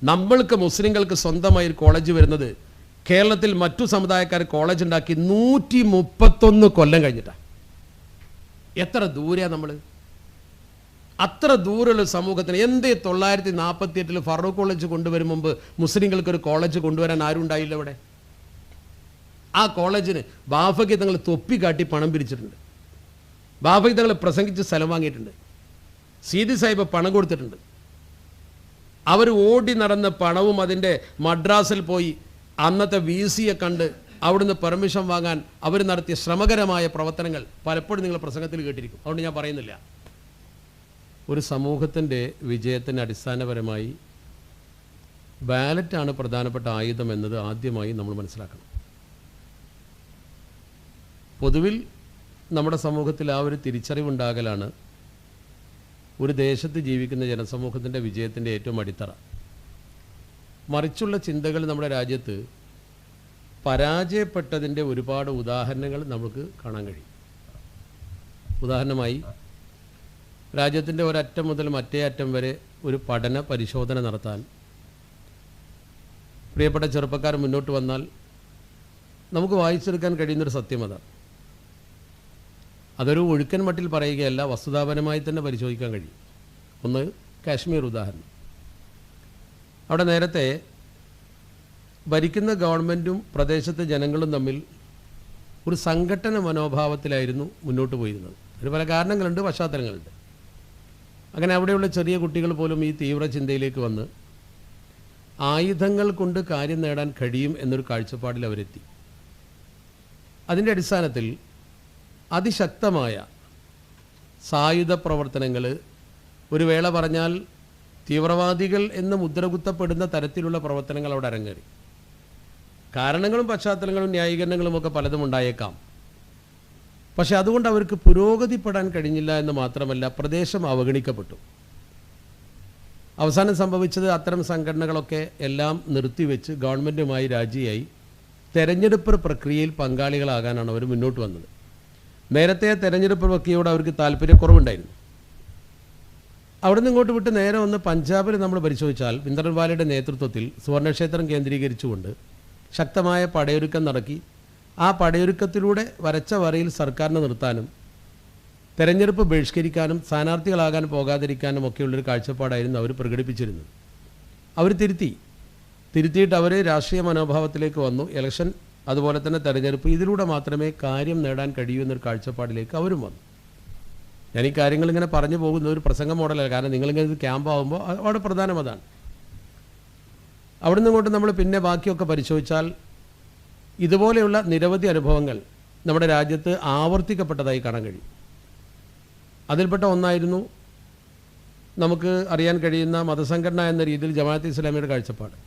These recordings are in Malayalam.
നമ്മൾക്ക് മുസ്ലിങ്ങൾക്ക് സ്വന്തമായി ഒരു കോളേജ് വരുന്നത് കേരളത്തിൽ മറ്റു സമുദായക്കാർ കോളേജ് ഉണ്ടാക്കി 131 കൊല്ലം കഴിഞ്ഞിട്ടാണ്. എത്ര ദൂരെയാണ് നമ്മൾ? അത്ര ദൂരമുള്ള സമൂഹത്തിന് എന്തേ 948 ഫറൂഖ് കോളേജ് കൊണ്ടുവരും മുമ്പ് മുസ്ലിങ്ങൾക്കൊരു കോളേജ് കൊണ്ടുവരാൻ ആരും ഉണ്ടായില്ല ഇവിടെ? ആ കോളേജിന് ബാഫയ്ക്ക് തങ്ങൾ തൊപ്പി കാട്ടി പണം പിരിച്ചിട്ടുണ്ട്, ബാഫയ്ക്ക് തങ്ങൾ പ്രസംഗിച്ച് സ്ഥലം വാങ്ങിയിട്ടുണ്ട്, സീതി സാഹിബ് പണം കൊടുത്തിട്ടുണ്ട്. അവർ ഓടി നടന്ന പണവും അതിൻ്റെ മദ്രാസിൽ പോയി അന്നത്തെ VC-യെ കണ്ട് അവിടുന്ന് പെർമിഷൻ വാങ്ങാൻ അവർ നടത്തിയ ശ്രമകരമായ പ്രവർത്തനങ്ങൾ പലപ്പോഴും നിങ്ങൾ പ്രസംഗത്തിൽ കേട്ടിരിക്കും. അതുകൊണ്ട് ഞാൻ പറയുന്നില്ല. ഒരു സമൂഹത്തിൻ്റെ വിജയത്തിന് അടിസ്ഥാനപരമായി ബാലറ്റാണ് പ്രധാനപ്പെട്ട ആയുധം എന്നത് ആദ്യമായി നമ്മൾ മനസ്സിലാക്കണം. പൊതുവിൽ നമ്മുടെ സമൂഹത്തിൽ ആ ഒരു തിരിച്ചറിവുണ്ടാകലാണ് ഒരു ദേശത്ത് ജീവിക്കുന്ന ജനസമൂഹത്തിൻ്റെ വിജയത്തിൻ്റെ ഏറ്റവും അടിത്തറ. മറിച്ചുള്ള ചിന്തകൾ നമ്മുടെ രാജ്യത്ത് പരാജയപ്പെട്ടതിൻ്റെ ഒരുപാട് ഉദാഹരണങ്ങൾ നമുക്ക് കാണാൻ കഴിയും. ഉദാഹരണമായി രാജ്യത്തിൻ്റെ ഒരറ്റം മുതൽ മറ്റേ അറ്റം വരെ ഒരു പഠന പരിശോധന നടത്താൻ പ്രിയപ്പെട്ട ചെറുപ്പക്കാർ മുന്നോട്ട് വന്നാൽ നമുക്ക് വായിച്ചെടുക്കാൻ കഴിയുന്നൊരു സത്യം അതാണ്. അതൊരു ഒഴുക്കൻ മട്ടിൽ പറയുകയല്ല, വസ്തുതാപരമായി തന്നെ പരിശോധിക്കാൻ കഴിയും. ഒന്ന് കാശ്മീർ ഉദാഹരണം. അവിടെ നേരത്തെ ഭരിക്കുന്ന ഗവൺമെൻറ്റും പ്രദേശത്തെ ജനങ്ങളും തമ്മിൽ ഒരു സംഘട്ടന മനോഭാവത്തിലായിരുന്നു മുന്നോട്ട് പോയിരുന്നത്. അതിന് പല കാരണങ്ങളുണ്ട്, പശ്ചാത്തലങ്ങളുണ്ട്. അങ്ങനെ അവിടെയുള്ള ചെറിയ കുട്ടികൾ പോലും ഈ തീവ്ര ചിന്തയിലേക്ക് വന്ന് ആയുധങ്ങൾ കൊണ്ട് കാര്യം നേടാൻ കഴിയും എന്നൊരു കാഴ്ചപ്പാടിൽ അവരെത്തി. അതിൻ്റെ അടിസ്ഥാനത്തിൽ അതിശക്തമായ സായുധ പ്രവർത്തനങ്ങൾ, ഒരു വേള പറഞ്ഞാൽ തീവ്രവാദികൾ എന്ന് മുദ്രകുത്തപ്പെടുന്ന തരത്തിലുള്ള പ്രവർത്തനങ്ങൾ അവിടെ അരങ്ങേറി. കാരണങ്ങളും പശ്ചാത്തലങ്ങളും ന്യായീകരണങ്ങളും ഒക്കെ പലതും ഉണ്ടായേക്കാം. പക്ഷെ അതുകൊണ്ട് അവർക്ക് പുരോഗതിപ്പെടാൻ കഴിഞ്ഞില്ല എന്ന് മാത്രമല്ല, പ്രദേശം അവഗണിക്കപ്പെട്ടു. അവസാനം സംഭവിച്ചത് അത്തരം സംഘടനകളൊക്കെ എല്ലാം നിർത്തിവെച്ച് ഗവൺമെൻറ്റുമായി രാജിയായി തെരഞ്ഞെടുപ്പ് പ്രക്രിയയിൽ പങ്കാളികളാകാനാണ് അവർ മുന്നോട്ട് വന്നത്. നേരത്തെ തെരഞ്ഞെടുപ്പ് പ്രക്രിയയോട് അവർക്ക് താല്പര്യക്കുറവുണ്ടായിരുന്നു. അവിടുന്ന് ഇങ്ങോട്ട് വിട്ട് നേരെ വന്ന് പഞ്ചാബിൽ നമ്മൾ പരിശോധിച്ചാൽ ഭിന്ദ്രൻവാലയുടെ നേതൃത്വത്തിൽ സുവർണക്ഷേത്രം കേന്ദ്രീകരിച്ചുകൊണ്ട് ശക്തമായ പടയൊരുക്കം നടത്തി. ആ പടയൊരുക്കത്തിലൂടെ വരച്ച വരയിൽ സർക്കാരിനെ നിർത്താനും തെരഞ്ഞെടുപ്പ് ബഹിഷ്കരിക്കാനും സ്ഥാനാർത്ഥികളാകാൻ പോകാതിരിക്കാനും ഒക്കെയുള്ളൊരു കാഴ്ചപ്പാടായിരുന്നു അവർ പ്രകടിപ്പിച്ചിരുന്നത്. അവർ തിരുത്തിയിട്ട് അവർ രാഷ്ട്രീയ മനോഭാവത്തിലേക്ക് വന്നു. ഇലക്ഷൻ അതുപോലെ തന്നെ തെരഞ്ഞെടുപ്പ്, ഇതിലൂടെ മാത്രമേ കാര്യം നേടാൻ കഴിയൂ എന്നൊരു കാഴ്ചപ്പാടിലേക്ക് അവരും വന്നു. ഞാൻ ഈ കാര്യങ്ങൾ ഇങ്ങനെ പറഞ്ഞു പോകുന്ന ഒരു പ്രസംഗ മോഡലല്ല, കാരണം നിങ്ങളിങ്ങനെ ഇത് ക്യാമ്പാകുമ്പോൾ അവിടെ പ്രധാനം അതാണ്. അവിടുന്ന് ഇങ്ങോട്ട് നമ്മൾ പിന്നെ ബാക്കിയൊക്കെ പരിശോധിച്ചാൽ ഇതുപോലെയുള്ള നിരവധി അനുഭവങ്ങൾ നമ്മുടെ രാജ്യത്ത് ആവർത്തിക്കപ്പെട്ടതായി കാണാൻ കഴിയും. അതിൽപ്പെട്ട ഒന്നായിരുന്നു നമുക്ക് അറിയാൻ കഴിയുന്ന മതസംഘടന എന്ന രീതിയിൽ ജമാഅത്തെ ഇസ്ലാമിയുടെ കാഴ്ചപ്പാട്.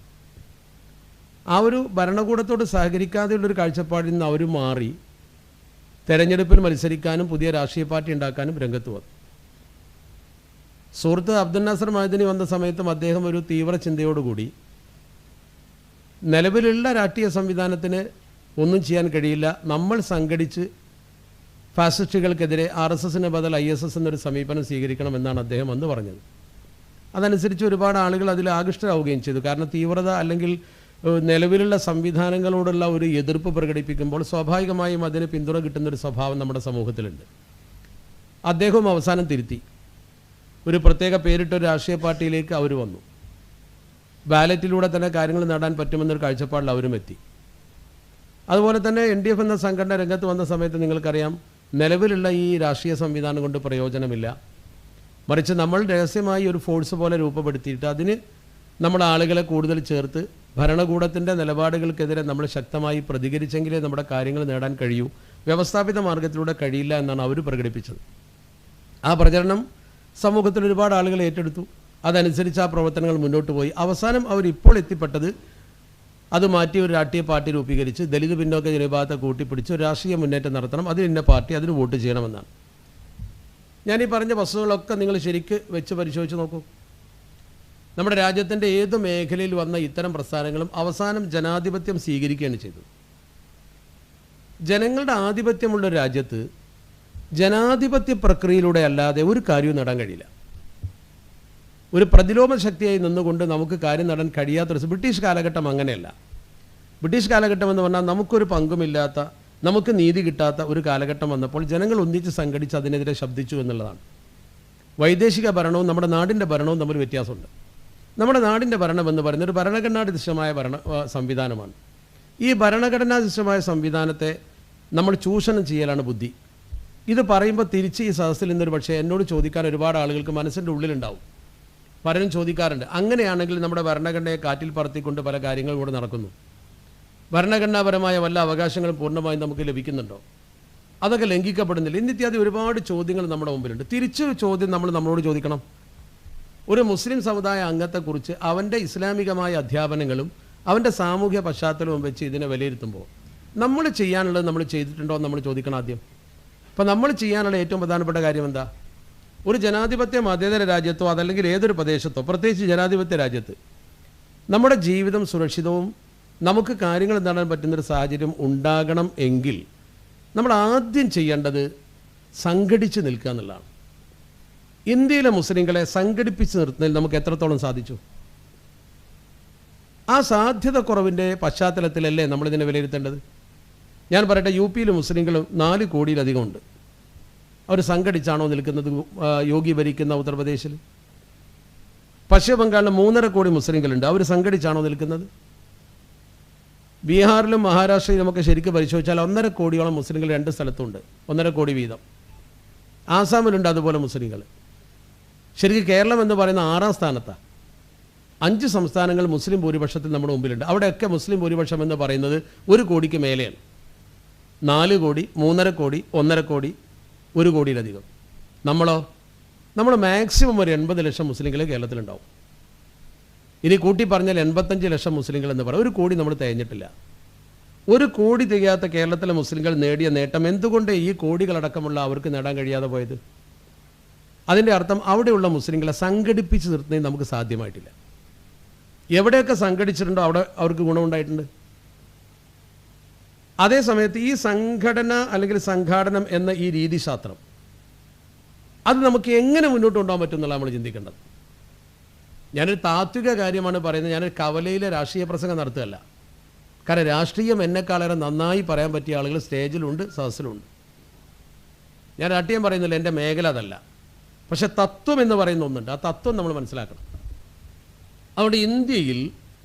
ആ ഒരു ഭരണകൂടത്തോട് സഹകരിക്കാതെയുള്ളൊരു കാഴ്ചപ്പാടിൽ നിന്ന് അവർ മാറി തെരഞ്ഞെടുപ്പിൽ മത്സരിക്കാനും പുതിയ രാഷ്ട്രീയ പാർട്ടി ഉണ്ടാക്കാനും രംഗത്ത് വന്നു. സുഹൃത്ത് അബ്ദുൽ നാസർ മഅദനി വന്ന സമയത്തും അദ്ദേഹം ഒരു തീവ്ര ചിന്തയോടുകൂടി നിലവിലുള്ള രാഷ്ട്രീയ സംവിധാനത്തിന് ഒന്നും ചെയ്യാൻ കഴിയില്ല, നമ്മൾ സംഘടിച്ച് ഫാസിസ്റ്റുകൾക്കെതിരെ RSSന് ബദൽ ISS എന്നൊരു സമീപനം സ്വീകരിക്കണമെന്നാണ് അദ്ദേഹം അന്ന് പറഞ്ഞത്. അതനുസരിച്ച് ഒരുപാട് ആളുകൾ അതിൽ ആകൃഷ്ടരാവുകയും ചെയ്തു. കാരണം തീവ്രത അല്ലെങ്കിൽ നിലവിലുള്ള സംവിധാനങ്ങളോടുള്ള ഒരു എതിർപ്പ് പ്രകടിപ്പിക്കുമ്പോൾ സ്വാഭാവികമായും അതിന് പിന്തുണ കിട്ടുന്നൊരു സ്വഭാവം നമ്മുടെ സമൂഹത്തിലുണ്ട്. അദ്ദേഹവും അവസാനം തിരുത്തി ഒരു പ്രത്യേക പേരിട്ടൊരു രാഷ്ട്രീയ പാർട്ടിയിലേക്ക് അവർ വന്നു. ബാലറ്റിലൂടെ തന്നെ കാര്യങ്ങൾ നേടാൻ പറ്റുമെന്നൊരു കാഴ്ചപ്പാടിൽ അവരും എത്തി. അതുപോലെ തന്നെ NDF എന്ന സംഘടന രംഗത്ത് വന്ന സമയത്ത് നിങ്ങൾക്കറിയാം, നിലവിലുള്ള ഈ രാഷ്ട്രീയ സംവിധാനം കൊണ്ട് പ്രയോജനമില്ല, മറിച്ച് നമ്മൾ രഹസ്യമായി ഒരു ഫോഴ്സ് പോലെ രൂപപ്പെടുത്തിയിട്ട് അതിന് നമ്മുടെ ആളുകളെ കൂടുതൽ ചേർത്ത് ഭരണകൂടത്തിൻ്റെ നിലപാടുകൾക്കെതിരെ നമ്മൾ ശക്തമായി പ്രതികരിച്ചെങ്കിലേ നമ്മുടെ കാര്യങ്ങൾ നേടാൻ കഴിയൂ, വ്യവസ്ഥാപിത മാർഗത്തിലൂടെ കഴിയില്ല എന്നാണ് അവർ പ്രകടിപ്പിച്ചത്. ആ പ്രചരണം സമൂഹത്തിൽ ഒരുപാട് ആളുകൾ ഏറ്റെടുത്തു. അതനുസരിച്ച് ആ പ്രവർത്തനങ്ങൾ മുന്നോട്ട് പോയി. അവസാനം അവരിപ്പോൾ എത്തിപ്പെട്ടത് അത് മാറ്റി ഒരു രാഷ്ട്രീയ പാർട്ടി രൂപീകരിച്ച് ദലിത് പിന്നോക്ക ജനവിഭാഗത്തെ കൂട്ടിപ്പിടിച്ച് ഒരു രാഷ്ട്രീയ മുന്നേറ്റം നടത്തണം, അതിന് ഇന്ന പാർട്ടി, അതിന് വോട്ട് ചെയ്യണമെന്നാണ്. ഞാനീ പറഞ്ഞ വസ്തുതകളൊക്കെ നിങ്ങൾ ശരിക്ക് വെച്ച് പരിശോധിച്ച് നോക്കൂ. നമ്മുടെ രാജ്യത്തിൻ്റെ ഏത് മേഖലയിൽ വന്ന ഇത്തരം പ്രസ്ഥാനങ്ങളും അവസാനം ജനാധിപത്യം സ്വീകരിക്കുകയാണ് ചെയ്തത്. ജനങ്ങളുടെ ആധിപത്യമുള്ള രാജ്യത്ത് ജനാധിപത്യ പ്രക്രിയയിലൂടെ അല്ലാതെ ഒരു കാര്യവും നേടാൻ കഴിയില്ല. ഒരു പ്രതിലോമ ശക്തിയായി നിന്നുകൊണ്ട് നമുക്ക് കാര്യം നേടാൻ കഴിയാത്തൊരു ബ്രിട്ടീഷ് കാലഘട്ടം അങ്ങനെയല്ല. ബ്രിട്ടീഷ് കാലഘട്ടം എന്ന് പറഞ്ഞാൽ നമുക്കൊരു പങ്കുമില്ലാത്ത, നമുക്ക് നീതി കിട്ടാത്ത ഒരു കാലഘട്ടം വന്നപ്പോൾ ജനങ്ങൾ ഒന്നിച്ച് സംഘടിച്ച് അതിനെതിരെ ശബ്ദിച്ചു എന്നുള്ളതാണ്. വൈദേശിക ഭരണവും നമ്മുടെ നാടിൻ്റെ ഭരണവും തമ്മിൽ വ്യത്യാസമുണ്ട്. നമ്മുടെ നാടിൻ്റെ ഭരണം എന്ന് പറയുന്നത് ഒരു ഭരണഘടനാധിഷ്ഠിതമായ സംവിധാനമാണ്. ഈ ഭരണഘടനാധിഷ്ഠിതമായ സംവിധാനത്തെ നമ്മൾ ചൂഷണം ചെയ്യലാണ് ബുദ്ധി. ഇത് പറയുമ്പോൾ തിരിച്ച് ഈ സദസ്സിൽ നിന്നൊരു പക്ഷേ എന്നോട് ചോദിക്കാൻ ഒരുപാട് ആളുകൾക്ക് മനസ്സിൻ്റെ ഉള്ളിലുണ്ടാവും. പലരും ചോദിക്കാറുണ്ട്, അങ്ങനെയാണെങ്കിൽ നമ്മുടെ ഭരണഘടനയെ കാറ്റിൽ പറത്തിക്കൊണ്ട് പല കാര്യങ്ങളും കൂടെ നടക്കുന്നു. ഭരണഘടനാപരമായ വല്ല അവകാശങ്ങളും പൂർണ്ണമായും നമുക്ക് ലഭിക്കുന്നുണ്ടോ? അതൊക്കെ ലംഘിക്കപ്പെടുന്നില്ല. ഇന്നിത്യാദി ഒരുപാട് ചോദ്യങ്ങൾ നമ്മുടെ മുമ്പിലുണ്ട്. തിരിച്ച് ചോദ്യം നമ്മളോട് ചോദിക്കണം. ഒരു മുസ്ലിം സമുദായ അംഗത്തെക്കുറിച്ച് അവൻ്റെ ഇസ്ലാമികമായ അധ്യാപനങ്ങളും അവൻ്റെ സാമൂഹ്യ പശ്ചാത്തലവും വെച്ച് ഇതിനെ വിലയിരുത്തുമ്പോൾ നമ്മൾ ചെയ്യാനുള്ളത് നമ്മൾ ചെയ്തിട്ടുണ്ടോ എന്ന് നമ്മൾ ചോദിക്കണം ആദ്യം. അപ്പോൾ നമ്മൾ ചെയ്യാനുള്ള ഏറ്റവും പ്രധാനപ്പെട്ട കാര്യം എന്താ? ഒരു ജനാധിപത്യ മതേതര രാജ്യത്തോ അതല്ലെങ്കിൽ ഏതൊരു പ്രദേശത്തോ, പ്രത്യേകിച്ച് ജനാധിപത്യ രാജ്യത്ത് നമ്മുടെ ജീവിതം സുരക്ഷിതവും നമുക്ക് കാര്യങ്ങൾ നേടാൻ പറ്റുന്നൊരു സാഹചര്യം ഉണ്ടാകണം എങ്കിൽ നമ്മൾ ആദ്യം ചെയ്യേണ്ടത് സംഘടിച്ച് നിൽക്കുക എന്നുള്ളതാണ്. ഇന്ത്യയിലെ മുസ്ലിങ്ങളെ സംഘടിപ്പിച്ച് നിർത്തുന്നതിൽ നമുക്ക് എത്രത്തോളം സാധിച്ചു? ആ സാധ്യത കുറവിൻ്റെ പശ്ചാത്തലത്തിലല്ലേ നമ്മളിതിനെ വിലയിരുത്തേണ്ടത്? ഞാൻ പറയട്ടെ, യു പിയിൽ മുസ്ലിങ്ങൾ 4 കോടിയിലധികം ഉണ്ട്. അവർ സംഘടിച്ചാണോ നിൽക്കുന്നത്? യോഗി ഭരിക്കുന്ന ഉത്തർപ്രദേശിൽ. പശ്ചിമ ബംഗാളിൽ 3.5 കോടി മുസ്ലിങ്ങളുണ്ട്. അവർ സംഘടിച്ചാണോ നിൽക്കുന്നത്? ബീഹാറിലും മഹാരാഷ്ട്രയിലുമൊക്കെ ശരിക്കും പരിശോധിച്ചാൽ 1.5 കോടിയോളം മുസ്ലിങ്ങൾ 2 സ്ഥലത്തുണ്ട്. 1.5 കോടി വീതം. ആസാമിലുണ്ട് അതുപോലെ മുസ്ലിങ്ങൾ. ശരിക്കും കേരളം എന്ന് പറയുന്ന 6ാം സ്ഥാനത്താണ്. 5 സംസ്ഥാനങ്ങൾ മുസ്ലിം ഭൂരിപക്ഷത്തിൽ നമ്മുടെ മുമ്പിലുണ്ട്. അവിടെയൊക്കെ മുസ്ലിം ഭൂരിപക്ഷം എന്ന് പറയുന്നത് 1 കോടിക്ക് മേലെയാണ്. 4 കോടി, 3.5 കോടി, 1.5 കോടി, 1 കോടിയിലധികം. നമ്മൾ മാക്സിമം ഒരു 80 ലക്ഷം മുസ്ലിങ്ങൾ കേരളത്തിലുണ്ടാവും. ഇനി കൂട്ടി പറഞ്ഞാൽ 85 ലക്ഷം മുസ്ലിങ്ങൾ എന്ന് പറയും. 1 കോടി നമ്മൾ തികഞ്ഞിട്ടില്ല. 1 കോടി തികയാത്ത കേരളത്തിലെ മുസ്ലിങ്ങൾ നേടിയ നേട്ടം എന്തുകൊണ്ട് ഈ കോടികളടക്കമുള്ള അവർക്ക് നേടാൻ കഴിയാതെ പോയത്? അതിൻ്റെ അർത്ഥം അവിടെയുള്ള മുസ്ലിങ്ങളെ സംഘടിപ്പിച്ച് നിർത്തുന്നതിന് നമുക്ക് സാധ്യമായിട്ടില്ല. എവിടെയൊക്കെ സംഘടിച്ചിട്ടുണ്ടോ അവിടെ അവർക്ക് ഗുണമുണ്ടായിട്ടുണ്ട്. അതേ സമയത്ത് ഈ സംഘടന അല്ലെങ്കിൽ സംഘാടനം എന്ന ഈ രീതിശാസ്ത്രം അത് നമുക്ക് എങ്ങനെ മുന്നോട്ട് കൊണ്ടുപോകാൻ പറ്റും എന്നുള്ള നമ്മൾ ചിന്തിക്കേണ്ടത്. ഞാനൊരു താത്വിക കാര്യമാണ് പറയുന്നത്. ഞാനൊരു കവലയിലെ രാഷ്ട്രീയ പ്രസംഗം നടത്തുകയല്ല. കാരണം രാഷ്ട്രീയം എന്നെക്കാളേറെ നന്നായി പറയാൻ പറ്റിയ ആളുകൾ സ്റ്റേജിലുണ്ട്, സദസ്സിലുണ്ട്. ഞാൻ രാഷ്ട്രീയം പറയുന്നില്ല, എൻ്റെ മേഖല അതല്ല. പക്ഷെ തത്വം എന്ന് പറയുന്ന ഒന്നുണ്ട്. ആ തത്വം നമ്മൾ മനസ്സിലാക്കണം. അതുകൊണ്ട് ഇന്ത്യയിൽ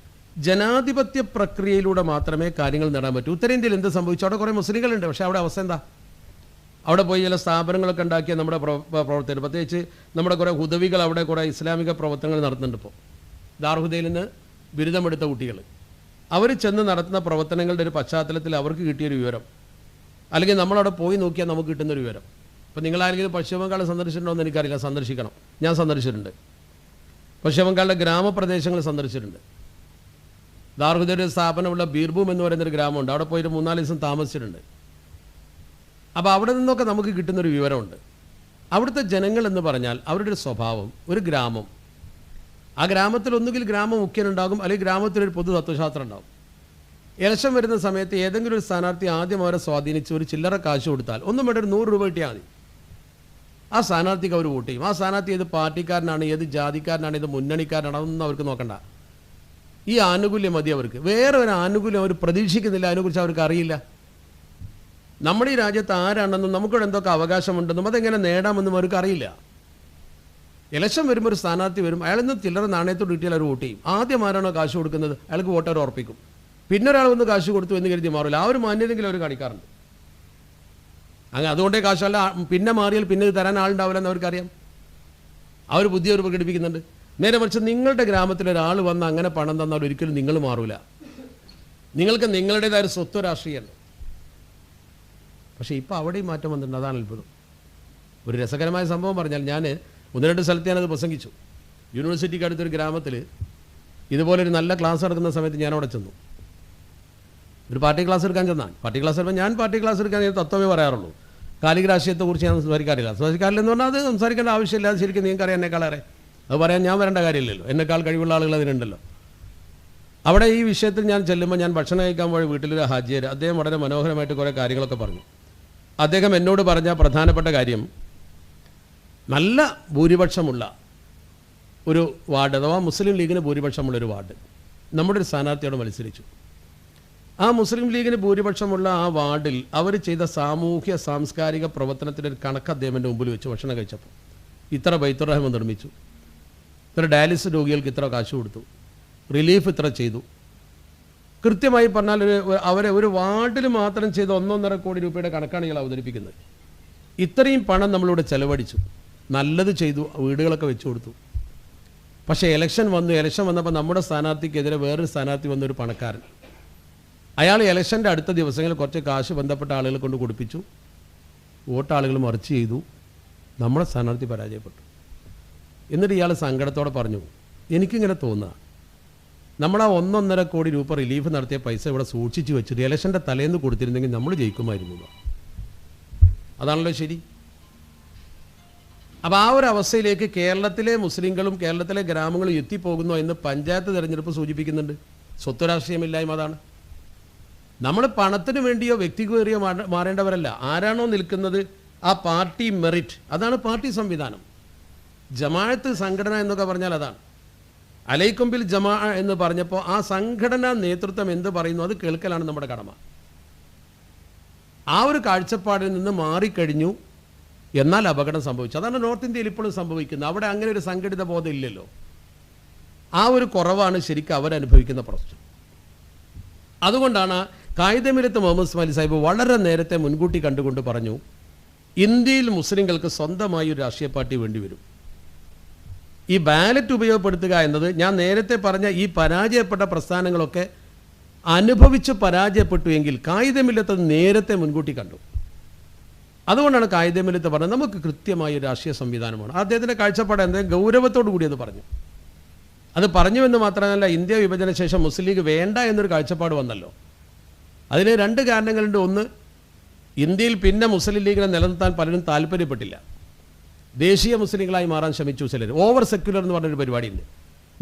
ജനാധിപത്യ പ്രക്രിയയിലൂടെ മാത്രമേ കാര്യങ്ങൾ നേടാൻ പറ്റൂ. ഉത്തരേന്ത്യയിൽ എന്ത് സംഭവിച്ചു? അവിടെ കുറേ മുസ്ലിങ്ങളുണ്ട്. പക്ഷേ അവിടെ അവസ്ഥ എന്താ? അവിടെ പോയി ചില സ്ഥാപനങ്ങളൊക്കെ ഉണ്ടാക്കിയ നമ്മുടെ പ്രവർത്തകർ, പ്രത്യേകിച്ച് നമ്മുടെ കുറേ ഹുദവികൾ അവിടെ കുറേ ഇസ്ലാമിക പ്രവർത്തനങ്ങൾ നടത്തുന്നുണ്ട്. ഇപ്പോൾ ദാർഹുദയിൽ നിന്ന് ബിരുദമെടുത്ത കുട്ടികൾ അവർ ചെന്ന് നടത്തുന്ന പ്രവർത്തനങ്ങളുടെ ഒരു പശ്ചാത്തലത്തിൽ അവർക്ക് കിട്ടിയൊരു വിവരം, അല്ലെങ്കിൽ നമ്മളവിടെ പോയി നോക്കിയാൽ നമുക്ക് കിട്ടുന്നൊരു വിവരം. ഇപ്പോൾ നിങ്ങളാരെങ്കിലും പശ്ചിമ ബംഗാൾ സന്ദർശിച്ചിട്ടുണ്ടോ എന്ന് എനിക്കറിയില്ല. സന്ദർശിക്കണം. ഞാൻ സന്ദർശിച്ചിട്ടുണ്ട്. പശ്ചിമ ബംഗാളിലെ ഗ്രാമപ്രദേശങ്ങൾ സന്ദർശിച്ചിട്ടുണ്ട്. ദാർഹുദയുടെ സ്ഥാപനമുള്ള ബീർഭൂം എന്ന് പറയുന്നൊരു ഗ്രാമമുണ്ട്. അവിടെ പോയിട്ട് 3-4 ദിവസം താമസിച്ചിട്ടുണ്ട്. അപ്പോൾ അവിടെ നിന്നൊക്കെ നമുക്ക് കിട്ടുന്നൊരു വിവരമുണ്ട്. അവിടുത്തെ ജനങ്ങൾ എന്ന് പറഞ്ഞാൽ അവരുടെ ഒരു സ്വഭാവം, ഒരു ഗ്രാമം, ആ ഗ്രാമത്തിൽ ഒന്നുകിൽ ഗ്രാമമുഖ്യനുണ്ടാകും, അല്ലെങ്കിൽ ഗ്രാമത്തിലൊരു പൊതു തത്വശാസ്ത്രം ഉണ്ടാകും. ഇലക്ഷൻ വരുന്ന സമയത്ത് ഏതെങ്കിലും ഒരു സ്ഥാനാർത്ഥി ആദ്യം അവരെ സ്വാധീനിച്ച് ഒരു ചില്ലറ കാശ് കൊടുത്താൽ ഒന്നും വേണ്ട, ഒരു 100 രൂപ കിട്ടിയാൽ മതി. ആ സ്ഥാനാർത്ഥിക്ക് അവർ വോട്ട് ചെയ്യും. ആ സ്ഥാനാർത്ഥി ഏത് പാർട്ടിക്കാരനാണ്, ഏത് ജാതിക്കാരനാണ്, ഏത് മുന്നണിക്കാരനാണ്, അതൊന്നും അവർക്ക് നോക്കണ്ട. ഈ ആനുകൂല്യം മതി അവർക്ക്. വേറെ ഒരു ആനുകൂല്യം അവർ പ്രതീക്ഷിക്കുന്നില്ല. അതിനെക്കുറിച്ച് അവർക്ക് അറിയില്ല. നമ്മുടെ ഈ രാജ്യത്ത് ആരാണെന്നും നമുക്കിവിടെ എന്തൊക്കെ അവകാശമുണ്ടെന്നും അതെങ്ങനെ നേടാമെന്നും അവർക്ക് അറിയില്ല. ഇലക്ഷൻ വരുമ്പോൾ ഒരു സ്ഥാനാർത്ഥി വരും, അയാളിൽ നിന്ന് ചില്ലറ നാണയത്തോട് കിട്ടിയാൽ അവർ വോട്ട് ചെയ്യും. ആദ്യം ആരാണോ കാശ് കൊടുക്കുന്നത് അയാൾക്ക് വോട്ട് അവർ ഉറപ്പിക്കും. പിന്നെ ഒരാൾ വന്ന് കാശ് കൊടുത്തു എന്ന് കരുതി മാറില്ല. ആ ഒരു മാന്യതെങ്കിലും അവർ കാണിക്കാറുണ്ട്. അങ്ങനെ അതുകൊണ്ടേ കാശല്ല, പിന്നെ മാറിയാൽ പിന്നെ ഇത് തരാൻ ആളുണ്ടാവില്ലെന്ന് അവർക്കറിയാം. ആ ഒരു ബുദ്ധി അവർ പ്രകടിപ്പിക്കുന്നുണ്ട്. നേരെ മറിച്ച് നിങ്ങളുടെ ഗ്രാമത്തിലൊരാൾ വന്ന് അങ്ങനെ പണം തന്നാൽ ഒരിക്കലും നിങ്ങൾ മാറൂല. നിങ്ങൾക്ക് നിങ്ങളുടേതായ ഒരു സ്വത്വ രാഷ്ട്രീയമുണ്ട്. പക്ഷേ ഇപ്പോൾ അവിടെയും മാറ്റം വന്നിട്ടുണ്ട്. അതാണ് അത്ഭുതം. ഒരു രസകരമായ സംഭവം പറഞ്ഞാൽ, ഞാൻ 1-2 സ്ഥലത്ത് ഞാനത് പ്രസംഗിച്ചു. യൂണിവേഴ്സിറ്റിക്ക് അടുത്തൊരു ഗ്രാമത്തിൽ ഇതുപോലൊരു നല്ല ക്ലാസ് നടക്കുന്ന സമയത്ത് ഞാൻ അവിടെ ചെന്നു. ഒരു പാർട്ടി ക്ലാസ് എടുക്കാൻ ചെന്നാൽ, പാർട്ടി ക്ലാസ് എടുക്കുമ്പോൾ ഞാൻ പാർട്ടി ക്ലാസ് എടുക്കാൻ തത്വമേ പറയാറുള്ളൂ. കാലിക രാഷ്ട്രീയത്തെക്കുറിച്ച് ഞാൻ സംസാരിക്കാറില്ല. സംസാരിക്കാറില്ലെന്ന് പറഞ്ഞാൽ അത് സംസാരിക്കേണ്ട ആവശ്യമില്ല. അത് ശരിക്കും നിങ്ങൾക്കറിയാം എന്നെക്കാളേറെ. അത് പറയാൻ ഞാൻ വരേണ്ട കാര്യമില്ലല്ലോ. എന്നെക്കാൾ കഴിവുള്ള ആളുകൾ അതിനുണ്ടല്ലോ. അവിടെ ഈ വിഷയത്തിൽ ഞാൻ ചെല്ലുമ്പോൾ, ഞാൻ ഭക്ഷണം കഴിക്കാൻ പോയ വീട്ടിലൊരു ഹാജിയർ, അദ്ദേഹം വളരെ മനോഹരമായിട്ട് കുറേ കാര്യങ്ങളൊക്കെ പറഞ്ഞു. അദ്ദേഹം എന്നോട് പറഞ്ഞ പ്രധാനപ്പെട്ട കാര്യം, നല്ല ഭൂരിപക്ഷമുള്ള ഒരു വാർഡ്, അഥവാ മുസ്ലിം ലീഗിന് ഭൂരിപക്ഷമുള്ളൊരു വാർഡ്, നമ്മുടെ ഒരു സ്ഥാനാർത്ഥിയോട് മത്സരിച്ചു. ആ മുസ്ലിം ലീഗിന് ഭൂരിപക്ഷമുള്ള ആ വാർഡിൽ അവർ ചെയ്ത സാമൂഹ്യ സാംസ്കാരിക പ്രവർത്തനത്തിൻ്റെ ഒരു കണക്ക് അദ്ദേഹത്തിൻ്റെ മുമ്പിൽ വെച്ച് ഭക്ഷണം കഴിച്ചപ്പോൾ ഇത്ര ബൈത്തുർ റഹ്മ നിർമ്മിച്ചു, ഇത്ര ഡയാലിസിസ് രോഗികൾക്ക് ഇത്ര കാശ് കൊടുത്തു, റിലീഫ് ഇത്ര ചെയ്തു. കൃത്യമായി പറഞ്ഞാൽ അവരെ ഒരു വാർഡിൽ മാത്രം ചെയ്ത 1.5 കോടി രൂപയുടെ കണക്കാണ് ഇയാൾ അവതരിപ്പിക്കുന്നത്. ഇത്രയും പണം നമ്മളിവിടെ ചെലവഴിച്ചു, നല്ലത് ചെയ്തു, വീടുകളൊക്കെ വെച്ചു കൊടുത്തു. പക്ഷേ ഇലക്ഷൻ വന്നപ്പോൾ നമ്മുടെ സ്ഥാനാർത്ഥിക്കെതിരെ വേറൊരു സ്ഥാനാർത്ഥി വന്നൊരു പണക്കാരൻ, അയാൾ ഇലക്ഷൻ്റെ അടുത്ത ദിവസങ്ങളിൽ കുറച്ച് കാശ് ബന്ധപ്പെട്ട ആളുകളെ കൊണ്ട് കൊടുപ്പിച്ചു, വോട്ടാളുകൾ മറിച്ച് ചെയ്തു, നമ്മുടെ സ്ഥാനാർത്ഥി പരാജയപ്പെട്ടു. എന്നിട്ട് ഇയാൾ സങ്കടത്തോടെ പറഞ്ഞു, എനിക്കിങ്ങനെ തോന്നുക, നമ്മൾ ആ 1.5 കോടി രൂപ റിലീഫ് നടത്തിയ പൈസ ഇവിടെ സൂക്ഷിച്ച് വെച്ചിട്ട് ഇലക്ഷൻ്റെ തലേന്ന് കൊടുത്തിരുന്നെങ്കിൽ നമ്മൾ ജയിക്കുമായിരുന്നു. അതാണല്ലോ ശരി. അപ്പോൾ ആ ഒരു അവസ്ഥയിലേക്ക് കേരളത്തിലെ മുസ്ലിങ്ങളും കേരളത്തിലെ ഗ്രാമങ്ങളും എത്തിപ്പോകുന്നു എന്ന് പഞ്ചായത്ത് തിരഞ്ഞെടുപ്പ് സൂചിപ്പിക്കുന്നുണ്ട്. സ്വത്ത് രാഷ്ട്രീയമില്ലായ്മ അതാണ്. നമ്മൾ പണത്തിന് വേണ്ടിയോ വ്യക്തിക്ക് വേണ്ടിയോ മാറേണ്ടവരല്ല. ആരാണോ നിൽക്കുന്നത് ആ പാർട്ടി മെറിറ്റ്, അതാണ് പാർട്ടി സംവിധാനം. ജമാഅത്ത് സംഘടന എന്നൊക്കെ പറഞ്ഞാൽ അതാണ്. അലൈക്കും ബിൽ ജമാ എന്ന് പറഞ്ഞപ്പോൾ ആ സംഘടനാ നേതൃത്വം എന്ത് പറയുന്നു അത് കേൾക്കലാണ് നമ്മുടെ കടമ. ആ ഒരു കാഴ്ചപ്പാടിൽ നിന്ന് മാറിക്കഴിഞ്ഞു എന്നാൽ അപകടം സംഭവിച്ചു. അതാണ് നോർത്ത് ഇന്ത്യയിൽ ഇപ്പോഴും സംഭവിക്കുന്നത്. അവിടെ അങ്ങനെ ഒരു സംഘടിത ബോധം ഇല്ലല്ലോ. ആ ഒരു കുറവാണ് ശരിക്കും അവരനുഭവിക്കുന്ന പ്രശ്നം. അതുകൊണ്ടാണ് കായിദമില്ലത്ത് മുഹമ്മദ് ഇസ്മായിൽ സാഹിബ് വളരെ നേരത്തെ മുൻകൂട്ടി കണ്ടുകൊണ്ട് പറഞ്ഞു, ഇന്ത്യയിൽ മുസ്ലിങ്ങൾക്ക് സ്വന്തമായി ഒരു രാഷ്ട്രീയ പാർട്ടി വേണ്ടിവരും. ഈ ബാലറ്റ് ഉപയോഗപ്പെടുത്തുക എന്നത് ഞാൻ നേരത്തെ പറഞ്ഞ ഈ പരാജയപ്പെട്ട പ്രസ്ഥാനങ്ങളൊക്കെ അനുഭവിച്ച് പരാജയപ്പെട്ടു എങ്കിൽ കായിദമില്ലത്ത് നേരത്തെ മുൻകൂട്ടി കണ്ടു. അതുകൊണ്ടാണ് കായിദമില്ലത്ത് പറഞ്ഞത് നമുക്ക് കൃത്യമായ ഒരു രാഷ്ട്രീയ സംവിധാനമാണ്. അദ്ദേഹത്തിൻ്റെ കാഴ്ചപ്പാട് എന്തെങ്കിലും ഗൗരവത്തോടു കൂടി അത് പറഞ്ഞു. അത് പറഞ്ഞുവെന്ന് മാത്രമല്ല, ഇന്ത്യ വിഭജന ശേഷം മുസ്ലിം ലീഗ് വേണ്ട എന്നൊരു കാഴ്ചപ്പാട് വന്നല്ലോ. അതിന് 2 കാരണങ്ങളുണ്ട്. ഒന്ന്, ഇന്ത്യയിൽ പിന്നെ മുസ്ലിം ലീഗിനെ നിലനിർത്താൻ പലരും താല്പര്യപ്പെട്ടില്ല. ദേശീയ മുസ്ലിങ്ങളായി മാറാൻ ശ്രമിച്ചു ചിലർ. ഓവർ സെക്യുലർ എന്ന് പറഞ്ഞൊരു പരിപാടിയുണ്ട്.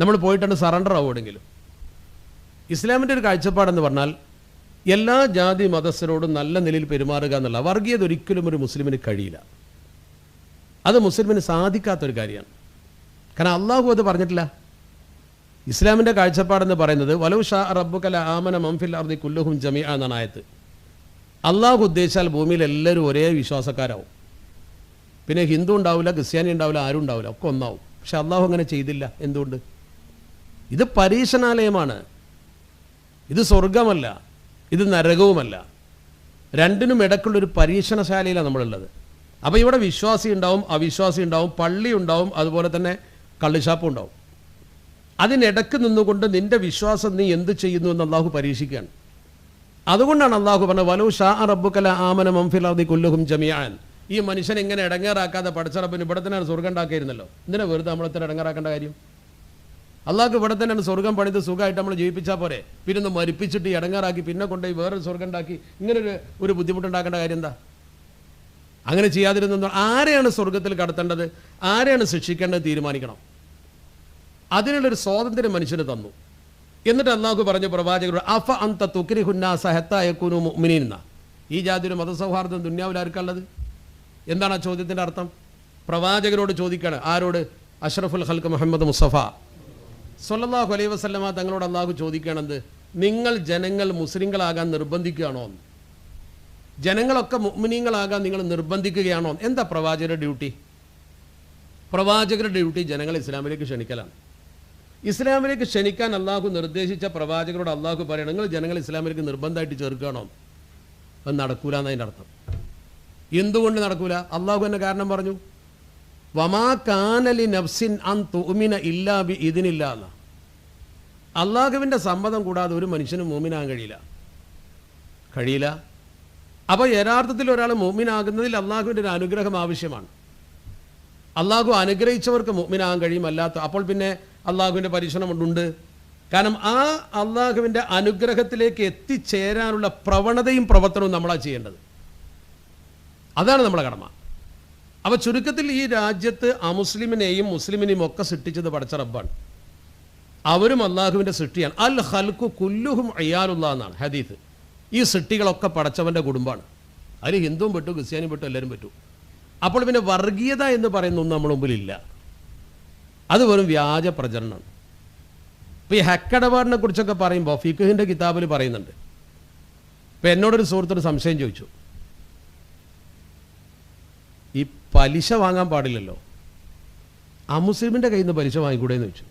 നമ്മൾ പോയിട്ടാണ് സറണ്ടർ ആവുമെങ്കിലും. ഇസ്ലാമിൻ്റെ ഒരു കാഴ്ചപ്പാടെന്ന് പറഞ്ഞാൽ എല്ലാ ജാതി മതസ്ഥരോടും നല്ല നിലയിൽ പെരുമാറുക എന്നുള്ള വർഗീയത ഒരിക്കലും ഒരു മുസ്ലിമിന് കഴിയില്ല. അത് മുസ്ലിമിന് സാധിക്കാത്തൊരു കാര്യമാണ്. കാരണം അള്ളാഹു അത് പറഞ്ഞിട്ടില്ല. ഇസ്ലാമിൻ്റെ കാഴ്ചപ്പാടെന്ന് പറയുന്നത് വലൗ ഷാ റബ്ബുക ലആമന മൻ ഫിൽ അർദി കുല്ലുഹും ജമീഅ എന്നാണ് ആയത്ത്. അള്ളാഹു ഉദ്ദേശിച്ചാൽ ഭൂമിയിൽ എല്ലാവരും ഒരേ വിശ്വാസക്കാരാവും. പിന്നെ ഹിന്ദു ഉണ്ടാവില്ല, ക്രിസ്ത്യാനി ഉണ്ടാവില്ല, ആരും ഉണ്ടാവില്ല, ഒക്കെ ഒന്നാവും. പക്ഷെ അള്ളാഹു അങ്ങനെ ചെയ്തില്ല. എന്തുകൊണ്ട്? ഇത് പരീക്ഷണാലയമാണ്. ഇത് സ്വർഗമല്ല, ഇത് നരകവുമല്ല. രണ്ടിനും ഇടയ്ക്കുള്ളൊരു പരീക്ഷണശാലയിലാണ് നമ്മളുള്ളത്. അപ്പോൾ ഇവിടെ വിശ്വാസി ഉണ്ടാവും, അവിശ്വാസി ഉണ്ടാവും, പള്ളി ഉണ്ടാവും, അതുപോലെ തന്നെ കള്ളുഷാപ്പും ഉണ്ടാവും. അതിനിടക്ക് നിന്നുകൊണ്ട് നിൻ്റെ വിശ്വാസം നീ എന്ത് ചെയ്യുന്നു എന്ന് അള്ളാഹു പരീക്ഷിക്കുകയാണ്. അതുകൊണ്ടാണ് അള്ളാഹു പറഞ്ഞത് വലൗ ഷാ റബ്ബുക ലആമന മൻ ഫിൽ അർദി കുല്ലുഹും ജമീഅൻ. ഈ മനുഷ്യൻ ഇങ്ങനെ ഇടങ്ങേറാക്കാതെ പഠിച്ച റബ്ബിന് ഇവിടെ തന്നെയാണ് സ്വർഗ്ഗം ഉണ്ടാക്കിയിരുന്നല്ലോ. എന്തിനാ വെറുതെ നമ്മളെത്ര ഇടങ്ങേറാക്കേണ്ട കാര്യം? അള്ളാഹ്ക്ക് ഇവിടെ തന്നെയാണ് സ്വർഗ്ഗം പണിത് സുഖമായിട്ട് നമ്മൾ ജീവിപ്പിച്ചാൽ പോരെ. പിന്നെ ഒന്ന് മരിപ്പിച്ചിട്ട് ഇടങ്ങേറാക്കി പിന്നെ കൊണ്ടുപോയി വേറൊരു സ്വർഗ്ഗം ഉണ്ടാക്കി ഇങ്ങനൊരു ബുദ്ധിമുട്ടുണ്ടാക്കേണ്ട കാര്യം എന്താ? അങ്ങനെ ചെയ്യാതിരുന്ന ആരെയാണ് സ്വർഗ്ഗത്തിൽ കടത്തേണ്ടത്, ആരെയാണ് ശിക്ഷിക്കേണ്ടത് തീരുമാനിക്കണം. അതിനുള്ളൊരു സ്വാതന്ത്ര്യം മനുഷ്യന് തന്നു. എന്നിട്ട് അള്ളാഹു പറഞ്ഞ പ്രവാചകരോട് അഫ അന്ത തുക്രിഹുന്നാസ ഹത്താ യകൂനു മുഅ്മിനീൻ. ഈ ജാതിയുടെ മതസൗഹാർദ്ദം ദുന്യാവിൽ ആർക്കുള്ളത്? എന്താണ് ആ ചോദ്യത്തിൻ്റെ അർത്ഥം? പ്രവാചകരോട് ചോദിക്കുകയാണ്. ആരോട്? അഷ്റഫുൽ ഖൽഖ് മുഹമ്മദ് മുസ്തഫ സ്വല്ലല്ലാഹു അലൈഹി വസല്ലമ തങ്ങളോട് അള്ളാഹു ചോദിക്കുകയാണെന്ത്? നിങ്ങൾ ജനങ്ങൾ മുസ്ലിങ്ങളാകാൻ നിർബന്ധിക്കുകയാണോ? ജനങ്ങളൊക്കെ മുഅ്മിനീങ്ങളാകാൻ നിങ്ങൾ നിർബന്ധിക്കുകയാണോ? എന്താ പ്രവാചകരുടെ ഡ്യൂട്ടി? പ്രവാചകരുടെ ഡ്യൂട്ടി ജനങ്ങളെ ഇസ്ലാമിലേക്ക് ക്ഷണിക്കലാണ്. ഇസ്ലാമിലേക്ക് ക്ഷണിക്കാൻ അള്ളാഹു നിർദ്ദേശിച്ച പ്രവാചകരോട് അള്ളാഹു പറയണം നിങ്ങൾ ജനങ്ങളെ ഇസ്ലാമിലേക്ക് നിർബന്ധമായിട്ട് ചേർക്കുകയാണോ? അത് നടക്കൂല എന്നതിൻ്റെ അർത്ഥം. എന്തുകൊണ്ട് നടക്കൂല? അള്ളാഹു എന്നെ കാരണം പറഞ്ഞു. വമാ കാനലി നഫ്സിൻ അൻ തുഅ്മിന ഇല്ലാ ബി ഇദ്നില്ലാ. അള്ളാഹുവിൻ്റെ സമ്മതം കൂടാതെ ഒരു മനുഷ്യനും മുഅ്മിനാകാൻ കഴിയില്ല. അപ്പോൾ യഥാർത്ഥത്തിൽ ഒരാൾ മുഅ്മിനാകുന്നതിൽ അള്ളാഹുവിൻ്റെ ഒരു അനുഗ്രഹം ആവശ്യമാണ്. അള്ളാഹു അനുഗ്രഹിച്ചവർക്ക് മുഅ്മിനാകാൻ കഴിയും, അല്ലാത്ത അപ്പോൾ പിന്നെ അള്ളാഹുവിൻ്റെ പരീക്ഷണമുണ്ട്. കാരണം ആ അള്ളാഹുവിൻ്റെ അനുഗ്രഹത്തിലേക്ക് എത്തിച്ചേരാനുള്ള പ്രവണതയും പ്രവർത്തനവും നമ്മളാണ് ചെയ്യേണ്ടത്. അതാണ് നമ്മുടെ കടമ. അപ്പോൾ ചുരുക്കത്തിൽ ഈ രാജ്യത്ത് അമുസ്ലിമിനെയും മുസ്ലിമിനെയും ഒക്കെ സൃഷ്ടിച്ചത് പടച്ച റബ്ബാണ്. അവരും അള്ളാഹുവിൻ്റെ സൃഷ്ടിയാണ്. അൽ ഖൽഖു കുല്ലുഹും അയ്യാലുല്ലാ എന്നാണ് ഹദീസ്. ഈ സൃഷ്ടികളൊക്കെ പടച്ചവൻ്റെ കുടുംബമാണ്. അതിൽ ഹിന്ദുവും പെട്ടു, ക്രിസ്ത്യാനിയും പെട്ടു, എല്ലാവരും പറ്റൂ. അപ്പോൾ പിന്നെ വർഗീയത എന്ന് പറയുന്ന ഒന്നും നമ്മുടെ മുമ്പിലില്ല. അത് വെറും വ്യാജ പ്രചരണമാണ്. ഇപ്പോൾ ഈ ഹക്കിടപാടിനെ കുറിച്ചൊക്കെ പറയുമ്പോൾ ഫിഖ്ഹിൻ്റെ കിതാബിൽ പറയുന്നുണ്ട്. ഇപ്പോൾ എന്നോടൊരു സുഹൃത്തൊരു സംശയം ചോദിച്ചു, ഈ പലിശ വാങ്ങാൻ പാടില്ലല്ലോ, അമുസ്ലിമിൻ്റെ കയ്യിൽ നിന്ന് പലിശ വാങ്ങിക്കൂടെയെന്ന് ചോദിച്ചു.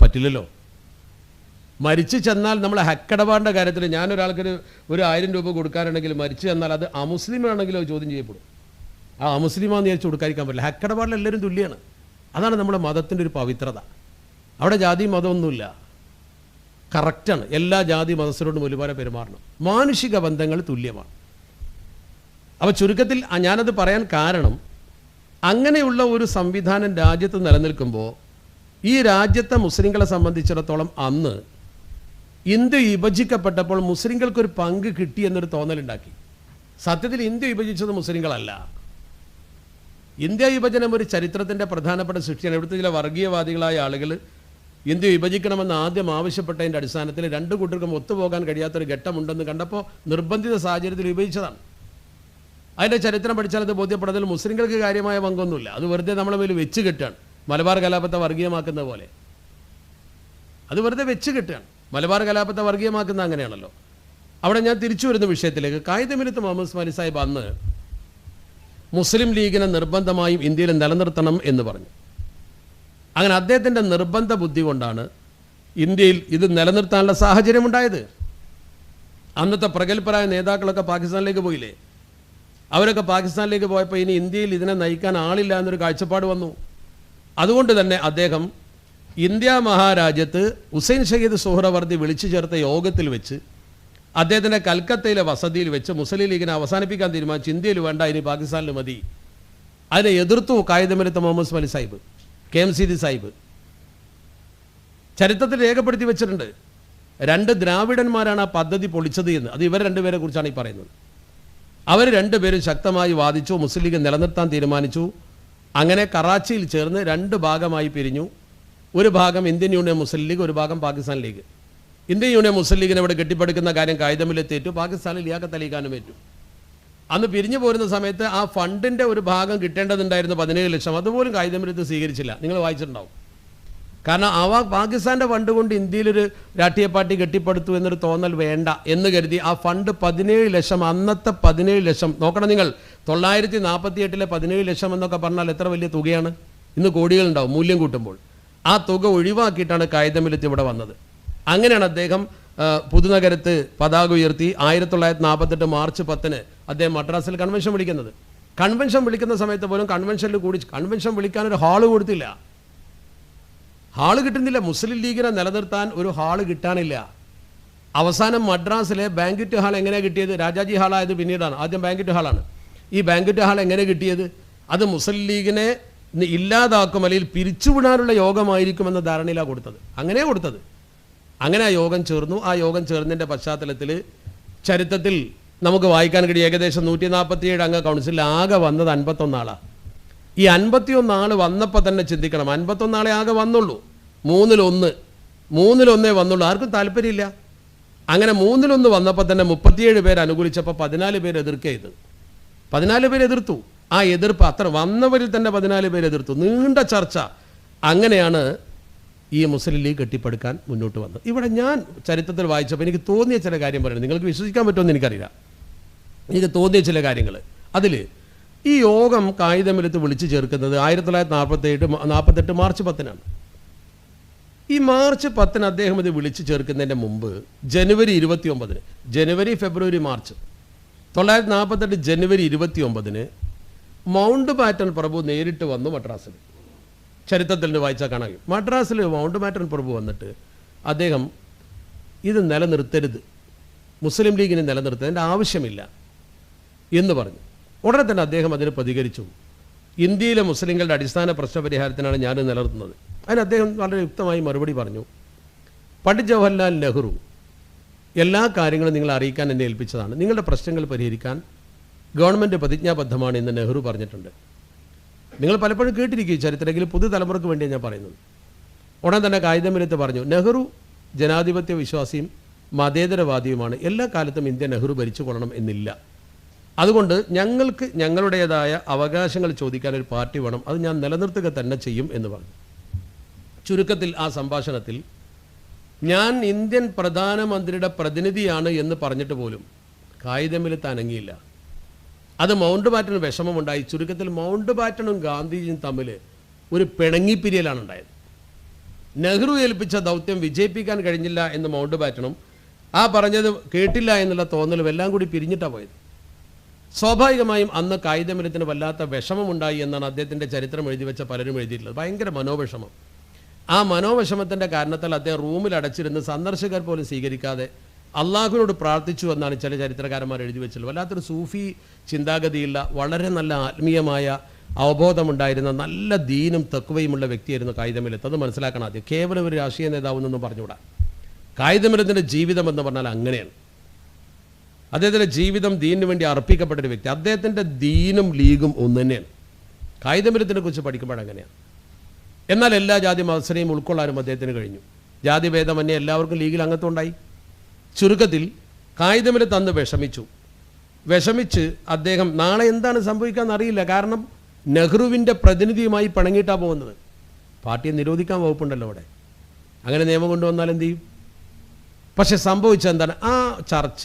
പറ്റില്ലല്ലോ. മരിച്ചു ചെന്നാൽ നമ്മൾ ഹക്കിടപാടിൻ്റെ കാര്യത്തിൽ ഞാനൊരാൾക്കൊരു 1000 രൂപ കൊടുക്കാനുണ്ടെങ്കിൽ മരിച്ചു ചെന്നാൽ അത് അമുസ്ലിമാണെങ്കിലും അത് ചോദ്യം ചെയ്യപ്പെടും. ആ അമുസ്ലിമാണെന്ന് വിചാരിച്ച് കൊടുക്കാതിരിക്കാൻ പറ്റില്ല. ഹക്കിടപാടിൽ എല്ലാവരും തുല്യമാണ്. അതാണ് നമ്മുടെ മതത്തിൻ്റെ ഒരു പവിത്രത. അവിടെ ജാതി മതമൊന്നുമില്ല, കറക്റ്റാണ്. എല്ലാ ജാതി മതസ്ഥരോടും ഒരുപോലെ പെരുമാറണം. മാനുഷിക ബന്ധങ്ങൾ തുല്യമാണ്. അപ്പോൾ ചുരുക്കത്തിൽ ഞാനത് പറയാൻ കാരണം, അങ്ങനെയുള്ള ഒരു സംവിധാനം രാജ്യത്ത് നിലനിൽക്കുമ്പോൾ ഈ രാജ്യത്തെ മുസ്ലിങ്ങളെ സംബന്ധിച്ചിടത്തോളം അന്ന് ഇന്ത്യ വിഭജിക്കപ്പെട്ടപ്പോൾ മുസ്ലിങ്ങൾക്കൊരു പങ്ക് കിട്ടി എന്നൊരു തോന്നലുണ്ടാക്കി. സത്യത്തിൽ ഇന്ത്യ വിഭജിച്ചത് മുസ്ലിങ്ങളല്ല. ഇന്ത്യ വിഭജനം ഒരു ചരിത്രത്തിൻ്റെ പ്രധാനപ്പെട്ട സൃഷ്ടിയാണ്. ഇവിടുത്തെ ചില വർഗീയവാദികളായ ആളുകൾ ഇന്ത്യ വിഭജിക്കണമെന്ന് ആദ്യം ആവശ്യപ്പെട്ടതിൻ്റെ അടിസ്ഥാനത്തിൽ രണ്ടു കൂട്ടർക്കും ഒത്തുപോകാൻ കഴിയാത്തൊരു ഘട്ടമുണ്ടെന്ന് കണ്ടപ്പോൾ നിർബന്ധിത സാഹചര്യത്തിൽ വിഭജിച്ചതാണ്. അതിൻ്റെ ചരിത്രം പഠിച്ചാൽ അത് ബോധ്യപ്പെടുന്നതിൽ മുസ്ലിങ്ങൾക്ക് കാര്യമായ പങ്കൊന്നുമില്ല. അത് വെറുതെ നമ്മളെ മേൽ വെച്ച് കെട്ടുകയാണ്. മലബാർ കലാപത്തെ വർഗീയമാക്കുന്ന പോലെ അത് വെറുതെ വെച്ച് കെട്ടുകയാണ്. മലബാർ കലാപത്തെ വർഗീയമാക്കുന്ന അങ്ങനെയാണല്ലോ. അവിടെ ഞാൻ തിരിച്ചു വരുന്ന വിഷയത്തിലേക്ക്, കായിദമില്ലത്ത് മുഹമ്മദ് ഉസ്മാനി സാഹിബ് അന്ന് മുസ്ലിം ലീഗിനെ നിർബന്ധമായും ഇന്ത്യയിൽ നിലനിർത്തണം എന്ന് പറഞ്ഞു. അങ്ങനെ അദ്ദേഹത്തിൻ്റെ നിർബന്ധ ബുദ്ധി കൊണ്ടാണ് ഇന്ത്യയിൽ ഇത് നിലനിർത്താനുള്ള സാഹചര്യമുണ്ടായത്. അന്നത്തെ പ്രഗത്ഭരായ നേതാക്കളൊക്കെ പാകിസ്ഥാനിലേക്ക് പോയില്ലേ? അവരൊക്കെ പാകിസ്ഥാനിലേക്ക് പോയപ്പോൾ ഇനി ഇന്ത്യയിൽ ഇതിനെ നയിക്കാൻ ആളില്ല എന്നൊരു കാഴ്ചപ്പാട് വന്നു. അതുകൊണ്ട് തന്നെ അദ്ദേഹം ഇന്ത്യ മഹാരാജ്യത്ത് ഹുസൈൻ ഷഹീദ് സുഹ്റവർദി വിളിച്ചു ചേർത്ത യോഗത്തിൽ വെച്ച് അദ്ദേഹത്തിൻ്റെ കൽക്കത്തയിലെ വസതിയിൽ വെച്ച് മുസ്ലിം ലീഗിനെ അവസാനിപ്പിക്കാൻ തീരുമാനിച്ചു. ഇന്ത്യയിൽ വേണ്ട, ഇനി പാകിസ്ഥാനിൽ മതി. അതിനെ എതിർത്തു കായിദമില്ലത്ത് മുഹമ്മദ് ഉസ്മാനി സാഹിബ്, KMCD സാഹിബ്. ചരിത്രത്തിൽ രേഖപ്പെടുത്തി വെച്ചിട്ടുണ്ട്. 2 ദ്രാവിഡന്മാരാണ് ആ പദ്ധതി പൊളിച്ചത് എന്ന്. അത് ഇവർ രണ്ടുപേരെ കുറിച്ചാണ് ഈ പറയുന്നത്. അവർ രണ്ടുപേരും ശക്തമായി വാദിച്ചു, മുസ്ലിം ലീഗ് നിലനിർത്താൻ തീരുമാനിച്ചു. അങ്ങനെ കറാച്ചിയിൽ ചേർന്ന് 2 ഭാഗമായി പിരിഞ്ഞു. ഒരു ഭാഗം ഇന്ത്യൻ യൂണിയൻ മുസ്ലിം ലീഗ്, ഒരു ഭാഗം പാകിസ്ഥാൻ ലീഗ്. ഇന്ത്യൻ യൂണിയൻ മുസ്ലിം ലീഗിനെ ഇവിടെ കെട്ടിപ്പടുക്കുന്ന കാര്യം കായിദമില്ലത്തേറ്റു, പാകിസ്ഥാനിൽ ലിയാഖത്ത് അലി ഖാനും ഏറ്റു. അന്ന് പിരിഞ്ഞു പോരുന്ന സമയത്ത് ആ ഫണ്ടിൻ്റെ ഒരു ഭാഗം കിട്ടേണ്ടതുണ്ടായിരുന്നു 17 ലക്ഷം. അതുപോലും കായിദമില്ലത്ത് സ്വീകരിച്ചില്ല. നിങ്ങൾ വായിച്ചിട്ടുണ്ടാവും. കാരണം പാകിസ്ഥാൻ്റെ ഫണ്ട് കൊണ്ട് ഇന്ത്യയിലൊരു രാഷ്ട്രീയ പാർട്ടി കെട്ടിപ്പടുത്തു എന്നൊരു തോന്നൽ വേണ്ട എന്ന് കരുതി ആ ഫണ്ട് 17 ലക്ഷം, അന്നത്തെ 17 ലക്ഷം നോക്കണം നിങ്ങൾ. 948 17 ലക്ഷം എന്നൊക്കെ പറഞ്ഞാൽ എത്ര വലിയ തുകയാണ്. ഇന്ന് കോടികളുണ്ടാവും മൂല്യം കൂട്ടുമ്പോൾ. ആ തുക ഒഴിവാക്കിയിട്ടാണ് കായിദമില്ലത്ത് ഇവിടെ വന്നത്. അങ്ങനെയാണ് അദ്ദേഹം പുതുനഗരത്ത് പതാക ഉയർത്തി 1948 മാർച്ച് 10 അദ്ദേഹം മദ്രാസിൽ കൺവെൻഷൻ വിളിക്കുന്നത്. കൺവെൻഷൻ വിളിക്കുന്ന സമയത്ത് പോലും കൺവെൻഷനിൽ കൂടി കൺവെൻഷൻ വിളിക്കാനൊരു ഹാള് കൊടുത്തില്ല. ഹാള് കിട്ടുന്നില്ല. മുസ്ലിം ലീഗിനെ നിലനിർത്താൻ ഒരു ഹാള് കിട്ടാനില്ല. അവസാനം മദ്രാസിലെ ബാങ്ക്വറ്റ് ഹാൾ എങ്ങനെയാണ് കിട്ടിയത്? രാജാജി ഹാളായത് പിന്നീടാണ്. ആദ്യം ബാങ്ക്വറ്റ് ഹാളാണ്. ഈ ബാങ്ക്വറ്റ് ഹാൾ എങ്ങനെ കിട്ടിയത്? അത് മുസ്ലിം ലീഗിനെ ഇല്ലാതാക്കും, അല്ലെങ്കിൽ പിരിച്ചുവിടാനുള്ള യോഗമായിരിക്കുമെന്ന ധാരണയിലാണ് കൊടുത്തത്. അങ്ങനെയാണ് കൊടുത്തത്. അങ്ങനെ ആ യോഗം ചേർന്നു. ആ യോഗം ചേർന്നതിൻ്റെ പശ്ചാത്തലത്തിൽ ചരിത്രത്തിൽ നമുക്ക് വായിക്കാൻ കഴിയും, ഏകദേശം 147 അംഗ കൗൺസിലിൽ ആകെ വന്നത് 51 ആളാണ്. ഈ 51 ആൾ വന്നപ്പോൾ തന്നെ ചിന്തിക്കണം, 51 ആളെ ആകെ വന്നുള്ളൂ. 3-1 വന്നുള്ളൂ. ആർക്കും താല്പര്യമില്ല. അങ്ങനെ 3-1 വന്നപ്പോൾ തന്നെ 37 പേര് അനുകൂലിച്ചപ്പോൾ 14 പേര് എതിർക്കുക ചെയ്തു. 14 പേര് എതിർത്തു. ആ എതിർപ്പ് അത്ര വന്നവരിൽ തന്നെ 14 പേര് എതിർത്തു. നീണ്ട ചർച്ച. അങ്ങനെയാണ് ഈ മുസ്ലിം ലീഗ് കെട്ടിപ്പടുക്കാൻ മുന്നോട്ട് വന്നത്. ഇവിടെ ഞാൻ ചരിത്രത്തിൽ വായിച്ചപ്പോൾ എനിക്ക് തോന്നിയ ചില കാര്യം പറയുന്നത്, നിങ്ങൾക്ക് വിശ്വസിക്കാൻ പറ്റുമെന്ന് എനിക്കറിയില്ല. എനിക്ക് തോന്നിയ ചില കാര്യങ്ങൾ. അതിൽ ഈ യോഗം കായിദമില്ലത്ത് വിളിച്ചു ചേർക്കുന്നത് 1948 മാർച്ച് 10 ഈ മാർച്ച് 10 അദ്ദേഹം ഇത് വിളിച്ചു ചേർക്കുന്നതിൻ്റെ മുമ്പ് ജനുവരി 29, ജനുവരി, ഫെബ്രുവരി, മാർച്ച് 1948 ജനുവരി 29 മൗണ്ട് ബാറ്റൺ പ്രഭു നേരിട്ട് വന്നു മദ്രാസിൽ. ചരിത്രത്തിൽ നിന്ന് വായിച്ചാൽ കാണാം. മദ്രാസിൽ മൗണ്ട് ബാറ്റൺ പ്രഭു വന്നിട്ട് അദ്ദേഹം ഇത് നിലനിർത്തരുത്, മുസ്ലിം ലീഗിനെ നിലനിർത്തേണ്ട ആവശ്യമില്ല എന്ന് പറഞ്ഞു. ഉടനെ തന്നെ അദ്ദേഹം അതിന് പ്രതികരിച്ചു. ഇന്ത്യയിലെ മുസ്ലിങ്ങളുടെ അടിസ്ഥാന പ്രശ്നപരിഹാരത്തിനാണ് ഞാൻ നിലനിർത്തുന്നത്. അതിന് അദ്ദേഹം വളരെ യുക്തമായി മറുപടി പറഞ്ഞു. പണ്ഡിറ്റ് ജവഹർലാൽ നെഹ്റു എല്ലാ കാര്യങ്ങളും നിങ്ങളെ അറിയിക്കാൻ എന്നെ ഏൽപ്പിച്ചതാണ്. നിങ്ങളുടെ പ്രശ്നങ്ങൾ പരിഹരിക്കാൻ ഗവൺമെൻറ് പ്രതിജ്ഞാബദ്ധമാണ് എന്ന് നെഹ്റു പറഞ്ഞിട്ടുണ്ട്. നിങ്ങൾ പലപ്പോഴും കേട്ടിരിക്കും ചരിത്രമെങ്കിലും പുതുതലമുറയ്ക്ക് വേണ്ടിയാണ് ഞാൻ പറയുന്നത്. ഉടൻ തന്നെ കായിദമില്ലത്ത് പറഞ്ഞു, നെഹ്റു ജനാധിപത്യ വിശ്വാസിയും മതേതരവാദിയുമാണ്. എല്ലാ കാലത്തും ഇന്ത്യ നെഹ്റു ഭരിച്ചു കൊള്ളണം എന്നില്ല. അതുകൊണ്ട് ഞങ്ങൾക്ക് ഞങ്ങളുടേതായ അവകാശങ്ങൾ ചോദിക്കാൻ ഒരു പാർട്ടി വേണം, അത് ഞാൻ നിലനിർത്തുക തന്നെ ചെയ്യും എന്ന് പറഞ്ഞു. ചുരുക്കത്തിൽ ആ സംഭാഷണത്തിൽ ഞാൻ ഇന്ത്യൻ പ്രധാനമന്ത്രിയുടെ പ്രതിനിധിയാണ് എന്ന് പറഞ്ഞിട്ട് പോലും കായികമിലത്ത് അനങ്ങിയില്ല. അത് മൗണ്ട് ബാറ്റന് വിഷമമുണ്ടായി. ചുരുക്കത്തിൽ മൗണ്ട് ബാറ്റനും ഗാന്ധിജിയും തമ്മിൽ ഒരു പിണങ്ങിപ്പിരിയലാണ് ഉണ്ടായത്. നെഹ്റു ഏൽപ്പിച്ച ദൗത്യം വിജയിപ്പിക്കാൻ കഴിഞ്ഞില്ല എന്ന് മൗണ്ട് ബാറ്റനും ആ പറഞ്ഞത് കേട്ടില്ല എന്നുള്ള തോന്നലും എല്ലാം കൂടി പിരിഞ്ഞിട്ടാണ് പോയത്. സ്വാഭാവികമായും അന്ന് കായികമിലത്തിന് വല്ലാത്ത വിഷമമുണ്ടായി എന്നാണ് അദ്ദേഹത്തിൻ്റെ ചരിത്രം എഴുതി വെച്ച പലരും എഴുതിയിട്ടുള്ളത്. ഭയങ്കര മനോവിഷമം. ആ മനോവിഷമത്തിൻ്റെ കാരണത്താൽ അദ്ദേഹം റൂമിൽ അടച്ചിരുന്ന് സന്ദർശകർ പോലും സ്വീകരിക്കാതെ അള്ളാഹുവിനോട് പ്രാർത്ഥിച്ചു എന്നാണ് ചില ചരിത്രകാരന്മാർ എഴുതി വെച്ചത്. വല്ലാത്തൊരു സൂഫി ചിന്താഗതിയുള്ള വളരെ നല്ല ആത്മീയമായ അവബോധമുണ്ടായിരുന്ന നല്ല ദീനും തക്വയുമുള്ള വ്യക്തിയായിരുന്നു കായികമിലത്ത്. അത് മനസ്സിലാക്കണം ആദ്യം. കേവലം ഒരു രാഷ്ട്രീയ നേതാവെന്നൊന്നും പറഞ്ഞുകൂടാ. കായികമിലത്തിൻ്റെ ജീവിതം എന്ന് പറഞ്ഞാൽ അങ്ങനെയാണ്. അദ്ദേഹത്തിൻ്റെ ജീവിതം ദീനിന് വേണ്ടി അർപ്പിക്കപ്പെട്ടൊരു വ്യക്തി. അദ്ദേഹത്തിൻ്റെ ദീനും ലീഗും ഒന്ന് തന്നെയാണ്. കായികമിലത്തിനെ കുറിച്ച് പഠിക്കുമ്പോഴങ്ങനെയാണ്. എന്നാൽ എല്ലാ ജാതി മത്സരയും ഉൾക്കൊള്ളാനും അദ്ദേഹത്തിന് കഴിഞ്ഞു. ജാതിഭേദമന്യേ എല്ലാവർക്കും ലീഗിൽ അംഗത്വം ഉണ്ടായി. ചുരുക്കത്തിൽ കായികമിലത്ത് അന്ന് വിഷമിച്ച് അദ്ദേഹം നാളെ എന്താണ് സംഭവിക്കാമെന്ന് അറിയില്ല. കാരണം നെഹ്റുവിൻ്റെ പ്രതിനിധിയുമായി പിണങ്ങിയിട്ടാണ് പോകുന്നത്. പാർട്ടിയെ നിരോധിക്കാൻ വകുപ്പുണ്ടല്ലോ അവിടെ. അങ്ങനെ നിയമം കൊണ്ടുവന്നാൽ എന്ത് ചെയ്യും? പക്ഷെ സംഭവിച്ചത് എന്താണ്? ആ ചർച്ച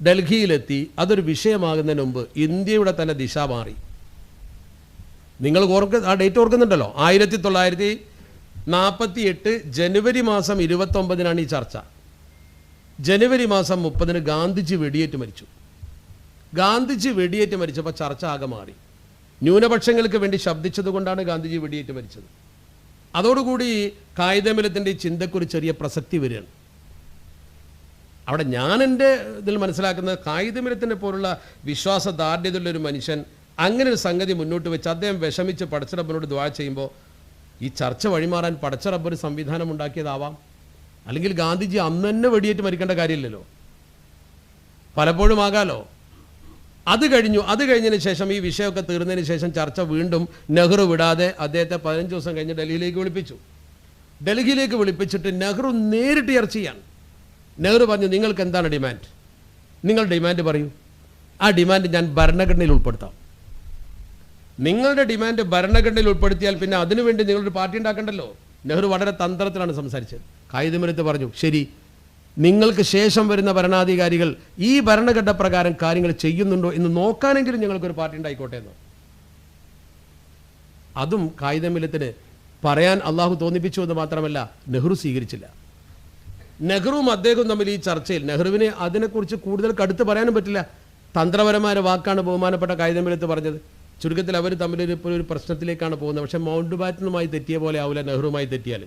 ഡൽഹിയിലെത്തി. അതൊരു വിഷയമാകുന്നതിന് മുമ്പ് ഇന്ത്യയുടെ തന്നെ ദിശ മാറി. നിങ്ങൾ ആ ഡേറ്റ് ഓർക്കുന്നുണ്ടല്ലോ. 1948 ജനുവരി മാസം 29 ഈ ചർച്ച. ജനുവരി മാസം 30 ഗാന്ധിജി വെടിയേറ്റ് മരിച്ചു. ഗാന്ധിജി വെടിയേറ്റ് മരിച്ചപ്പോൾ ചർച്ച ആകെ മാറി. ന്യൂനപക്ഷങ്ങൾക്ക് വേണ്ടി ശബ്ദിച്ചതുകൊണ്ടാണ് ഗാന്ധിജി വെടിയേറ്റ് മരിച്ചത്. അതോടുകൂടി കായികമിലത്തിൻ്റെ ഈ ചിന്തക്കൊരു ചെറിയ പ്രസക്തി വരികയാണ്. അവിടെ ഞാൻ എൻ്റെ ഇതിൽ മനസ്സിലാക്കുന്നത് കായികമിലത്തിനെ പോലുള്ള വിശ്വാസദാർഢ്യതയുള്ളൊരു മനുഷ്യൻ അങ്ങനെ ഒരു സംഗതി മുന്നോട്ട് വെച്ച് അദ്ദേഹം വിഷമിച്ച് പടച്ചറബ്ബിനോട് ദുആ ചെയ്യുമ്പോൾ ഈ ചർച്ച വഴിമാറാൻ പടച്ചറബ്ബ് സംവിധാനം ഉണ്ടാക്കിയതാവാം. അല്ലെങ്കിൽ ഗാന്ധിജി അന്ന് തന്നെ വെടിയേറ്റ് മരിക്കേണ്ട കാര്യമില്ലല്ലോ, പലപ്പോഴും ആകാലോ. അത് കഴിഞ്ഞതിന് ശേഷം ഈ വിഷയമൊക്കെ തീർന്നതിന് ശേഷം ചർച്ച വീണ്ടും നെഹ്റു വിടാതെ അദ്ദേഹത്തെ 15 ദിവസം കഴിഞ്ഞ് ഡൽഹിയിലേക്ക് വിളിപ്പിച്ചു. ഡൽഹിയിലേക്ക് വിളിപ്പിച്ചിട്ട് നെഹ്റു നേരിട്ട് ചർച്ച ചെയ്യാൻ. നെഹ്റു പറഞ്ഞു, നിങ്ങൾക്ക് എന്താണ് ഡിമാൻഡ്? നിങ്ങൾ ഡിമാൻഡ് പറയൂ. ആ ഡിമാൻഡ് ഞാൻ ഭരണഘടനയിൽ ഉൾപ്പെടുത്താം. നിങ്ങളുടെ ഡിമാൻഡ് ഭരണഘടനയിൽ ഉൾപ്പെടുത്തിയാൽ പിന്നെ അതിനുവേണ്ടി നിങ്ങളൊരു പാർട്ടി ഉണ്ടാക്കണ്ടല്ലോ. നെഹ്റു വളരെ തന്ത്രത്തിലാണ് സംസാരിച്ചത്. കായികമിലത്ത് പറഞ്ഞു, ശരി, നിങ്ങൾക്ക് ശേഷം വരുന്ന ഭരണാധികാരികൾ ഈ ഭരണഘടന പ്രകാരം കാര്യങ്ങൾ ചെയ്യുന്നുണ്ടോ എന്ന് നോക്കാനെങ്കിലും ഞങ്ങൾക്കൊരു പാർട്ടി ഉണ്ടായിക്കോട്ടെ എന്ന്. അതും കായികമിലത്തിന് പറയാൻ അള്ളാഹു തോന്നിപ്പിച്ചു എന്ന് മാത്രമല്ല, നെഹ്റു സ്വീകരിച്ചില്ല. നെഹ്റുവും അദ്ദേഹവും തമ്മിൽ ഈ ചർച്ചയിൽ നെഹ്റുവിനെ അതിനെക്കുറിച്ച് കൂടുതൽ കടുത്ത് പറയാനും പറ്റില്ല. തന്ത്രപരമായ വാക്കാണ് ബഹുമാനപ്പെട്ട കായികമിലത്ത് പറഞ്ഞത്. ചുരുക്കത്തിൽ അവർ തമ്മിൽ ഒരു പ്രശ്നത്തിലേക്കാണ് പോകുന്നത്. പക്ഷേ മൗണ്ട് ബാറ്റനുമായി തെറ്റിയ പോലെ ആവില്ല നെഹ്റുവുമായി തെറ്റിയാൽ.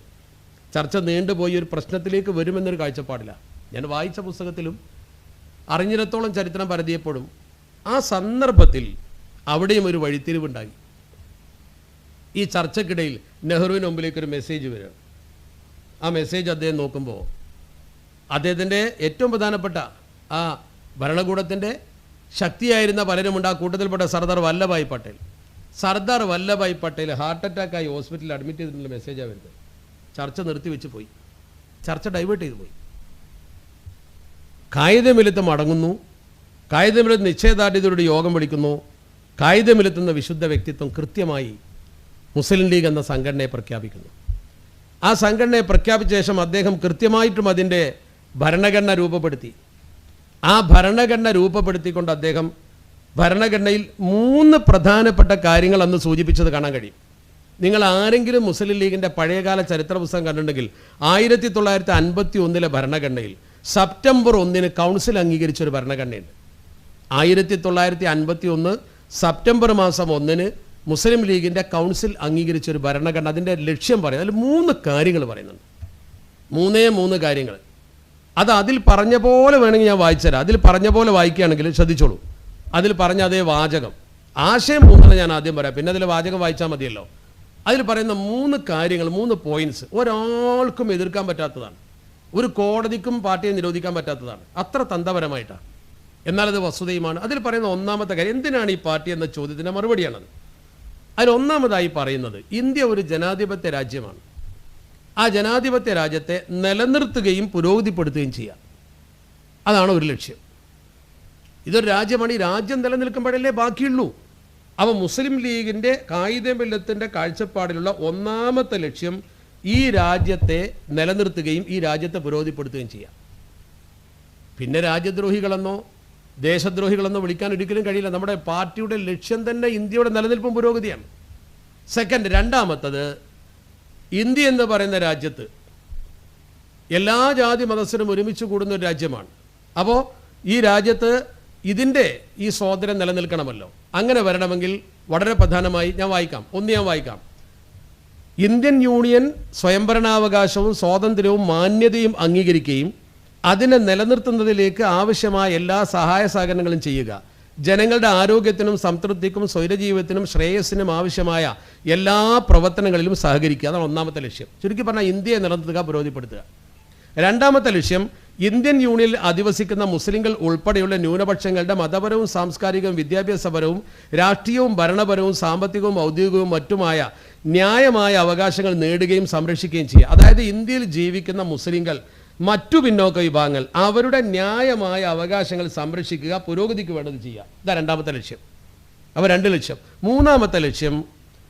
ചർച്ച നീണ്ടുപോയി ഒരു പ്രശ്നത്തിലേക്ക് വരുമെന്നൊരു കാഴ്ചപ്പാടില്ല. ഞാൻ വായിച്ച പുസ്തകത്തിലും അറിഞ്ഞിടത്തോളം ചരിത്രം പരതിയപ്പോഴും ആ സന്ദർഭത്തിൽ അവിടെയും ഒരു വഴിത്തിരിവുണ്ടായി. ഈ ചർച്ചക്കിടയിൽ നെഹ്റുവിന് മുമ്പിലേക്കൊരു മെസ്സേജ് വരിക. ആ മെസ്സേജ് അദ്ദേഹം നോക്കുമ്പോൾ അദ്ദേഹത്തിൻ്റെ ഏറ്റവും പ്രധാനപ്പെട്ട ആ ഭരണകൂടത്തിൻ്റെ ശക്തിയായിരുന്ന പലരുമുണ്ട്. ആ കൂട്ടത്തിൽപ്പെട്ട സർദാർ വല്ലഭായ് പട്ടേൽ ഹാർട്ട് അറ്റാക്കായി ഹോസ്പിറ്റലിൽ അഡ്മിറ്റ് ചെയ്തിട്ടുള്ള മെസ്സേജാണ് വരുന്നത്. ചർച്ച നിർത്തിവെച്ച് പോയി. ചർച്ച ഡൈവേർട്ട് ചെയ്തു പോയി. കായികമിലത്ത് മടങ്ങുന്നു. കായികമിലത്ത് നിശ്ചയദാർഢ്യതയോടെ യോഗം വിളിക്കുന്നു. കായികമിലത്തുന്ന വിശുദ്ധ വ്യക്തിത്വം കൃത്യമായി മുസ്ലിം ലീഗ് എന്ന സംഘടനയെ പ്രഖ്യാപിക്കുന്നു. ആ സംഘടനയെ പ്രഖ്യാപിച്ച ശേഷം അദ്ദേഹം കൃത്യമായിട്ടും അതിൻ്റെ ഭരണഘടന രൂപപ്പെടുത്തി. ആ ഭരണഘടന രൂപപ്പെടുത്തിക്കൊണ്ട് അദ്ദേഹം ഭരണഘടനയിൽ 3 പ്രധാനപ്പെട്ട കാര്യങ്ങൾ അന്ന് സൂചിപ്പിച്ചത് കാണാൻ കഴിയും. നിങ്ങൾ ആരെങ്കിലും മുസ്ലിം ലീഗിൻ്റെ പഴയകാല ചരിത്ര പുസ്തകം കണ്ടിട്ടുണ്ടെങ്കിൽ 1951 ഭരണഘടനയിൽ സെപ്റ്റംബർ 1 കൗൺസിൽ അംഗീകരിച്ചൊരു ഭരണഘടനയുണ്ട്. 1951 സെപ്റ്റംബർ മാസം 1 മുസ്ലിം ലീഗിൻ്റെ കൗൺസിൽ അംഗീകരിച്ചൊരു ഭരണഘടന. അതിൻ്റെ ലക്ഷ്യം പറയും. അതിൽ 3 കാര്യങ്ങൾ പറയുന്നുണ്ട്. 3 കാര്യങ്ങൾ. അതിൽ പറഞ്ഞ പോലെ വേണമെങ്കിൽ ഞാൻ വായിച്ചുതരാം. അതിൽ പറഞ്ഞ പോലെ വായിക്കുകയാണെങ്കിൽ ശ്രദ്ധിച്ചോളൂ. അതിൽ പറഞ്ഞ അതേ വാചകം, ആശയം 3 ഞാൻ ആദ്യം പറയാം, പിന്നെ അതിൽ വാചകം വായിച്ചാൽ മതിയല്ലോ. അതിൽ പറയുന്ന 3 കാര്യങ്ങൾ, 3 പോയിന്റ്സ് ഒരാൾക്കും എതിർക്കാൻ പറ്റാത്തതാണ്. ഒരു കോടതിക്കും പാർട്ടിയെ നിരോധിക്കാൻ പറ്റാത്തതാണ്. അത്ര തന്ത്രപരമായിട്ടാണ്. എന്നാൽ അത് വസ്തുതയുമാണ്. അതിൽ പറയുന്ന 1ാമത്തെ കാര്യം, എന്തിനാണ് ഈ പാർട്ടി എന്ന ചോദ്യത്തിൻ്റെ മറുപടിയാണത്. അതിൽ 1ാമതായി പറയുന്നത്, ഇന്ത്യ ഒരു ജനാധിപത്യ രാജ്യമാണ്. ആ ജനാധിപത്യ രാജ്യത്തെ നിലനിർത്തുകയും പുരോഗതിപ്പെടുത്തുകയും ചെയ്യുക, അതാണ് ഒരു ലക്ഷ്യം. ഇതൊരു രാജ്യമാണ്. ഈ രാജ്യം നിലനിൽക്കുമ്പോഴല്ലേ ബാക്കിയുള്ളൂ. അപ്പോൾ മുസ്ലിം ലീഗിൻ്റെ കായികബലത്തിൻ്റെ കാഴ്ചപ്പാടിലുള്ള ഒന്നാമത്തെ ലക്ഷ്യം ഈ രാജ്യത്തെ നിലനിർത്തുകയും ഈ രാജ്യത്തെ പുരോഗതിപ്പെടുത്തുകയും ചെയ്യാം. പിന്നെ രാജ്യദ്രോഹികളെന്നോ ദേശദ്രോഹികളെന്നോ വിളിക്കാൻ ഒരിക്കലും കഴിയില്ല. നമ്മുടെ പാർട്ടിയുടെ ലക്ഷ്യം തന്നെ ഇന്ത്യയുടെ നിലനിൽപ്പും പുരോഗതിയാണ്. സെക്കൻഡ്, രണ്ടാമത്തത്, ഇന്ത്യ എന്ന് പറയുന്ന രാജ്യത്ത് എല്ലാ ജാതി മതസ്ഥരും ഒരുമിച്ച് കൂടുന്ന ഒരു രാജ്യമാണ്. അപ്പോൾ ഈ രാജ്യത്ത് ഇതിൻ്റെ ഈ സ്വാതന്ത്ര്യം നിലനിൽക്കണമല്ലോ. അങ്ങനെ വരണമെങ്കിൽ വളരെ പ്രധാനമായി ഞാൻ വായിക്കാം. ഇന്ത്യൻ യൂണിയൻ സ്വയംഭരണാവകാശവും സ്വാതന്ത്ര്യവും മാന്യതയും അംഗീകരിക്കുകയും അതിനെ നിലനിർത്തുന്നതിലേക്ക് ആവശ്യമായ എല്ലാ സഹായ സഹകരണങ്ങളും ചെയ്യുക. ജനങ്ങളുടെ ആരോഗ്യത്തിനും സംതൃപ്തിക്കും സ്വൈരജീവിതത്തിനും ശ്രേയസ്സിനും ആവശ്യമായ എല്ലാ പ്രവർത്തനങ്ങളിലും സഹകരിക്കുക. അതാണ് ഒന്നാമത്തെ ലക്ഷ്യം. ചുരുക്കി പറഞ്ഞാൽ ഇന്ത്യയെ നിലനിർത്തുക, പുരോഗതിപ്പെടുത്തുക. രണ്ടാമത്തെ ലക്ഷ്യം ഇന്ത്യൻ യൂണിയനിൽ അധിവസിക്കുന്ന മുസ്ലിങ്ങൾ ഉൾപ്പെടെയുള്ള ന്യൂനപക്ഷങ്ങളുടെ മതപരവും സാംസ്കാരികവും വിദ്യാഭ്യാസപരവും രാഷ്ട്രീയവും ഭരണപരവും സാമ്പത്തികവും ഔദ്യോഗികവും മറ്റുമായ ന്യായമായ അവകാശങ്ങൾ നേടുകയും സംരക്ഷിക്കുകയും ചെയ്യുക. അതായത് ഇന്ത്യയിൽ ജീവിക്കുന്ന മുസ്ലിങ്ങൾ, മറ്റു പിന്നോക്ക വിഭാഗങ്ങൾ അവരുടെ ന്യായമായ അവകാശങ്ങൾ സംരക്ഷിക്കുക, പുരോഗതിക്ക് വേണ്ടത് ചെയ്യുക. ഇതാണ് രണ്ടാമത്തെ ലക്ഷ്യം. അപ്പോൾ 2 ലക്ഷ്യം. മൂന്നാമത്തെ ലക്ഷ്യം,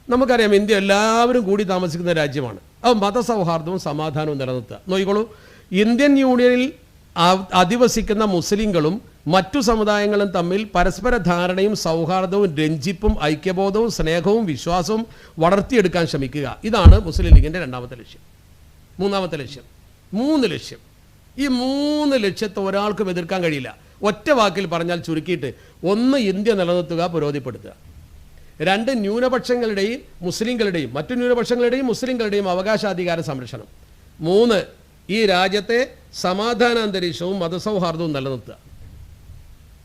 നമുക്കറിയാം ഇന്ത്യ എല്ലാവരും കൂടി താമസിക്കുന്ന രാജ്യമാണ്. അപ്പോൾ മതസൗഹാർദ്ദവും സമാധാനവും നിലനിർത്തുക. നോക്കിക്കോളൂ, ഇന്ത്യൻ യൂണിയനിൽ അധിവസിക്കുന്ന മുസ്ലിങ്ങളും മറ്റു സമുദായങ്ങളും തമ്മിൽ പരസ്പര ധാരണയും സൗഹാർദ്ദവും രഞ്ജിപ്പും ഐക്യബോധവും സ്നേഹവും വിശ്വാസവും വളർത്തിയെടുക്കാൻ ശ്രമിക്കുക. ഇതാണ് മുസ്ലിം ലീഗിൻ്റെ രണ്ടാമത്തെ ലക്ഷ്യം. മൂന്നാമത്തെ ലക്ഷ്യം, 3 ലക്ഷ്യം. ഈ 3 ലക്ഷ്യത്തെ ഒരാൾക്കും എതിർക്കാൻ കഴിയില്ല. ഒറ്റ വാക്കിൽ പറഞ്ഞാൽ ചുരുക്കിയിട്ട്, 1 ഇന്ത്യ നിലനിർത്തുക, പുരോഗതിപ്പെടുത്തുക. 2 ന്യൂനപക്ഷങ്ങളുടെയും മുസ്ലിങ്ങളുടെയും മറ്റു ന്യൂനപക്ഷങ്ങളുടെയും മുസ്ലിങ്ങളുടെയും അവകാശാധികാര സംരക്ഷണം. 3 ഈ രാജ്യത്തെ സമാധാനാന്തരീക്ഷവും മതസൗഹാർദ്ദവും നിലനിർത്തുക.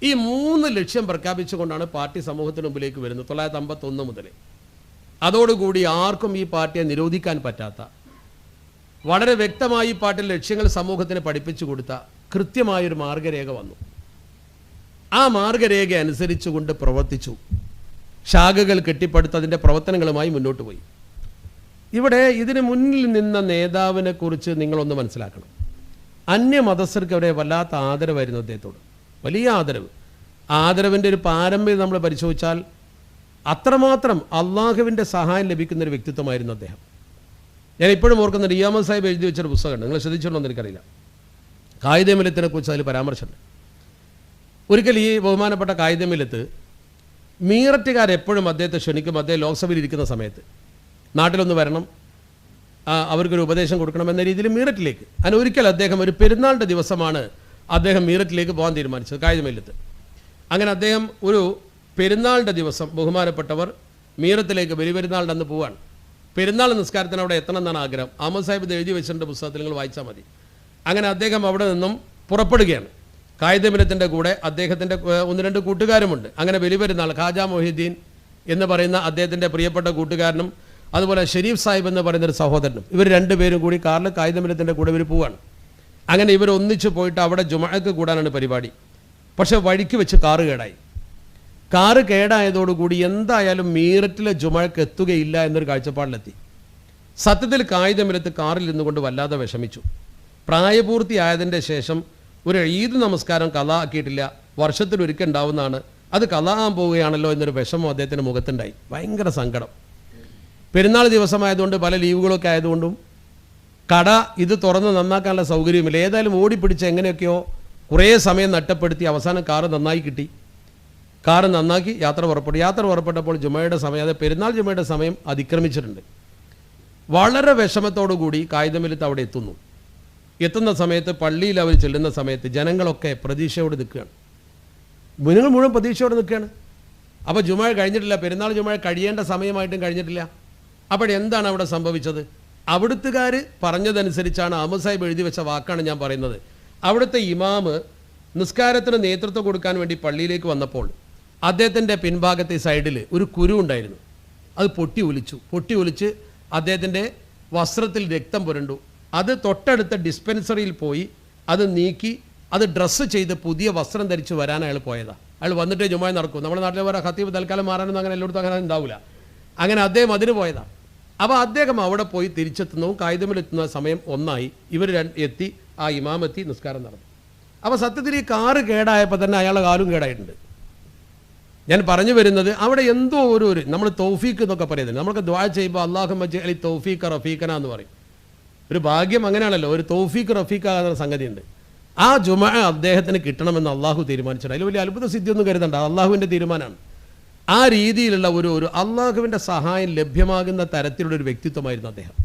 ഈ 3 ലക്ഷ്യം പ്രഖ്യാപിച്ചുകൊണ്ടാണ് പാർട്ടി സമൂഹത്തിന് മുമ്പിലേക്ക് വരുന്നത് 1951 മുതൽ. അതോടുകൂടി ആർക്കും ഈ പാർട്ടിയെ നിരോധിക്കാൻ പറ്റാത്ത, വളരെ വ്യക്തമായി പാർട്ടി ലക്ഷ്യങ്ങൾ സമൂഹത്തിന് പഠിപ്പിച്ചു കൊടുത്ത കൃത്യമായൊരു മാർഗരേഖ വന്നു. ആ മാർഗരേഖ അനുസരിച്ചുകൊണ്ട് പ്രവർത്തിച്ചു. ശാഖകൾ കെട്ടിപ്പടുത്തതിൻ്റെ പ്രവർത്തനങ്ങളുമായി മുന്നോട്ട് പോയി. ഇവിടെ ഇതിന് മുന്നിൽ നിന്ന നേതാവിനെ കുറിച്ച് നിങ്ങളൊന്ന് മനസ്സിലാക്കണം. അന്യമതസ്ഥർക്ക് അവരെ വല്ലാത്ത ആദരവായിരുന്നു അദ്ദേഹത്തോട്, വലിയ ആദരവ്. ആദരവിൻ്റെ ഒരു പാരമ്പര്യം നമ്മൾ പരിശോധിച്ചാൽ അത്രമാത്രം അള്ളാഹുവിൻ്റെ സഹായം ലഭിക്കുന്നൊരു വ്യക്തിത്വമായിരുന്നു അദ്ദേഹം. ഞാൻ ഇപ്പോഴും ഓർക്കുന്നുണ്ട്, ഇയാമത് സാഹിബ് എഴുതി വെച്ചൊരു പുസ്തകമുണ്ട്, നിങ്ങൾ ശ്രദ്ധിച്ചിട്ടുണ്ടോ എന്ന് എനിക്കറിയില്ല. കായികമില്ലത്തിനെ കുറിച്ച് അതിൽ പരാമർശമുണ്ട്. ഒരിക്കൽ ഈ ബഹുമാനപ്പെട്ട കായികമില്ലത്ത് മീററ്റുകാരെപ്പോഴും അദ്ദേഹത്തെ ക്ഷണിക്കും. അദ്ദേഹം ലോക്സഭയിൽ ഇരിക്കുന്ന സമയത്ത് നാട്ടിലൊന്ന് വരണം, അവർക്കൊരു ഉപദേശം കൊടുക്കണം എന്ന രീതിയിൽ മീററ്റിലേക്ക്. അങ്ങനെ ഒരിക്കൽ അദ്ദേഹം ഒരു പെരുന്നാളിൻ്റെ ദിവസമാണ് അദ്ദേഹം മീററ്റിലേക്ക് പോകാൻ തീരുമാനിച്ചത്, കായികമില്ലത്ത്. അങ്ങനെ അദ്ദേഹം ഒരു പെരുന്നാളിൻ്റെ ദിവസം ബഹുമാനപ്പെട്ടവർ മീറത്തിലേക്ക് ബലിപെരുന്നാളിൻ്റെ അന്ന് പോവാണ്. പെരുന്നാൾ നിസ്കാരത്തിന് അവിടെ എത്തണം എന്നാണ് ആഗ്രഹം. അഹമ്മദ് സാഹിബ് എഴുതി വെച്ചിട്ടുണ്ട് പുസ്തകത്തിൽ, നിങ്ങൾ വായിച്ചാൽ മതി. അങ്ങനെ അദ്ദേഹം അവിടെ നിന്നും പുറപ്പെടുകയാണ്. കായികമില്ലത്തിൻ്റെ കൂടെ അദ്ദേഹത്തിൻ്റെ 1-2 കൂട്ടുകാരുമുണ്ട്. അങ്ങനെ ബലിപെരുന്നാൾ ഖാജ മൊഹീദ്ദീൻ എന്ന് പറയുന്ന അദ്ദേഹത്തിൻ്റെ പ്രിയപ്പെട്ട കൂട്ടുകാരനും അതുപോലെ ഷെരീഫ് സാഹിബ് എന്ന് പറയുന്നൊരു സഹോദരനും, ഇവർ 2 പേരും കൂടി കാറിൽ കായികമില്ലത്തിൻ്റെ കൂടെ ഇവർ പോവാണ്. അങ്ങനെ ഇവർ ഒന്നിച്ച് പോയിട്ട് അവിടെ ജുമഅക്ക് കൂടാനാണ് പരിപാടി. പക്ഷേ വഴിക്ക് വെച്ച് കാറ് കേടായി. കാറ് കേടായതോടുകൂടി എന്തായാലും മീററ്റിലെ ജുമഅക്ക് എത്തുകയില്ല എന്നൊരു കാഴ്ചപ്പാടിലെത്തി. സത്യത്തിൽ കായികമില്ലത്ത് കാറിൽ നിന്നുകൊണ്ട് വല്ലാതെ വിഷമിച്ചു. പ്രായപൂർത്തിയായതിൻ്റെ ശേഷം ഒരു ഈദ് നമസ്കാരം ഖളാ ആക്കിയിട്ടില്ല, വർഷത്തിലൊരിക്കൽ ഉണ്ടാവുന്നതാണ്, അത് ഖളാ ആകാൻ പോവുകയാണല്ലോ എന്നൊരു വിഷമം അദ്ദേഹത്തിൻ്റെ മുഖത്തുണ്ടായി. ഭയങ്കര സങ്കടം. പെരുന്നാൾ ദിവസമായതുകൊണ്ട് പല ലീവുകളൊക്കെ ആയതുകൊണ്ടും കട ഇത് തുറന്ന് നന്നാക്കാനുള്ള സൗകര്യമില്ല. ഏതായാലും ഓടിപ്പിടിച്ച് എങ്ങനെയൊക്കെയോ കുറേ സമയം നഷ്ടപ്പെടുത്തി അവസാനം കാറ് നന്നായി കിട്ടി. കാറ് നന്നാക്കി യാത്ര പുറപ്പെട്ടപ്പോൾ ജുമയുടെ സമയം, അത് പെരുന്നാൾ ജുമയുടെ സമയം അതിക്രമിച്ചിട്ടുണ്ട്. വളരെ വിഷമത്തോടു കൂടി കായികമില്ലത്ത് അവിടെ എത്തുന്ന സമയത്ത് പള്ളിയിൽ അവർ ചെല്ലുന്ന സമയത്ത് ജനങ്ങളൊക്കെ പ്രതീക്ഷയോട് നിൽക്കുകയാണ്. ജനങ്ങൾ മുഴുവൻ പ്രതീക്ഷയോടെ നിൽക്കുകയാണ്. അപ്പോൾ ജുമ കഴിഞ്ഞിട്ടില്ല, പെരുന്നാൾ ജുമ കഴിയേണ്ട സമയമായിട്ടും കഴിഞ്ഞിട്ടില്ല. അപ്പോൾ എന്താണ് അവിടെ സംഭവിച്ചത്? അവിടുത്തുകാർ പറഞ്ഞതനുസരിച്ചാണ്, അഹമ്മദ് സാഹിബ് എഴുതി വെച്ച വാക്കാണ് ഞാൻ പറയുന്നത്. അവിടുത്തെ ഇമാമ് നിസ്കാരത്തിന് നേതൃത്വം കൊടുക്കാൻ വേണ്ടി പള്ളിയിലേക്ക് വന്നപ്പോൾ അദ്ദേഹത്തിൻ്റെ പിൻഭാഗത്തെ സൈഡിൽ ഒരു കുരു ഉണ്ടായിരുന്നു. അത് പൊട്ടി ഒലിച്ച് അദ്ദേഹത്തിൻ്റെ വസ്ത്രത്തിൽ രക്തം പുരണ്ടു. അത് തൊട്ടടുത്ത ഡിസ്പെൻസറിയിൽ പോയി അത് നീക്കി അത് ഡ്രസ്സ് ചെയ്ത് പുതിയ വസ്ത്രം ധരിച്ച് വരാൻ അയാൾ പോയതാണ്. അയാൾ വന്നിട്ടേ ജുമഅ നടക്കും. നമ്മുടെ നാട്ടിലെ വേറെ ഖത്തീബ് തൽക്കാലം മാറാനൊന്നും അങ്ങനെ എല്ലായിടത്തും അങ്ങനെ ഉണ്ടാവില്ല. അങ്ങനെ അദ്ദേഹം അതിന് പോയതാണ്. അപ്പോൾ അദ്ദേഹം അവിടെ പോയി തിരിച്ചെത്തുന്നതും കായികമിലെത്തുന്ന സമയം ഒന്നായി. ഇവർ എത്തി, ആ ഇമാമെത്തി, നിസ്കാരം നടന്നു. അപ്പോൾ സത്യത്തിൽ ഈ കാറ് കേടായപ്പോൾ തന്നെ അയാളുടെ കാലും കേടായിട്ടുണ്ട്. ഞാൻ പറഞ്ഞു വരുന്നത് അവിടെ എന്തോ ഒരു നമ്മൾ തൗഫീഖ് എന്നൊക്കെ പറയുന്നത്, നമ്മൾക്ക് ദുആ ചെയ്യുമ്പോൾ അല്ലാഹുമ്മ ജഅലി തൗഫീഖ റഫീഖന എന്ന് പറയും. ഒരു ഭാഗ്യം അങ്ങനെയാണല്ലോ, ഒരു തൗഫീഖ് റഫീഖ എന്ന സംഗതിയുണ്ട്. ആ ജുമഅ അദ്ദേഹത്തിന് കിട്ടണമെന്ന് അള്ളാഹു തീരുമാനിച്ചിട്ടുണ്ട്. അതിൽ വലിയ അത്ഭുത സിദ്ധിയൊന്നും കരുതണ്ട, അള്ളാഹുവിൻ്റെ തീരുമാനമാണ്. ആ രീതിയിലുള്ള ഒരു അള്ളാഹുവിൻ്റെ സഹായം ലഭ്യമാകുന്ന തരത്തിലുള്ള ഒരു വ്യക്തിത്വമായിരുന്നു അദ്ദേഹം.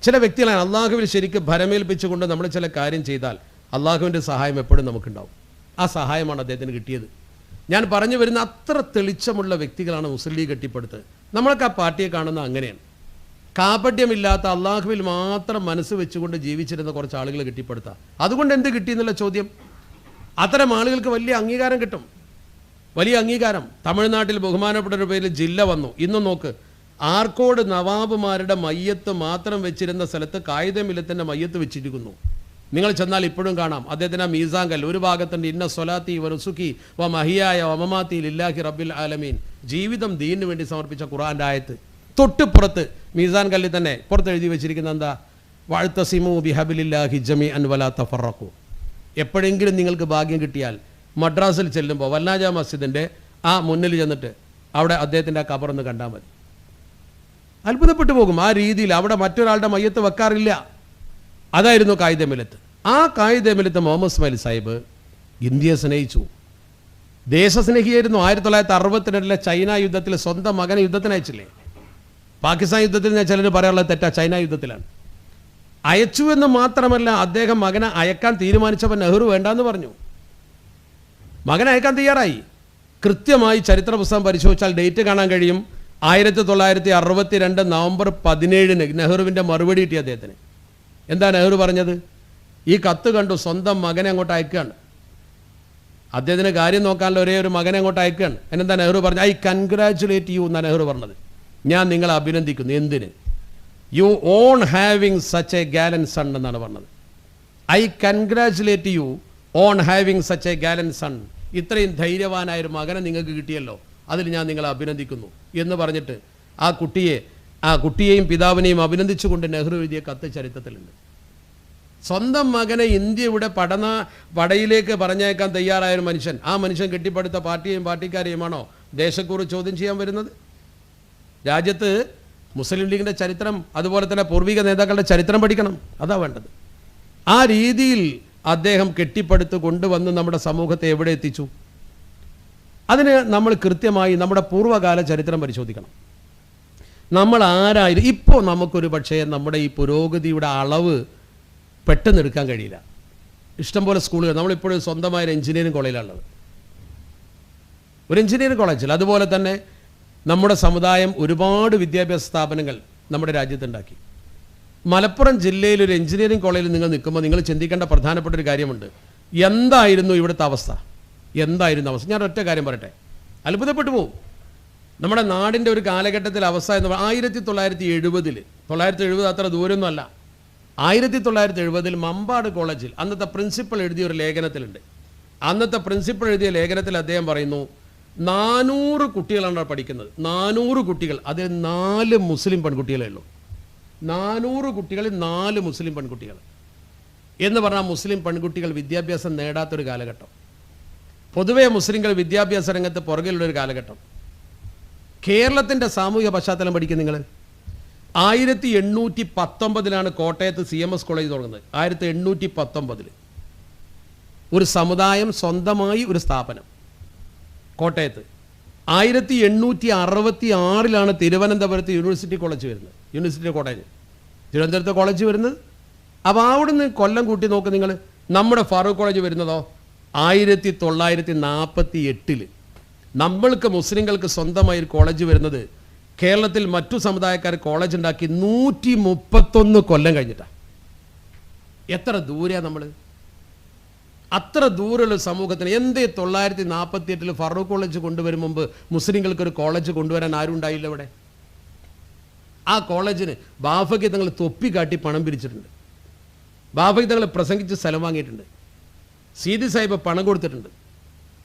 ചില വ്യക്തികളാണ് അള്ളാഹുവിൽ ശരിക്കും ഭരമേൽപ്പിച്ചുകൊണ്ട് നമ്മൾ ചില കാര്യം ചെയ്താൽ അള്ളാഹുവിൻ്റെ സഹായം എപ്പോഴും നമുക്കുണ്ടാവും. ആ സഹായമാണ് അദ്ദേഹത്തിന് കിട്ടിയത്. ഞാൻ പറഞ്ഞു വരുന്ന അത്ര തെളിച്ചമുള്ള വ്യക്തികളാണ് മുസ്ലിം ലീഗ് കെട്ടിപ്പടുത്തത്. നമ്മൾക്ക് ആ പാർട്ടിയെ കാണുന്ന അങ്ങനെയാണ്. കാപട്യമില്ലാത്ത അള്ളാഹുവിൽ മാത്രം മനസ്സ് വെച്ചുകൊണ്ട് ജീവിച്ചിരുന്ന കുറച്ച് ആളുകൾ കെട്ടിപ്പടുത്താം. അതുകൊണ്ട് എന്ത് കിട്ടിയെന്നുള്ള ചോദ്യം, അത്തരം ആളുകൾക്ക് വലിയ അംഗീകാരം കിട്ടും, വലിയ അംഗീകാരം. തമിഴ്നാട്ടിൽ ബഹുമാനപ്പെട്ട ഒരു പേരിൽ ജില്ല വന്നു. ഇന്നും നോക്ക്, ആർക്കോട് നവാബുമാരുടെ മയ്യത്ത് മാത്രം വെച്ചിരുന്ന സ്ഥലത്ത് കായിദമില്ലത്തിൻ്റെ മയ്യത്ത് വെച്ചിരിക്കുന്നു. നിങ്ങൾ ചെന്നാൽ ഇപ്പോഴും കാണാം അദ്ദേഹത്തിന് ആ മീസാൻ കല്ല് ഒരു ഭാഗത്തുണ്ട്, ഇന്ന സ്വലാത്തി വറുസുഖി വ മഹിയായ വമമാത്തി ലില്ലാഹി റബ്ബിൽ ആലമീൻ, ജീവിതം ദീനിന് വേണ്ടി സമർപ്പിച്ച ഖുർആൻ്റെ ആയത്ത്. തൊട്ടുപുറത്ത് മീസാൻ കല്ലിൽ തന്നെ പുറത്ത് എഴുതി വെച്ചിരിക്കുന്ന എന്താ, വഅ്തസിമു ബിഹബിലില്ലാഹി ജമീഅൻ വലാ തഫറഖു. എപ്പോഴെങ്കിലും നിങ്ങൾക്ക് ഭാഗ്യം കിട്ടിയാൽ മദ്രാസിൽ ചെല്ലുമ്പോൾ വല്ലാജ മസ്ജിദിൻ്റെ ആ മുന്നിൽ ചെന്നിട്ട് അവിടെ അദ്ദേഹത്തിൻ്റെ ആ ഖബറൊന്ന് കണ്ടാൽ മതി, അത്ഭുതപ്പെട്ടു പോകും. ആ രീതിയിൽ അവിടെ മറ്റൊരാളുടെ മയ്യത്ത് വെക്കാറില്ല. അതായിരുന്നു കായിദമില്ലത്ത്. ആ കായിദമില്ലത്ത് മുഹമ്മദ് ഇസ്മായിൽ സാഹിബ് ഇന്ത്യയെ സ്നേഹിച്ചു, ദേശസ്നേഹിയായിരുന്നു. 1962 ചൈന യുദ്ധത്തിൽ സ്വന്തം മകനെ യുദ്ധത്തിന് അയച്ചില്ലേ? പാകിസ്ഥാൻ യുദ്ധത്തിൽ ഞാൻ ചിലർ പറയാനുള്ളത് തെറ്റാ, ചൈന യുദ്ധത്തിലാണ് അയച്ചു എന്ന് മാത്രമല്ല, അദ്ദേഹം മകനെ അയക്കാൻ തീരുമാനിച്ചപ്പോൾ നെഹ്റു വേണ്ടാന്ന് പറഞ്ഞു. മകനെ അയക്കാൻ തയ്യാറായി. കൃത്യമായി ചരിത്ര പുസ്തകം പരിശോധിച്ചാൽ ഡേറ്റ് കാണാൻ കഴിയും. 1962 നവംബർ 17 നെഹ്റുവിൻ്റെ മറുപടി കിട്ടി അദ്ദേഹത്തിന്. എന്താ നെഹ്റു പറഞ്ഞത്? ഈ കത്ത് കണ്ടു, സ്വന്തം മകനെ അങ്ങോട്ട് അയക്കുകയാണ്. അദ്ദേഹത്തിന് കാര്യം നോക്കാനുള്ള ഒരേ ഒരു മകനെ അങ്ങോട്ട് അയക്കുകയാണ്. എന്നെന്താ നെഹ്റു പറഞ്ഞു? ഐ കൺഗ്രാറ്റുലേറ്റ് യു എന്നാണ് നെഹ്റു പറഞ്ഞത്. ഞാൻ നിങ്ങളെ അഭിനന്ദിക്കുന്നു. എന്തിന്? You on having such a gallant son എന്നാണ് പറഞ്ഞത്. I congratulate you on having such a gallant son. ഇത്രയും ധൈര്യവാനായൊരു മകനെ നിങ്ങൾക്ക് കിട്ടിയല്ലോ, അതിൽ ഞാൻ നിങ്ങളെ അഭിനന്ദിക്കുന്നു എന്ന് പറഞ്ഞിട്ട് ആ കുട്ടിയെയും പിതാവിനെയും അഭിനന്ദിച്ചുകൊണ്ട് നെഹ്റു എഴുതിയ കത്ത് ചരിത്രത്തിലുണ്ട്. സ്വന്തം മകനെ ഇന്ത്യയുടെ പടയിലേക്ക് പറഞ്ഞയക്കാൻ തയ്യാറായ ഒരു മനുഷ്യൻ, ആ മനുഷ്യൻ കെട്ടിപ്പടുത്ത പാർട്ടിയെയും പാർട്ടിക്കാരെയുമാണോ ദേശക്കുറിച്ച് ചോദ്യം ചെയ്യാൻ വരുന്നത്? രാജ്യത്ത് മുസ്ലിം ലീഗിൻ്റെ ചരിത്രം, അതുപോലെ തന്നെ പൂർവിക നേതാക്കളുടെ ചരിത്രം പഠിക്കണം. അതാ വേണ്ടത്. ആ രീതിയിൽ അദ്ദേഹം കെട്ടിപ്പടുത്ത് കൊണ്ടുവന്ന് നമ്മുടെ സമൂഹത്തെ എവിടെ എത്തിച്ചു? അതിന് നമ്മൾ കൃത്യമായി നമ്മുടെ പൂർവ്വകാല ചരിത്രം പരിശോധിക്കണം. നമ്മൾ ആരായിരുന്നു? ഇപ്പോൾ നമുക്കൊരു പക്ഷേ നമ്മുടെ ഈ പുരോഗതിയുടെ അളവ് പെട്ടെന്ന് എടുക്കാൻ കഴിയില്ല. ഇഷ്ടംപോലെ സ്കൂളുകൾ, നമ്മളിപ്പോഴും സ്വന്തമായ ഒരു എഞ്ചിനീയറിംഗ് കോളേജിലുള്ളത്, ഒരു എഞ്ചിനീയറിംഗ് കോളേജിൽ. അതുപോലെ തന്നെ നമ്മുടെ സമുദായം ഒരുപാട് വിദ്യാഭ്യാസ സ്ഥാപനങ്ങൾ നമ്മുടെ രാജ്യത്തുണ്ടാക്കി. മലപ്പുറം ജില്ലയിൽ ഒരു എഞ്ചിനീയറിംഗ് കോളേജിൽ നിങ്ങൾ നിൽക്കുമ്പോൾ നിങ്ങൾ ചിന്തിക്കേണ്ട പ്രധാനപ്പെട്ട ഒരു കാര്യമുണ്ട്. എന്തായിരുന്നു ഇവിടുത്തെ അവസ്ഥ? എന്തായിരുന്നു അവസ്ഥ? ഞാൻ ഒറ്റ കാര്യം പറയട്ടെ, അത്ഭുതപ്പെട്ടു പോകും. നമ്മുടെ നാടിൻ്റെ ഒരു കാലഘട്ടത്തിൽ അവസ്ഥ എന്ന് പറഞ്ഞാൽ 1970 അത്ര ദൂരമൊന്നും അല്ല. 1970 മമ്പാട് കോളേജിൽ അന്നത്തെ പ്രിൻസിപ്പൾ എഴുതിയ ഒരു ലേഖനത്തിലുണ്ട്. അന്നത്തെ പ്രിൻസിപ്പൾ എഴുതിയ ലേഖനത്തിൽ അദ്ദേഹം പറയുന്നു, 400 കുട്ടികളാണ് പഠിക്കുന്നത്. 400 കുട്ടികൾ, അതിൽ 4 മുസ്ലിം പെൺകുട്ടികളേ ഉള്ളൂ. 400 കുട്ടികളിൽ 4 മുസ്ലിം പെൺകുട്ടികൾ എന്ന് പറഞ്ഞാൽ മുസ്ലിം പെൺകുട്ടികൾ വിദ്യാഭ്യാസം നേടാത്തൊരു കാലഘട്ടം. പൊതുവേ മുസ്ലിങ്ങൾ വിദ്യാഭ്യാസ രംഗത്ത് പുറകിലുള്ളൊരു കാലഘട്ടം. കേരളത്തിൻ്റെ സാമൂഹിക പശ്ചാത്തലം പഠിക്കും നിങ്ങൾ. 1819 കോട്ടയത്ത് CMS കോളേജ് തുടങ്ങുന്നത്. 1819 ഒരു സമുദായം സ്വന്തമായി ഒരു സ്ഥാപനം കോട്ടയത്ത്. 1866 തിരുവനന്തപുരത്ത് യൂണിവേഴ്സിറ്റി കോളേജ് വരുന്നത്, യൂണിവേഴ്സിറ്റി കോളേജ് തിരുവനന്തപുരത്ത് കോളേജ് വരുന്നത്. അപ്പോൾ അവിടുന്ന് കൊല്ലം കൂട്ടി നോക്ക് നിങ്ങൾ. നമ്മുടെ ഫാറൂഖ് കോളേജ് വരുന്നതോ 1948. നമ്മൾക്ക് മുസ്ലിങ്ങൾക്ക് സ്വന്തമായി ഒരു കോളേജ് വരുന്നത് കേരളത്തിൽ മറ്റു സമുദായക്കാർ കോളേജ് ഉണ്ടാക്കി 131 കൊല്ലം കഴിഞ്ഞിട്ടാണ്. എത്ര ദൂരെയാണ് നമ്മൾ? അത്ര ദൂരമുള്ള സമൂഹത്തിന് എന്തേ 1948 ഫറൂഖ് കോളേജ് കൊണ്ടുവരും മുമ്പ് മുസ്ലിങ്ങൾക്കൊരു കോളേജ് കൊണ്ടുവരാൻ ആരും ഉണ്ടായില്ല ഇവിടെ? ആ കോളേജിന് ബാഫയ്ക്ക് തങ്ങൾ തൊപ്പി കാട്ടി പണം പിരിച്ചിട്ടുണ്ട്. ബാഫയ്ക്ക് തങ്ങൾ പ്രസംഗിച്ച് സ്ഥലം വാങ്ങിയിട്ടുണ്ട്. സീതി സാഹിബ് പണം കൊടുത്തിട്ടുണ്ട്.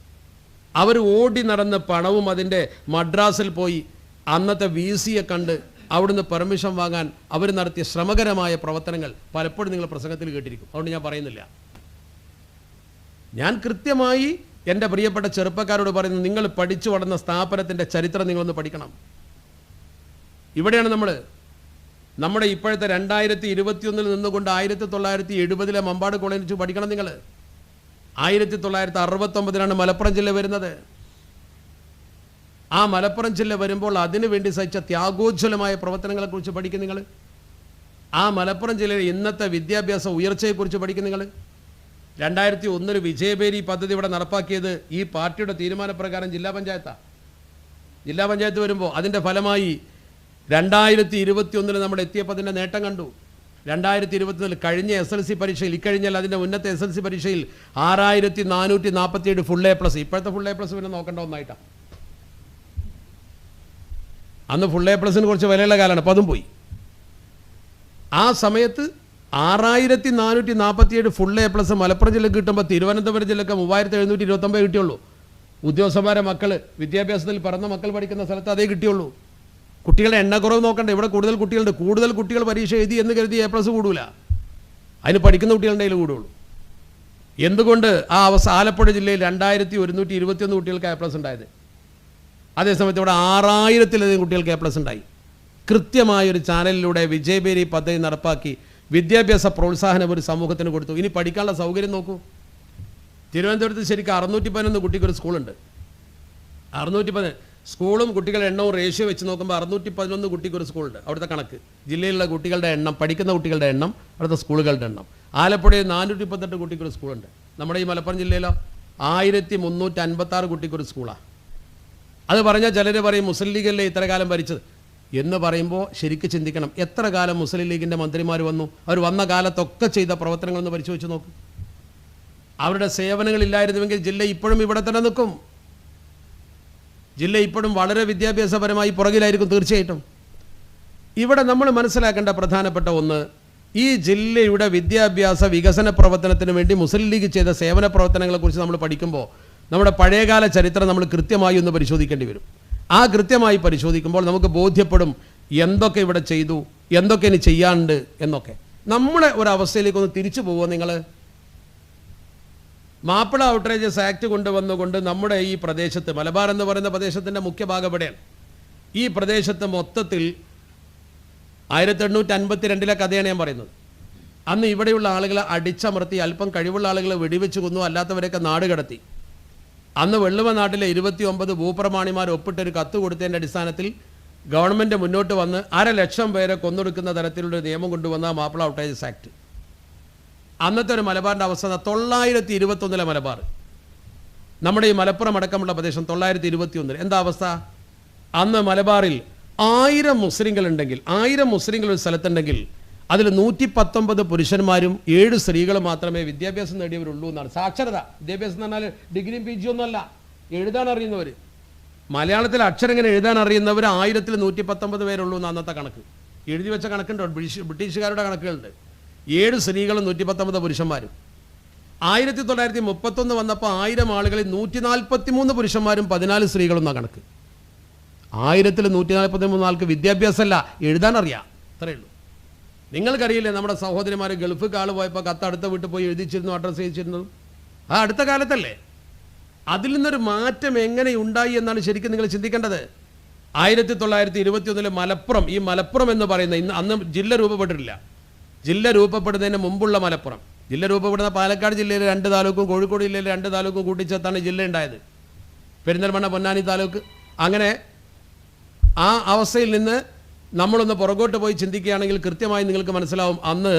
അവർ ഓടി നടന്ന പണവും അതിൻ്റെ മദ്രാസിൽ പോയി അന്നത്തെ VCയെ കണ്ട് അവിടുന്ന് പെർമിഷൻ വാങ്ങാൻ അവർ നടത്തിയ ശ്രമകരമായ പ്രവർത്തനങ്ങൾ പലപ്പോഴും നിങ്ങൾ പ്രസംഗത്തിൽ കേട്ടിരിക്കും. അതുകൊണ്ട് ഞാൻ പറയുന്നില്ല. ഞാൻ കൃത്യമായി എൻ്റെ പ്രിയപ്പെട്ട ചെറുപ്പക്കാരോട് പറയുന്നു, നിങ്ങൾ പഠിച്ചു വളർന്ന സ്ഥാപനത്തിൻ്റെ ചരിത്രം നിങ്ങളൊന്ന് പഠിക്കണം. ഇവിടെയാണ് നമ്മുടെ ഇപ്പോഴത്തെ 2021 നിന്നുകൊണ്ട് 1970 മമ്പാട് കോളേജ് പഠിക്കണം. നിങ്ങൾ 1969 മലപ്പുറം ജില്ല വരുന്നത്. ആ മലപ്പുറം ജില്ല വരുമ്പോൾ അതിനു വേണ്ടി സഹിച്ച ത്യാഗോജ്വലമായ പ്രവർത്തനങ്ങളെക്കുറിച്ച് പഠിക്കും നിങ്ങൾ. ആ മലപ്പുറം ജില്ലയിലെ ഇന്നത്തെ വിദ്യാഭ്യാസ ഉയർച്ചയെക്കുറിച്ച് പഠിക്കും നിങ്ങൾ. 2001 വിജയബേരി പദ്ധതി ഇവിടെ നടപ്പാക്കിയത് ഈ പാർട്ടിയുടെ തീരുമാനപ്രകാരം ജില്ലാ പഞ്ചായത്താണ്. ജില്ലാ പഞ്ചായത്ത് വരുമ്പോൾ അതിൻ്റെ ഫലമായി 2021 നമ്മൾ എത്തിയപ്പോൾ അതിൻ്റെ നേട്ടം കണ്ടു. 2021 കഴിഞ്ഞ SLC പരീക്ഷയിൽ, ഇക്കഴിഞ്ഞാൽ അതിൻ്റെ ഉന്നത SLC പരീക്ഷയിൽ 6447 ഫുൾ A+. ഇപ്പോഴത്തെ ഫുൾ A+ പിന്നെ നോക്കേണ്ട ഒന്നായിട്ടാണ്. അന്ന് ഫുൾ A+ കുറച്ച് വിലയുള്ള കാലമാണ്, അപ്പോൾ അതും പോയി. ആ സമയത്ത് 6447 ഫുൾ A+ മലപ്പുറം ജില്ലക്ക് കിട്ടുമ്പോൾ തിരുവനന്തപുരം ജില്ലക്ക് 3729 കിട്ടിയുള്ളൂ. ഉദ്യോഗസ്ഥന്മാരെ മക്കൾ, വിദ്യാഭ്യാസത്തിൽ പറഞ്ഞ മക്കൾ പഠിക്കുന്ന സ്ഥലത്ത് അതേ കിട്ടിയുള്ളൂ. കുട്ടികളുടെ എണ്ണക്കുറവ് നോക്കണ്ട. ഇവിടെ കൂടുതൽ കുട്ടികളുണ്ട്. കൂടുതൽ കുട്ടികൾ പരീക്ഷ എഴുതി എന്ന് കരുതി A+ കൂടൂല. അതിന് പഠിക്കുന്ന കുട്ടികളുടെ കയ്യിൽ കൂടുള്ളൂ. എന്തുകൊണ്ട് ആലപ്പുഴ ജില്ലയിൽ 2121 കുട്ടികൾക്ക് A+ ഉണ്ടായത്? അതേസമയത്ത് ഇവിടെ 6000-ലധികം കുട്ടികൾക്ക് A+ ഉണ്ടായി. കൃത്യമായൊരു ചാനലിലൂടെ വിജയബേരി പദ്ധതി നടപ്പാക്കി വിദ്യാഭ്യാസ പ്രോത്സാഹനം ഒരു സമൂഹത്തിന് കൊടുത്തു. ഇനി പഠിക്കാനുള്ള സൗകര്യം നോക്കൂ. തിരുവനന്തപുരത്ത് ശരിക്കും 611 കുട്ടിക്കൊരു സ്കൂളുണ്ട്. 611 സ്കൂളും കുട്ടികളുടെ എണ്ണവും റേഷ്യോ വെച്ച് നോക്കുമ്പോൾ 611 കുട്ടിക്കൊരു സ്കൂളുണ്ട്. അവിടുത്തെ കണക്ക്, ജില്ലയിലുള്ള കുട്ടികളുടെ എണ്ണം, പഠിക്കുന്ന കുട്ടികളുടെ എണ്ണം, അവിടുത്തെ സ്കൂളുകളുടെ എണ്ണം. ആലപ്പുഴയിൽ 438 കുട്ടിക്കൊരു സ്കൂളുണ്ട്. നമ്മുടെ ഈ മലപ്പുറം ജില്ലയിലോ 1356 കുട്ടിക്കൊരു സ്കൂളാണ്. അത് പറഞ്ഞാൽ ചിലർ പറയും മുസ്ലിം ലീഗല്ലേ ഇത്ര കാലം ഭരിച്ചത് എന്ന് പറയുമ്പോൾ ശരിക്കും ചിന്തിക്കണം. എത്ര കാലം മുസ്ലിം ലീഗിൻ്റെ മന്ത്രിമാർ വന്നു? അവർ വന്ന കാലത്തൊക്കെ ചെയ്ത പ്രവർത്തനങ്ങളൊന്ന് പരിശോധിച്ച് നോക്കും. അവരുടെ സേവനങ്ങളില്ലായിരുന്നുവെങ്കിൽ ജില്ല ഇപ്പോഴും ഇവിടെ തന്നെ നിൽക്കും. ജില്ല ഇപ്പോഴും വളരെ വിദ്യാഭ്യാസപരമായി പുറകിലായിരിക്കും തീർച്ചയായിട്ടും. ഇവിടെ നമ്മൾ മനസ്സിലാക്കേണ്ട പ്രധാനപ്പെട്ട ഒന്ന്, ഈ ജില്ലയുടെ വിദ്യാഭ്യാസ വികസന പ്രവർത്തനത്തിന് വേണ്ടി മുസ്ലിം ലീഗ് ചെയ്ത സേവന പ്രവർത്തനങ്ങളെക്കുറിച്ച് നമ്മൾ പഠിക്കുമ്പോൾ നമ്മുടെ പഴയകാല ചരിത്രം നമ്മൾ കൃത്യമായി ഒന്ന് പരിശോധിക്കേണ്ടി വരും. ആ കൃത്യമായി പരിശോധിക്കുമ്പോൾ നമുക്ക് ബോധ്യപ്പെടും എന്തൊക്കെ ഇവിടെ ചെയ്തു, എന്തൊക്കെ ഇനി ചെയ്യാനുണ്ട് എന്നൊക്കെ. നമ്മുടെ ഒരവസ്ഥയിലേക്കൊന്ന് തിരിച്ചു പോകുമോ നിങ്ങൾ? മാപ്പിള ഔട്ട്റേജസ് ആക്ട് കൊണ്ടുവന്നുകൊണ്ട് നമ്മുടെ ഈ പ്രദേശത്ത്, മലബാർ എന്ന് പറയുന്ന പ്രദേശത്തിൻ്റെ മുഖ്യ ഭാഗം എവിടെയാണ്? ഈ പ്രദേശത്ത് മൊത്തത്തിൽ 1852 കഥയാണ് ഞാൻ പറയുന്നത്. അന്ന് ഇവിടെയുള്ള ആളുകളെ അടിച്ചമർത്തി, അല്പം കഴിവുള്ള ആളുകളെ വെടിവെച്ച് കൊന്നു, അല്ലാത്തവരെയൊക്കെ നാട് കടത്തി. അന്ന് വെള്ളുവ നാട്ടിലെ 29 ഭൂപ്രമാണിമാർ ഒപ്പിട്ടൊരു കത്ത് കൊടുത്തതിൻ്റെ അടിസ്ഥാനത്തിൽ ഗവൺമെൻറ് മുന്നോട്ട് വന്ന് 500,000 പേരെ കൊന്നൊടുക്കുന്ന തരത്തിലുള്ളൊരു നിയമം കൊണ്ടുവന്ന മാപ്പിള ഔട്ട്റേജസ് ആക്ട്. അന്നത്തെ ഒരു മലബാറിൻ്റെ അവസ്ഥ 921 മലബാർ, നമ്മുടെ ഈ മലപ്പുറം അടക്കമുള്ള പ്രദേശം 921 എന്താ അവസ്ഥ? അന്ന് മലബാറിൽ 1000 മുസ്ലിങ്ങളുണ്ടെങ്കിൽ, 1000 മുസ്ലിങ്ങൾ ഒരു സ്ഥലത്തുണ്ടെങ്കിൽ അതിൽ 119 പുരുഷന്മാരും 7 സ്ത്രീകളും മാത്രമേ വിദ്യാഭ്യാസം നേടിയവരുള്ളൂ എന്നാണ്. സാക്ഷരത, വിദ്യാഭ്യാസം എന്ന് പറഞ്ഞാൽ ഡിഗ്രിയും PG ഒന്നുമല്ല, എഴുതാൻ അറിയുന്നവർ. മലയാളത്തിൽ അക്ഷരം ഇങ്ങനെ എഴുതാൻ അറിയുന്നവർ 1000-ൽ 119 പേരുള്ളൂ എന്ന് അന്നത്തെ കണക്ക്. എഴുതി വെച്ച കണക്കുണ്ടോ? ബ്രിട്ടീഷുകാരുടെ കണക്കുകളുണ്ട്. 7 സ്ത്രീകളും 119 പുരുഷന്മാരും. 1931 വന്നപ്പോൾ 1000 ആളുകളിൽ 143 പുരുഷന്മാരും 14 സ്ത്രീകളും എന്നാണ് കണക്ക്. 1000-ൽ 143 ആൾക്ക് വിദ്യാഭ്യാസമല്ല, എഴുതാൻ അറിയാം, അത്രയേ ഉള്ളൂ. നിങ്ങൾക്കറിയില്ലേ നമ്മുടെ സഹോദരിമാർ ഗൾഫ് കാള് പോയപ്പോൾ കത്ത് അടുത്ത വീട്ടിൽ പോയി എഴുതിച്ചിരുന്നു, അഡ്രസ്സ് ചെയ്തിരുന്നതും ആ അടുത്ത കാലത്തല്ലേ? അതിൽ നിന്നൊരു മാറ്റം എങ്ങനെ ഉണ്ടായി എന്നാണ് ശരിക്കും നിങ്ങൾ ചിന്തിക്കേണ്ടത്. 1921 മലപ്പുറം, ഈ മലപ്പുറം എന്ന് പറയുന്ന അന്ന് ജില്ല രൂപപ്പെട്ടിട്ടില്ല. ജില്ല രൂപപ്പെടുന്നതിന് മുമ്പുള്ള മലപ്പുറം, ജില്ല രൂപപ്പെടുന്ന പാലക്കാട് ജില്ലയിലെ 2 താലൂക്കും കോഴിക്കോട് ജില്ലയിലെ 2 താലൂക്കും കൂട്ടിച്ചേർത്താണ് ജില്ല ഉണ്ടായത്. പെരിന്തൽമണ്ണ, പൊന്നാനി താലൂക്ക്. അങ്ങനെ ആ അവസ്ഥയിൽ നിന്ന് നമ്മളൊന്ന് പുറകോട്ട് പോയി ചിന്തിക്കുകയാണെങ്കിൽ കൃത്യമായി നിങ്ങൾക്ക് മനസ്സിലാവും അന്ന്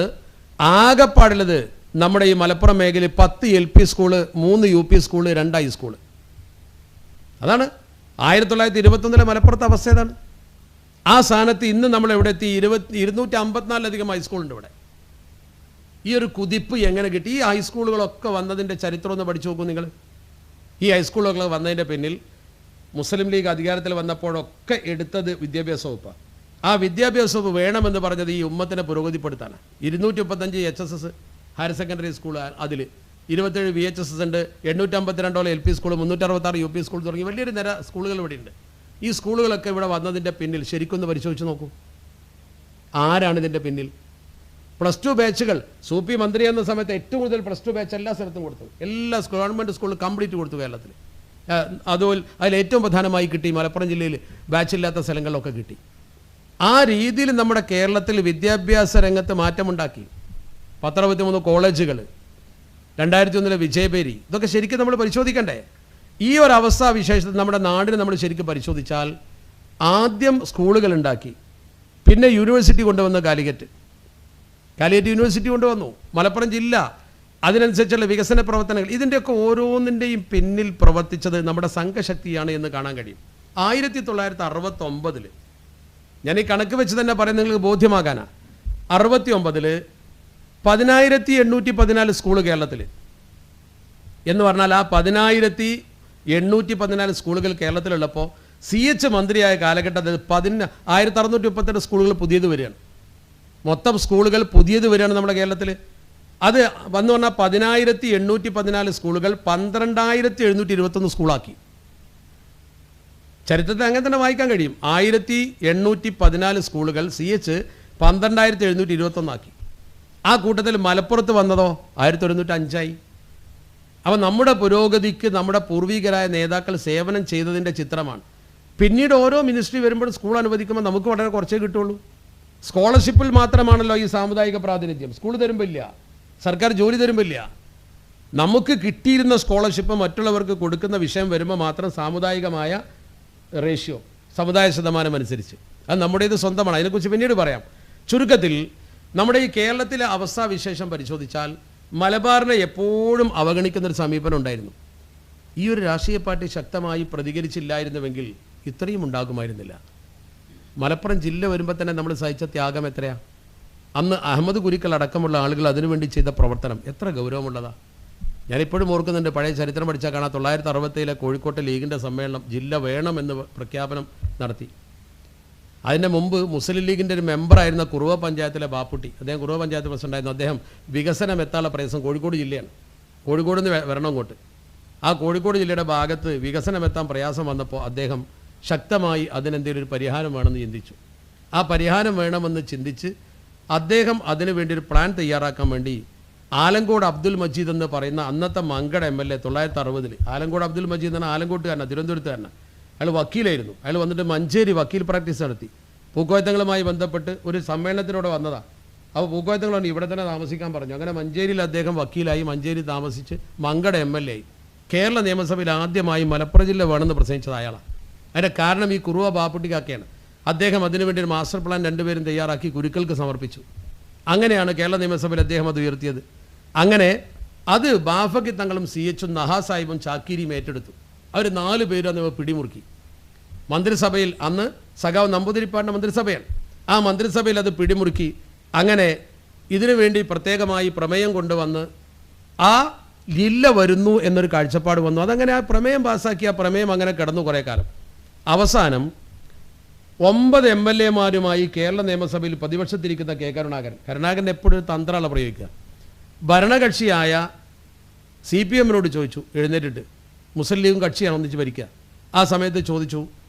ആകെപ്പാടുള്ളത് നമ്മുടെ ഈ മലപ്പുറം മേഖലയിൽ 10 LP school, 3 UP school, 2 high school. അതാണ് 1921 മലപ്പുറത്തെ അവസ്ഥ. ഏതാണ് ആ സ്ഥാനത്ത് ഇന്ന് നമ്മൾ എവിടെ എത്തി? 254-ലധികം ഹൈസ്കൂളുണ്ട് ഇവിടെ. ഈ ഒരു കുതിപ്പ് എങ്ങനെ കിട്ടി? ഈ ഹൈസ്കൂളുകളൊക്കെ വന്നതിൻ്റെ ചരിത്രം ഒന്ന് പഠിച്ചു നോക്കൂ നിങ്ങൾ. ഈ ഹൈസ്കൂളുകളൊക്കെ വന്നതിൻ്റെ പിന്നിൽ മുസ്ലിം ലീഗ് അധികാരത്തിൽ വന്നപ്പോഴൊക്കെ എടുത്തത് വിദ്യാഭ്യാസ വകുപ്പാണ്. ആ വിദ്യാഭ്യാസ വകുപ്പ് വേണമെന്ന് പറഞ്ഞത് ഈ ഉമ്മത്തിനെ പുരോഗതിപ്പെടുത്താണ്. 235 HSS ഹയർ സെക്കൻഡറി സ്കൂൾ, അതിൽ 27 VHSS ഉണ്ട്, 852 LP സ്കൂൾ, 366 UP സ്കൂൾ തുടങ്ങി വലിയൊരു നിര സ്കൂളുകൾ ഇവിടെയുണ്ട്. ഈ സ്കൂളുകളൊക്കെ ഇവിടെ വന്നതിൻ്റെ പിന്നിൽ ശരിക്കൊന്ന് പരിശോധിച്ച് നോക്കൂ. ആരാണ് ഇതിൻ്റെ പിന്നിൽ? +2 ബാച്ചുകൾ സൂപ്പി മന്ത്രി എന്ന സമയത്ത് ഏറ്റവും കൂടുതൽ +2 ബാച്ച് എല്ലാ സ്ഥലത്തും കൊടുത്തു. എല്ലാ ഗവൺമെൻറ് സ്കൂളിൽ കംപ്ലീറ്റ് കൊടുത്തു കേരളത്തിൽ. അതുപോലെ അതിൽ ഏറ്റവും പ്രധാനമായി കിട്ടി മലപ്പുറം ജില്ലയിൽ ബാച്ചില്ലാത്ത സ്ഥലങ്ങളിലൊക്കെ കിട്ടി. ആ രീതിയിൽ നമ്മുടെ കേരളത്തിൽ വിദ്യാഭ്യാസ രംഗത്ത് മാറ്റമുണ്ടാക്കി. 63 കോളേജുകൾ, 2001 വിജയപേരി, ഇതൊക്കെ ശരിക്കും നമ്മൾ പരിശോധിക്കണ്ടേ? ഈ ഒരു അവസ്ഥാ വിശേഷത്തിൽ നമ്മുടെ നാടിനെ നമ്മൾ ശരിക്കും പരിശോധിച്ചാൽ ആദ്യം സ്കൂളുകൾ ഉണ്ടാക്കി, പിന്നെ യൂണിവേഴ്സിറ്റി കൊണ്ടുവന്ന കാലിക്കറ്റ് യൂണിവേഴ്സിറ്റി കൊണ്ടുവന്നു, മലപ്പുറം ജില്ല, അതിനനുസരിച്ചുള്ള വികസന പ്രവർത്തനങ്ങൾ. ഇതിൻ്റെയൊക്കെ ഓരോന്നിൻ്റെയും പിന്നിൽ പ്രവർത്തിച്ചത് നമ്മുടെ സംഘശക്തിയാണ് എന്ന് കാണാൻ കഴിയും. 1969 ഞാൻ ഈ കണക്ക് വെച്ച് തന്നെ പറയാൻ നിങ്ങൾക്ക് ബോധ്യമാകാനാണ്. 69 10,814 സ്കൂൾ കേരളത്തിൽ എന്ന് പറഞ്ഞാൽ ആ 10,814 സ്കൂളുകൾ കേരളത്തിലുള്ളപ്പോൾ CH മന്ത്രിയായ കാലഘട്ടത്തിൽ 1638 സ്കൂളുകൾ പുതിയത് വരികയാണ്. മൊത്തം സ്കൂളുകൾ പുതിയത് വരികയാണ് നമ്മുടെ കേരളത്തിൽ. അത് വന്നു പറഞ്ഞാൽ 10,814 സ്കൂളുകൾ 12,721 സ്കൂളാക്കി. ചരിത്രത്തിൽ അങ്ങനെ തന്നെ വായിക്കാൻ കഴിയും. 1814 സ്കൂളുകൾ CH 12,721 ആക്കി. ആ കൂട്ടത്തിൽ മലപ്പുറത്ത് വന്നതോ 1905 അപ്പോൾ നമ്മുടെ പുരോഗതിക്ക് നമ്മുടെ പൂർവികരായ നേതാക്കൾ സേവനം ചെയ്തതിൻ്റെ ചിത്രമാണ്. പിന്നീട് ഓരോ മിനിസ്ട്രി വരുമ്പോൾ സ്കൂൾ അനുവദിക്കുമ്പോൾ നമുക്ക് വളരെ കുറച്ചേ കിട്ടുള്ളൂ. സ്കോളർഷിപ്പിൽ മാത്രമാണല്ലോ ഈ സാമുദായിക പ്രാതിനിധ്യം. സ്കൂൾ തരുമ്പോൾ ഇല്ല, സർക്കാർ ജോലി തരുമ്പോൾ ഇല്ല. നമുക്ക് കിട്ടിയിരുന്ന സ്കോളർഷിപ്പ് മറ്റുള്ളവർക്ക് കൊടുക്കുന്ന വിഷയം വരുമ്പോൾ മാത്രം സാമുദായികമായ റേഷ്യോ, സമുദായ ശതമാനം അനുസരിച്ച്. അത് നമ്മുടേത് സ്വന്തമാണ്. അതിനെക്കുറിച്ച് പിന്നീട് പറയാം. ചുരുക്കത്തിൽ നമ്മുടെ ഈ കേരളത്തിലെ അവസ്ഥാവിശേഷം പരിശോധിച്ചാൽ മലബാറിനെ എപ്പോഴും അവഗണിക്കുന്നൊരു സമീപനം ഉണ്ടായിരുന്നു. ഈ ഒരു രാഷ്ട്രീയ പാർട്ടി ശക്തമായി പ്രതികരിച്ചില്ലായിരുന്നുവെങ്കിൽ ഇത്രയും ഉണ്ടാകുമായിരുന്നില്ല. മലപ്പുറം ജില്ല വരുമ്പോൾ തന്നെ നമ്മൾ സഹിച്ച ത്യാഗം എത്രയാണ്. അന്ന് അഹമ്മദ് കുരിക്കൽ അടക്കമുള്ള ആളുകൾ അതിനുവേണ്ടി ചെയ്ത പ്രവർത്തനം എത്ര ഗൗരവമുള്ളതാണ്. ഞാനിപ്പോഴും ഓർക്കുന്നുണ്ട്, പഴയ ചരിത്രം പഠിച്ചാൽ കാണാം. 1960 കോഴിക്കോട്ടെ ലീഗിൻ്റെ സമ്മേളനം ജില്ല വേണമെന്ന് പ്രഖ്യാപനം നടത്തി. അതിൻ്റെ മുമ്പ് മുസ്ലിം ലീഗിൻ്റെ ഒരു മെമ്പറായിരുന്ന കുറുവ പഞ്ചായത്തിലെ ബാപ്പുട്ടി, അദ്ദേഹം കുറുവ പഞ്ചായത്ത് പ്രസിഡൻ്റായിരുന്നു. അദ്ദേഹം വികസനം എത്താനുള്ള പ്രയാസം, കോഴിക്കോട് ജില്ലയാണ്, കോഴിക്കോട് നിന്ന് വരണം അങ്ങോട്ട്. ആ കോഴിക്കോട് ജില്ലയുടെ ഭാഗത്ത് വികസനം എത്താൻ പ്രയാസം വന്നപ്പോൾ അദ്ദേഹം ശക്തമായി അതിനെന്തെങ്കിലും ഒരു പരിഹാരം വേണമെന്ന് ചിന്തിച്ചു. ആ പരിഹാരം വേണമെന്ന് ചിന്തിച്ച് അദ്ദേഹം അതിനു വേണ്ടി ഒരു പ്ലാൻ തയ്യാറാക്കാൻ വേണ്ടി ആലങ്കോട് അബ്ദുൽ മജീദ് എന്ന് പറയുന്ന അന്നത്തെ മങ്കട MLA 1960 ആലങ്കോട് അബ്ദുൽ മജീദ് എന്ന ആലങ്കോട്ടുകാരനാണ്, തിരുവനന്തപുരത്തുകാരനാണ്. അയാൾ വക്കീലായിരുന്നു. അയാൾ വന്നിട്ട് മഞ്ചേരി വക്കീൽ പ്രാക്ടീസ് നടത്തി. പൂക്കോയത്തങ്ങളുമായി ബന്ധപ്പെട്ട് ഒരു സമ്മേളനത്തിലൂടെ വന്നതാണ്. അപ്പോൾ പൂക്കോയത്തങ്ങളാണ് ഇവിടെ തന്നെ താമസിക്കാൻ പറഞ്ഞു. അങ്ങനെ മഞ്ചേരിയിൽ അദ്ദേഹം വക്കീലായി, മഞ്ചേരി താമസിച്ച് മങ്കട MLA ആയി. കേരള നിയമസഭയിൽ ആദ്യമായി മലപ്പുറം ജില്ല വേണമെന്ന് പ്രസംഗിച്ചത് അയാളാണ്. അതിൻ്റെ കാരണം ഈ കുറുവ ബാപ്പുട്ടിക്കാക്കയാണ്. അദ്ദേഹം അതിനുവേണ്ടി ഒരു മാസ്റ്റർ പ്ലാൻ രണ്ടുപേരും തയ്യാറാക്കി കുരുക്കൾക്ക് സമർപ്പിച്ചു. അങ്ങനെയാണ് കേരള നിയമസഭയിൽ അദ്ദേഹം അത് ഉയർത്തിയത്. അങ്ങനെ അത് ബാഫക്കി തങ്ങളും CH നഹാ സാഹിബും ചാക്കീരിയും ഏറ്റെടുത്തു. അവർ 4 പേരും അന്ന് പിടിമുറുക്കി. മന്ത്രിസഭയിൽ അന്ന് സഖാവ് നമ്പൂതിരിപ്പാടിൻ്റെ മന്ത്രിസഭയാണ്. ആ മന്ത്രിസഭയിൽ അത് പിടിമുറുക്കി. അങ്ങനെ ഇതിനു വേണ്ടി പ്രത്യേകമായി പ്രമേയം കൊണ്ടുവന്ന് ആ ജില്ല വരുന്നു എന്നൊരു കാഴ്ചപ്പാട് വന്നു. അതങ്ങനെ ആ പ്രമേയം പാസ്സാക്കി. ആ പ്രമേയം അങ്ങനെ കിടന്നു കുറേ കാലം. അവസാനം 9 MLA-മാരുമായി കേരള നിയമസഭയിൽ പ്രതിപക്ഷത്തിരിക്കുന്ന കെ കരുണാകരൻ എപ്പോഴും ഒരു തന്ത്രമാണ് പ്രയോഗിക്കുക. ഭരണകക്ഷിയായ CPM-നോട് ചോദിച്ചു, എഴുന്നേറ്റിട്ട്, മുസ്ലിം ലീഗും കക്ഷിയാണ് ഒന്നിച്ച് ഭരിക്കുക. ആ സമയത്ത് ചോദിച്ചു,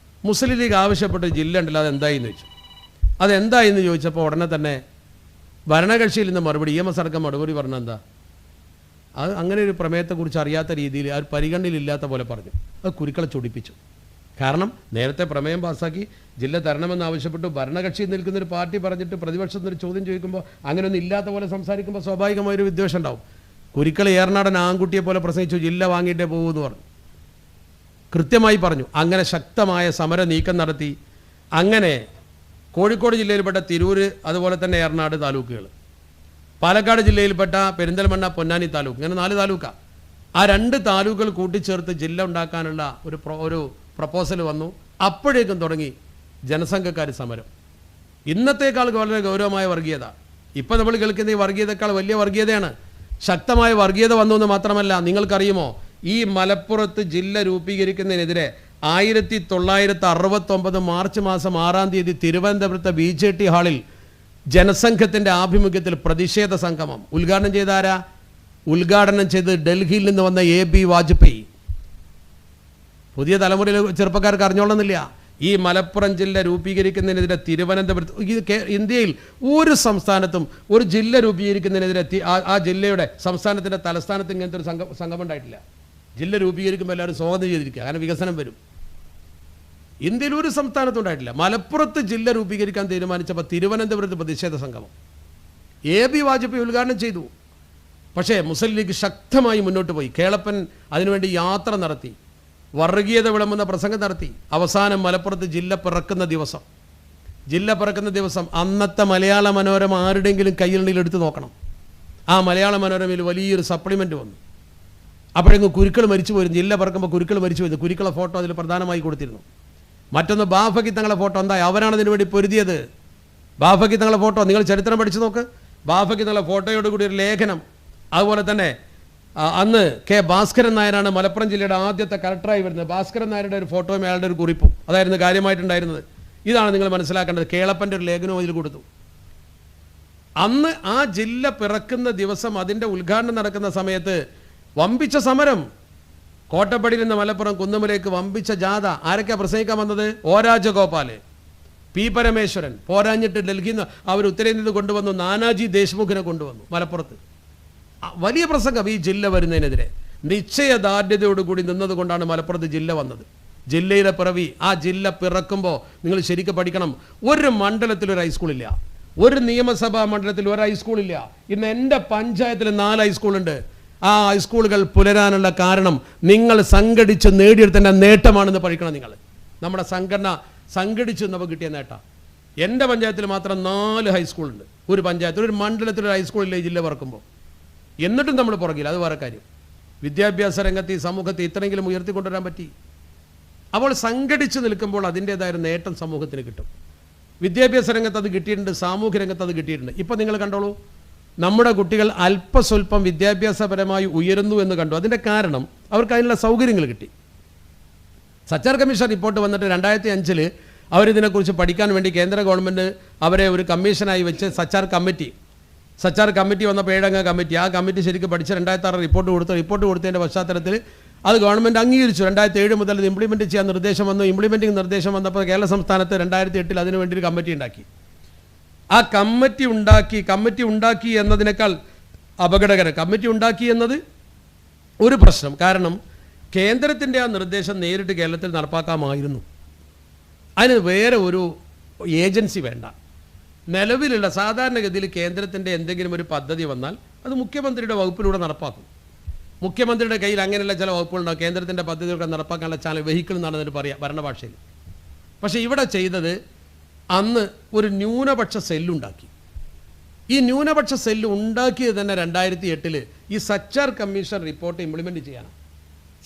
മുസ്ലിം ലീഗ് ആവശ്യപ്പെട്ട ജില്ല ഉണ്ടല്ലോ, അതെന്തായിന്ന് ചോദിച്ചു. അതെന്തായിന്ന് ചോദിച്ചപ്പോൾ ഉടനെ തന്നെ ഭരണകക്ഷിയിൽ നിന്ന് മറുപടി, EMS അടക്കം മറുപടി പറഞ്ഞാൽ എന്താ, അത് അങ്ങനെ ഒരു പ്രമേയത്തെക്കുറിച്ച് അറിയാത്ത രീതിയിൽ ആ പരിഗണനയിലില്ലാത്ത പോലെ പറഞ്ഞു. അത് കുരുക്കളെ ചൊടിപ്പിച്ചു. കാരണം നേരത്തെ പ്രമേയം പാസ്സാക്കി ജില്ല തരണമെന്ന് ആവശ്യപ്പെട്ടു. ഭരണകക്ഷിയിൽ നിൽക്കുന്നൊരു പാർട്ടി പറഞ്ഞിട്ട് പ്രതിപക്ഷത്തിനൊരു ചോദ്യം ചോദിക്കുമ്പോൾ അങ്ങനെയൊന്നും ഇല്ലാത്ത പോലെ സംസാരിക്കുമ്പോൾ സ്വാഭാവികമായൊരു വിദ്വേഷം ഉണ്ടാവും. കുരുക്കൾ ഏറനാടൻ ആൺകുട്ടിയെ പോലെ പ്രസംഗിച്ചു, ജില്ല വാങ്ങിയിട്ടേ പോകൂ എന്ന് പറഞ്ഞു, കൃത്യമായി പറഞ്ഞു. അങ്ങനെ ശക്തമായ സമര നീക്കം നടത്തി. അങ്ങനെ കോഴിക്കോട് ജില്ലയിൽപ്പെട്ട തിരൂര്, അതുപോലെ തന്നെ ഏറനാട് താലൂക്കുകൾ, പാലക്കാട് ജില്ലയിൽപ്പെട്ട പെരിന്തൽമണ്ണ, പൊന്നാനി താലൂക്ക്, ഇങ്ങനെ 4 താലൂക്കാണ്. ആ 2 താലൂക്കുകൾ കൂട്ടിച്ചേർത്ത് ജില്ല ഉണ്ടാക്കാനുള്ള ഒരു പ്രപ്പോസൽ വന്നു. അപ്പോഴേക്കും തുടങ്ങി ജനസംഘക്കാർ സമരം. ഇന്നത്തേക്കാൾ വളരെ ഗൗരവമായ വർഗീയത. ഇപ്പം നമ്മൾ കേൾക്കുന്ന ഈ വർഗീയതയേക്കാൾ വലിയ വർഗീയതയാണ്. ശക്തമായ വർഗീയത വന്നു എന്ന് മാത്രമല്ല, നിങ്ങൾക്കറിയുമോ, ഈ മലപ്പുറത്ത് ജില്ല രൂപീകരിക്കുന്നതിനെതിരെ 1969 മാർച്ച് മാസം 6-ാം തീയതി തിരുവനന്തപുരത്തെ BJT ഹാളിൽ ജനസംഘത്തിൻ്റെ ആഭിമുഖ്യത്തിൽ പ്രതിഷേധ സംഗമം ഉദ്ഘാടനം ചെയ്താരാ? ഉദ്ഘാടനം ചെയ്ത് ഡൽഹിയിൽ നിന്ന് വന്ന AB വാജ്പേയി. പുതിയ തലമുറയിലെ ചെറുപ്പക്കാർക്ക് അറിഞ്ഞോളുന്നില്ല. ഈ മലപ്പുറം ജില്ല രൂപീകരിക്കുന്നതിനെതിരെ തിരുവനന്തപുരത്ത് ഇന്ത്യയിൽ ഒരു സംസ്ഥാനത്തും ഒരു ജില്ല രൂപീകരിക്കുന്നതിനെതിരെ ആ ജില്ലയുടെ സംസ്ഥാനത്തിൻ്റെ തലസ്ഥാനത്ത് ഇങ്ങനത്തെ ഒരു സംഗമം ഉണ്ടായിട്ടില്ല. ജില്ല രൂപീകരിക്കുമ്പോൾ എല്ലാവരും സ്വാഗതം ചെയ്തിരിക്കുക, അങ്ങനെ വികസനം വരും. ഇന്ത്യയിൽ ഒരു സംസ്ഥാനത്തും ഉണ്ടായിട്ടില്ല. മലപ്പുറത്ത് ജില്ല രൂപീകരിക്കാൻ തീരുമാനിച്ചപ്പോൾ തിരുവനന്തപുരത്ത് പ്രതിഷേധ സംഗമം AB വാജ്പേയി ഉദ്ഘാടനം ചെയ്തു. പക്ഷേ മുസ്ലിം ലീഗ് ശക്തമായി മുന്നോട്ട് പോയി. കേളപ്പൻ അതിനുവേണ്ടി യാത്ര നടത്തി, വർഗീയത വിളമ്പുന്ന പ്രസംഗം നടത്തി. അവസാനം മലപ്പുറത്ത് ജില്ല പിറക്കുന്ന ദിവസം അന്നത്തെ മലയാള മനോരമ ആരുടെയെങ്കിലും കയ്യിലുണ്ടെങ്കിൽ എടുത്ത് നോക്കണം. ആ മലയാള മനോരമയിൽ വലിയൊരു സപ്ലിമെൻ്റ് വന്നു. അപ്പോഴെങ്കിലും കുരുക്കൾ മരിച്ചു പോയിരുന്നു. ജില്ല പിറക്കുമ്പോൾ കുരുക്കൾ മരിച്ചു പോയിരുന്നു. കുരുക്കളെ ഫോട്ടോ അതിൽ പ്രധാനമായി കൊടുത്തിരുന്നു. മറ്റൊന്ന് ബാഫക്കി തങ്ങളെ ഫോട്ടോ. എന്താ, അവരാണ് ഇതിനു വേണ്ടി പൊരുതിയത്. ബാഫക്കി തങ്ങളെ ഫോട്ടോ നിങ്ങൾ ചരിത്രം പഠിച്ചു നോക്ക്. ബാഫക്കി തങ്ങളെ ഫോട്ടോയോടുകൂടി ഒരു ലേഖനം. അതുപോലെ തന്നെ അന്ന് K. ഭാസ്കരൻ നായരാണ് മലപ്പുറം ജില്ലയുടെ ആദ്യത്തെ കളക്ടറായി വരുന്നത്. ഭാസ്കരൻ നായരുടെ ഒരു ഫോട്ടോയും അയാളുടെ ഒരു കുറിപ്പും അതായിരുന്നു കാര്യമായിട്ടുണ്ടായിരുന്നത്. ഇതാണ് നിങ്ങൾ മനസ്സിലാക്കേണ്ടത്. കേളപ്പൻ്റെ ഒരു ലേഖനവും ഇതിൽ കൊടുത്തു. അന്ന് ആ ജില്ല പിറക്കുന്ന ദിവസം അതിൻ്റെ ഉദ്ഘാടനം നടക്കുന്ന സമയത്ത് വമ്പിച്ച സമരം. കോട്ടപ്പടിയിൽ നിന്ന് മലപ്പുറം കുന്നുമലേക്ക് വമ്പിച്ച ജാഥ. ആരൊക്കെയാണ് പ്രസംഗിക്കാൻ വന്നത്? O. രാജഗോപാല്, P. പരമേശ്വരൻ. പോരാഞ്ഞിട്ട് ഡൽഹിയിൽ നിന്ന് അവർ ഉത്തരേന്ത്യയിൽ നിന്ന് കൊണ്ടുവന്നു നാനാജി ദേശ്മുഖിനെ കൊണ്ടുവന്നു മലപ്പുറത്ത്. വലിയ പ്രസംഗം ഈ ജില്ല വരുന്നതിനെതിരെ. നിശ്ചയദാർഢ്യതയോടുകൂടി നിന്നതുകൊണ്ടാണ് മലപ്പുറത്ത് ജില്ല വന്നത്. ജില്ലയുടെ പിറവി. ആ ജില്ല പിറക്കുമ്പോൾ നിങ്ങൾ ശരിക്കും പഠിക്കണം. ഒരു മണ്ഡലത്തിൽ ഒരു ഹൈസ്കൂളില്ല, ഒരു നിയമസഭാ മണ്ഡലത്തിൽ ഒരു ഹൈസ്കൂളില്ല. ഇന്ന് എൻ്റെ പഞ്ചായത്തിൽ 4 ഹൈസ്കൂളുണ്ട്. ആ ഹൈസ്കൂളുകൾ പുലരാനുള്ള കാരണം നിങ്ങൾ സംഘടിച്ച് നേടിയെടുത്തതിൻ്റെ നേട്ടമാണെന്ന് പഠിക്കണം. നിങ്ങൾ നമ്മുടെ സംഘടന സംഘടിച്ച് നമുക്ക് കിട്ടിയ നേട്ടം. എൻ്റെ പഞ്ചായത്തിൽ മാത്രം 4 ഹൈസ്കൂളുണ്ട്. ഒരു പഞ്ചായത്തിൽ ഒരു മണ്ഡലത്തിൽ ഒരു ഹൈസ്കൂളില്ല ഈ ജില്ല പറക്കുമ്പോൾ. എന്നിട്ടും നമ്മൾ പുറകില്ല. അത് വേറെ കാര്യം. വിദ്യാഭ്യാസ രംഗത്ത് ഈ സമൂഹത്തെ ഇത്രയെങ്കിലും ഉയർത്തിക്കൊണ്ടുവരാൻ പറ്റി. അപ്പോൾ സംഘടിച്ച് നിൽക്കുമ്പോൾ അതിൻ്റേതായ നേട്ടം സമൂഹത്തിന് കിട്ടും. വിദ്യാഭ്യാസ രംഗത്ത് അത് കിട്ടിയിട്ടുണ്ട്, സാമൂഹ്യ രംഗത്ത് അത് കിട്ടിയിട്ടുണ്ട്. ഇപ്പം നിങ്ങൾ കണ്ടോളൂ, നമ്മുടെ കുട്ടികൾ അല്പസ്വല്പം വിദ്യാഭ്യാസപരമായി ഉയരുന്നു എന്ന് കണ്ടു. അതിൻ്റെ കാരണം അവർക്ക് അതിനുള്ള സൗകര്യങ്ങൾ കിട്ടി. സച്ചാർ കമ്മീഷൻ റിപ്പോർട്ട് വന്നിട്ട് 2005 അവരിതിനെക്കുറിച്ച് പഠിക്കാൻ വേണ്ടി കേന്ദ്ര ഗവൺമെൻറ് അവരെ ഒരു കമ്മീഷനായി വെച്ച് സച്ചാർ കമ്മിറ്റി വന്നപ്പോൾ 7 അംഗ കമ്മിറ്റി. ആ കമ്മിറ്റി ശരിക്കും പഠിച്ച് 2006 റിപ്പോർട്ട് കൊടുത്തതിൻ്റെ പശ്ചാത്തലത്തിൽ അത് ഗവൺമെൻറ് അംഗീകരിച്ചു. 2007 മുതൽ ഇത് ഇംപ്ലിമെൻറ്റ് ചെയ്യാൻ നിർദ്ദേശം വന്നു. ഇംപ്ലിമെൻറ്റിംഗ് നിർദ്ദേശം വന്നപ്പോൾ കേരള സംസ്ഥാനത്ത് 2008 അതിനു വേണ്ടി ഒരു കമ്മിറ്റി ഉണ്ടാക്കി. ആ കമ്മിറ്റി ഉണ്ടാക്കി എന്നതിനേക്കാൾ അപകടകരം, കമ്മിറ്റി ഉണ്ടാക്കി എന്നത് ഒരു പ്രശ്നം. കാരണം കേന്ദ്രത്തിൻ്റെ ആ നിർദ്ദേശം നേരിട്ട് കേരളത്തിൽ നടപ്പാക്കാമായിരുന്നു. അതിന് വേറെ ഒരു ഏജൻസി വേണ്ട. നിലവിലുള്ള സാധാരണഗതിയിൽ കേന്ദ്രത്തിൻ്റെ എന്തെങ്കിലും ഒരു പദ്ധതി വന്നാൽ അത് മുഖ്യമന്ത്രിയുടെ വകുപ്പിലൂടെ നടപ്പാക്കും. മുഖ്യമന്ത്രിയുടെ കയ്യിൽ അങ്ങനെയുള്ള ചില വകുപ്പുകളുണ്ടാവും. കേന്ദ്രത്തിൻ്റെ പദ്ധതികളൊക്കെ നടപ്പാക്കാനുള്ള ചില വെഹിക്കിൾ എന്നാണ് അതിന് പറയുക ഭരണഭാഷയിൽ. പക്ഷേ ഇവിടെ ചെയ്തത് അന്ന് ഒരു ന്യൂനപക്ഷ സെല്ലുണ്ടാക്കി. ഈ ന്യൂനപക്ഷ സെല്ല് ഉണ്ടാക്കിയത് തന്നെ 2008 ഈ സച്ചാർ കമ്മീഷൻ റിപ്പോർട്ട് ഇംപ്ലിമെൻറ്റ് ചെയ്യാനാണ്.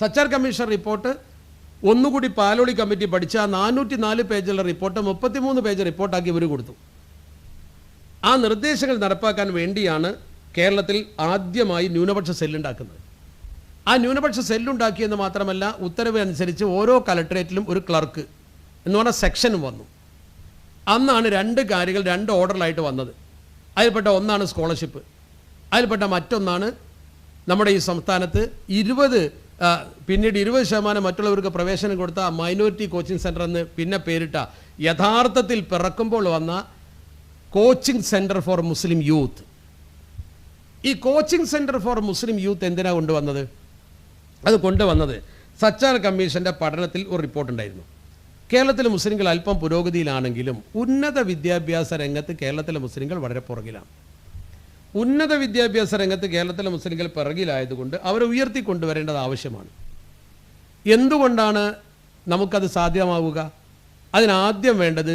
സച്ചാർ കമ്മീഷൻ റിപ്പോർട്ട് ഒന്നുകൂടി പാലോളി കമ്മിറ്റി പഠിച്ച ആ 404 പേജുള്ള റിപ്പോർട്ട് 33 പേജ് റിപ്പോർട്ടാക്കി ഇവർ കൊടുത്തു. ആ നിർദ്ദേശങ്ങൾ നടപ്പാക്കാൻ വേണ്ടിയാണ് കേരളത്തിൽ ആദ്യമായി ന്യൂനപക്ഷ സെല്ലുണ്ടാക്കുന്നത്. ആ ന്യൂനപക്ഷ സെല്ലുണ്ടാക്കിയെന്ന് മാത്രമല്ല, ഉത്തരവ് അനുസരിച്ച് ഓരോ കളക്ടറേറ്റിലും ഒരു ക്ലർക്ക് എന്ന് പറഞ്ഞാൽ സെക്ഷനും വന്നു. അന്നാണ് 2 കാര്യങ്ങൾ 2 ഓർഡറിലായിട്ട് വന്നത്. അതിൽപ്പെട്ട ഒന്നാണ് സ്കോളർഷിപ്പ്, അതിൽപ്പെട്ട മറ്റൊന്നാണ് നമ്മുടെ ഈ സംസ്ഥാനത്ത് 20 പിന്നീട് 20% മറ്റുള്ളവർക്ക് പ്രവേശനം കൊടുത്ത മൈനോറിറ്റി കോച്ചിങ് സെൻറ്റർ എന്ന് പിന്നെ പേരിട്ട യഥാർത്ഥത്തിൽ പിറക്കുമ്പോൾ വന്ന coaching centre for Muslim youth. ഈ coaching centre for Muslim youth എന്തിനാണ് കൊണ്ടുവന്നത്? അത് കൊണ്ടുവന്നത് സച്ചാർ കമ്മീഷൻ്റെ പഠനത്തിൽ ഒരു റിപ്പോർട്ടുണ്ടായിരുന്നു. കേരളത്തിലെ മുസ്ലിങ്ങൾ അല്പം പുരോഗതിയിലാണെങ്കിലും ഉന്നത വിദ്യാഭ്യാസ രംഗത്ത് കേരളത്തിലെ മുസ്ലിങ്ങൾ വളരെ പുറകിലാണ്. ഉന്നത വിദ്യാഭ്യാസ രംഗത്ത് കേരളത്തിലെ മുസ്ലിങ്ങൾ പിറകിലായതുകൊണ്ട് അവരെ ഉയർത്തിക്കൊണ്ടുവരേണ്ടത് ആവശ്യമാണ്. എന്തുകൊണ്ടാണ് നമുക്കത് സാധ്യമാവുക? അതിനാദ്യം വേണ്ടത്